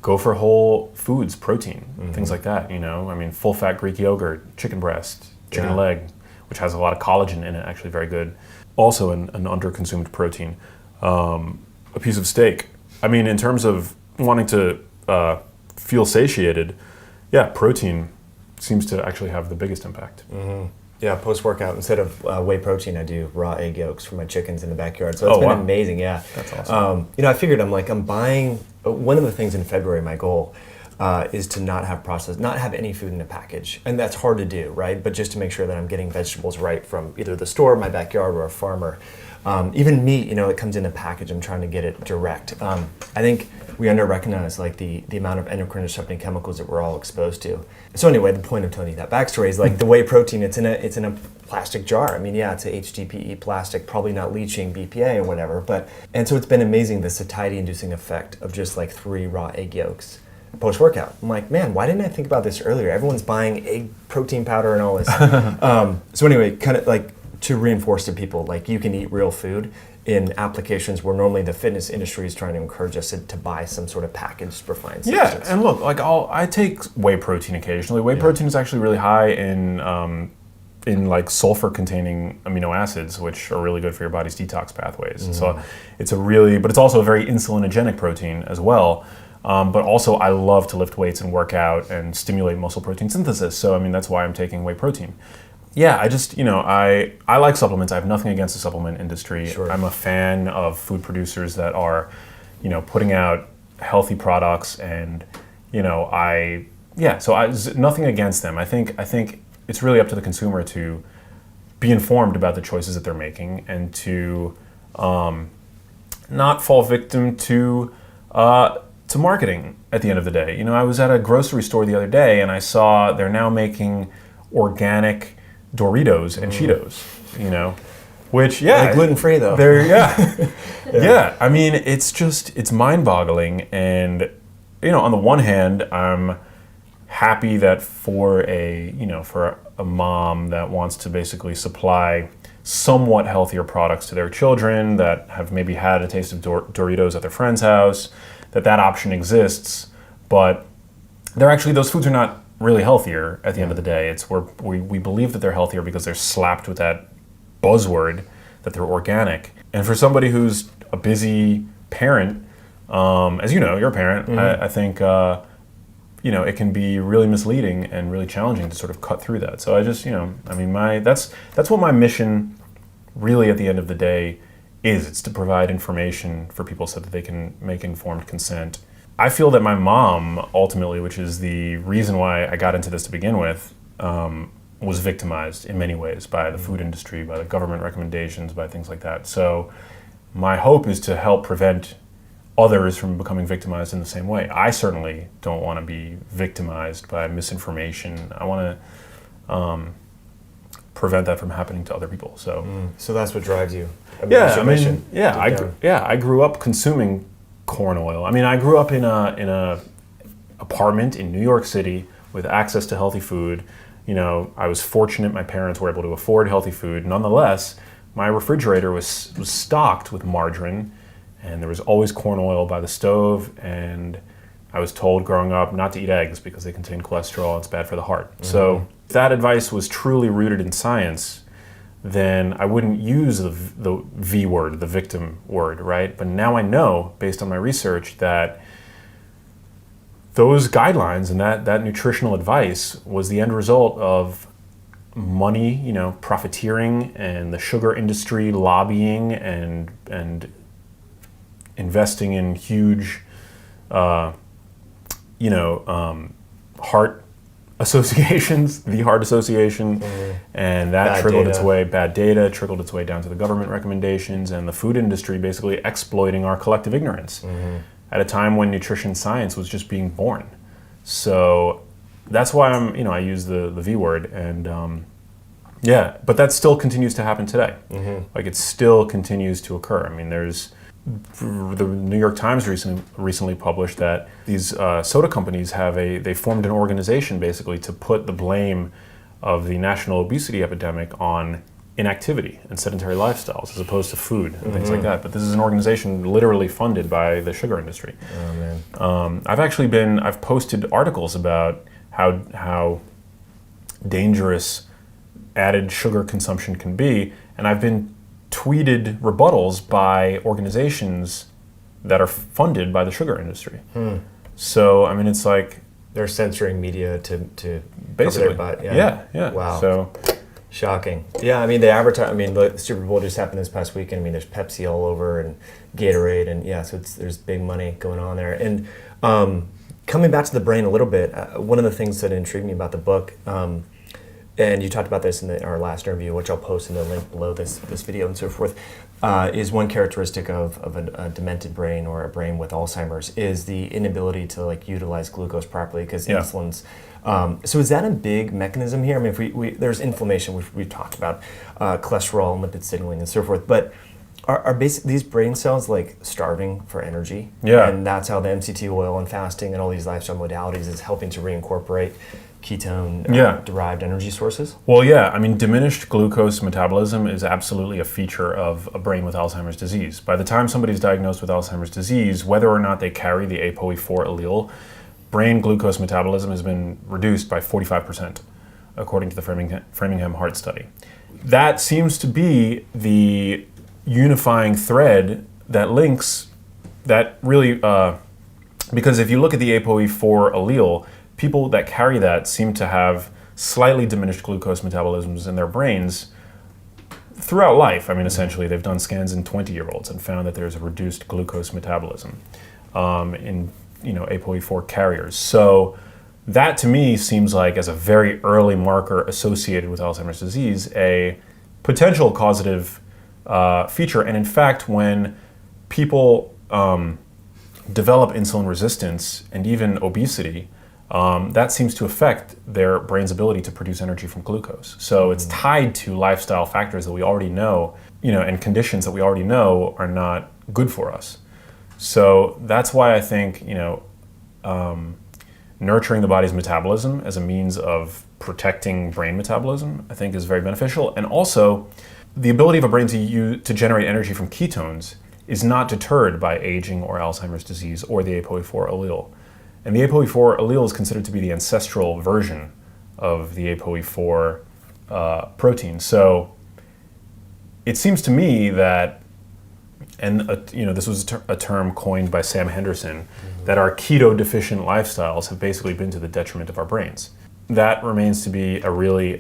go for whole foods, protein, things like that. I mean, full fat Greek yogurt, chicken breast, chicken leg, which has a lot of collagen in it, actually very good. Also an under-consumed protein. A piece of steak. I mean, in terms of wanting to feel satiated, protein seems to actually have the biggest impact. Mm-hmm. Yeah, post-workout, instead of whey protein, I do raw egg yolks for my chickens in the backyard. So it's been amazing, yeah. That's awesome. I figured I'm buying, one of the things in February, my goal is to not have any food in a package. And that's hard to do, right? But just to make sure that I'm getting vegetables right from either the store, my backyard, or a farmer. Even meat, it comes in a package. I'm trying to get it direct. I think we under-recognize the amount of endocrine disrupting chemicals that we're all exposed to. So anyway, the point of telling you that backstory is the whey protein. It's in a plastic jar. I mean, it's a HDPE plastic, probably not leaching BPA or whatever. And so it's been amazing the satiety-inducing effect of just 3 raw egg yolks post-workout. I'm like, man, why didn't I think about this earlier? Everyone's buying egg protein powder and all this. So anyway, kind of to reinforce to people like you can eat real food in applications where normally the fitness industry is trying to encourage us to buy some sort of packaged refined substance. Yeah, and look, like I take whey protein occasionally. Whey protein is actually really high in like sulfur-containing amino acids, which are really good for your body's detox pathways. So but it's also a very insulinogenic protein as well. But also I love to lift weights and work out and stimulate muscle protein synthesis. So I mean, that's why I'm taking whey protein. Yeah, I just, I like supplements. I have nothing against the supplement industry. Sure. I'm a fan of food producers that are, putting out healthy products and, nothing against them. I think it's really up to the consumer to be informed about the choices that they're making and to not fall victim to marketing at the end of the day. I was at a grocery store the other day and I saw they're now making organic Doritos and Cheetos, which, Like gluten-free though. Yeah. I mean, it's mind-boggling. And, on the one hand, I'm happy that for a mom that wants to basically supply somewhat healthier products to their children that have maybe had a taste of Doritos at their friend's house, that option exists. But those foods are not really healthier at the end of the day. It's where we believe that they're healthier because they're slapped with that buzzword that they're organic. And for somebody who's a busy parent, as you know, you're a parent, I think it can be really misleading and really challenging to sort of cut through that. So I just, that's what my mission really at the end of the day is. It's to provide information for people so that they can make informed consent. I feel that my mom, ultimately, which is the reason why I got into this to begin with, was victimized in many ways by the food industry, by the government recommendations, by things like that. So my hope is to help prevent others from becoming victimized in the same way. I certainly don't want to be victimized by misinformation. I want to prevent that from happening to other people. So that's what drives you. I grew up consuming corn oil. I mean, I grew up in a apartment in New York City with access to healthy food. I was fortunate my parents were able to afford healthy food. Nonetheless, my refrigerator was stocked with margarine, and there was always corn oil by the stove, and I was told growing up not to eat eggs because they contain cholesterol, it's bad for the heart. So if that advice was truly rooted in science, then I wouldn't use the V word, the victim word, right? But now I know, based on my research, that those guidelines and that nutritional advice was the end result of money, profiteering, and the sugar industry lobbying and investing in huge, heart associations, the Heart Association, and that trickled its way, bad data, trickled its way down to the government recommendations and the food industry basically exploiting our collective ignorance at a time when nutrition science was just being born. So that's why I use the V word, and but that still continues to happen today. Like it still continues to occur. I mean, there's the New York Times recently published that these soda companies they formed an organization basically to put the blame of the national obesity epidemic on inactivity and sedentary lifestyles as opposed to food and things like that. But this is an organization literally funded by the sugar industry. Oh man. I've posted articles about how dangerous added sugar consumption can be, and I've been tweeted rebuttals by organizations that are funded by the sugar industry. So I mean, it's like they're censoring media to basically, cover their butt. Yeah. Wow. So shocking. Yeah, I mean, they advertise. I mean, the Super Bowl just happened this past weekend. I mean, there's Pepsi all over and Gatorade, and so there's big money going on there. And coming back to the brain a little bit, one of the things that intrigued me about the book. And you talked about this in our last interview, which I'll post in the link below this video and so forth, is one characteristic of a demented brain or a brain with Alzheimer's is the inability to utilize glucose properly because insulin's. So is that a big mechanism here? I mean, if we there's inflammation, which we've talked about, cholesterol and lipid signaling and so forth, but are these brain cells starving for energy? Yeah. And that's how the MCT oil and fasting and all these lifestyle modalities is helping to reincorporate ketone derived energy sources? Well, yeah. I mean, diminished glucose metabolism is absolutely a feature of a brain with Alzheimer's disease. By the time somebody's diagnosed with Alzheimer's disease, whether or not they carry the ApoE4 allele, brain glucose metabolism has been reduced by 45%, according to the Framingham Heart Study. That seems to be the unifying thread that links that really, because if you look at the ApoE4 allele, people that carry that seem to have slightly diminished glucose metabolisms in their brains throughout life. I mean, essentially, they've done scans in 20-year-olds and found that there's a reduced glucose metabolism in ApoE4 carriers. So that to me seems like, as a very early marker associated with Alzheimer's disease, a potential causative feature. And in fact, when people develop insulin resistance and even obesity, that seems to affect their brain's ability to produce energy from glucose. So it's tied to lifestyle factors that we already know, and conditions that we already know are not good for us. So that's why I think, nurturing the body's metabolism as a means of protecting brain metabolism, I think, is very beneficial. And also, the ability of a brain to generate energy from ketones is not deterred by aging or Alzheimer's disease or the ApoE4 allele. And the ApoE4 allele is considered to be the ancestral version of the ApoE4 protein. So it seems to me that, and this was a term coined by Sam Henderson, that our keto-deficient lifestyles have basically been to the detriment of our brains. That remains to be a really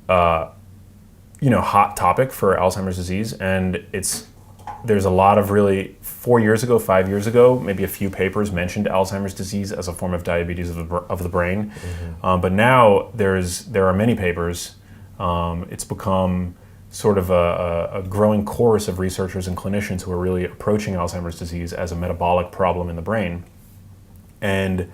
hot topic for Alzheimer's disease, and there's a lot of really 5 years ago, maybe a few papers mentioned Alzheimer's disease as a form of diabetes of the brain. But now there are many papers. It's become sort of a growing chorus of researchers and clinicians who are really approaching Alzheimer's disease as a metabolic problem in the brain. And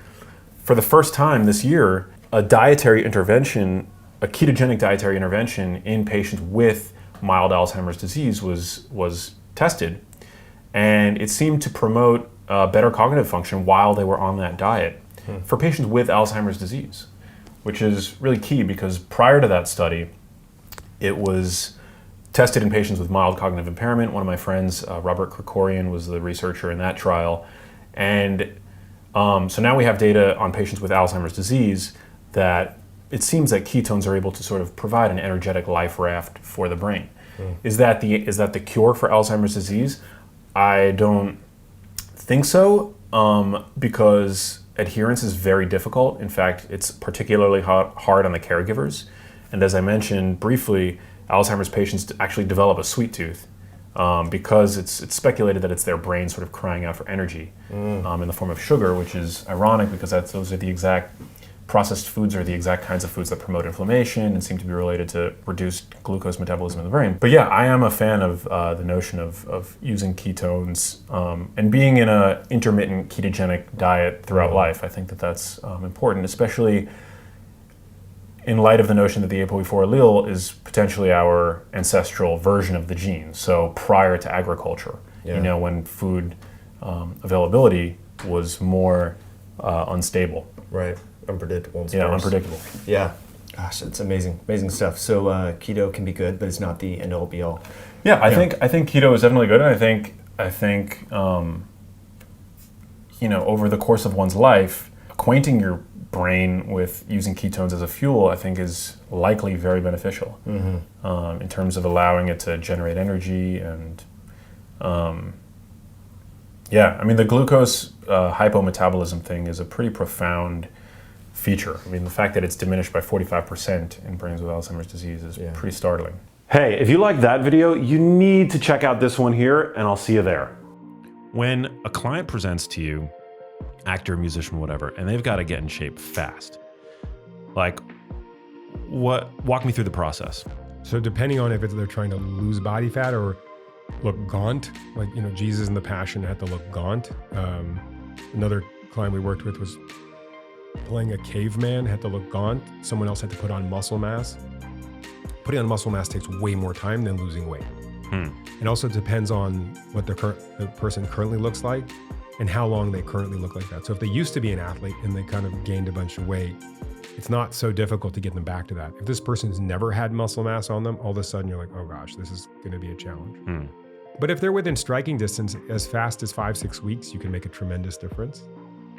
for the first time this year, a ketogenic dietary intervention in patients with mild Alzheimer's disease was tested, and it seemed to promote better cognitive function while they were on that diet for patients with Alzheimer's disease, which is really key because prior to that study, it was tested in patients with mild cognitive impairment. One of my friends, Robert Krikorian, was the researcher in that trial. And so now we have data on patients with Alzheimer's disease that it seems that ketones are able to sort of provide an energetic life raft for the brain. Is that the cure for Alzheimer's disease? I don't think so, because adherence is very difficult. In fact, it's particularly hard on the caregivers. And as I mentioned briefly, Alzheimer's patients actually develop a sweet tooth because it's speculated that it's their brain sort of crying out for energy in the form of sugar, which is ironic because those are the exact processed foods are the exact kinds of foods that promote inflammation and seem to be related to reduced glucose metabolism in the brain. But yeah, I am a fan of the notion of using ketones and being in an intermittent ketogenic diet throughout life. I think that's important, especially in light of the notion that the ApoE4 allele is potentially our ancestral version of the gene. So prior to agriculture, when food availability was more unstable. Right. Unpredictable. Unpredictable. Yeah. Gosh, it's amazing stuff. So keto can be good, but it's not the end all be all. Yeah, I think keto is definitely good, and I think over the course of one's life, acquainting your brain with using ketones as a fuel, I think, is likely very beneficial in terms of allowing it to generate energy and the glucose hypometabolism thing is a pretty profound feature. I mean, the fact that it's diminished by 45% in brains with Alzheimer's disease is pretty startling. Hey, if you like that video, you need to check out this one here, and I'll see you there. When a client presents to you, actor, musician, whatever, and they've got to get in shape fast, walk me through the process. So depending on if they're trying to lose body fat or look gaunt, Jesus in the Passion had to look gaunt. Another client we worked with was playing a caveman, had to look gaunt. Someone else had to put on muscle mass. Putting on muscle mass takes way more time than losing weight. It also depends on what the person currently looks like. and how long they currently look like that. So if they used to be an athlete and they kind of gained a bunch of weight, it's not so difficult to get them back to that. If this person's never had muscle mass on them, all of a sudden you're like, oh gosh, this is going to be a challenge. But if they're within striking distance, as fast as 5-6 weeks, you can make a tremendous difference.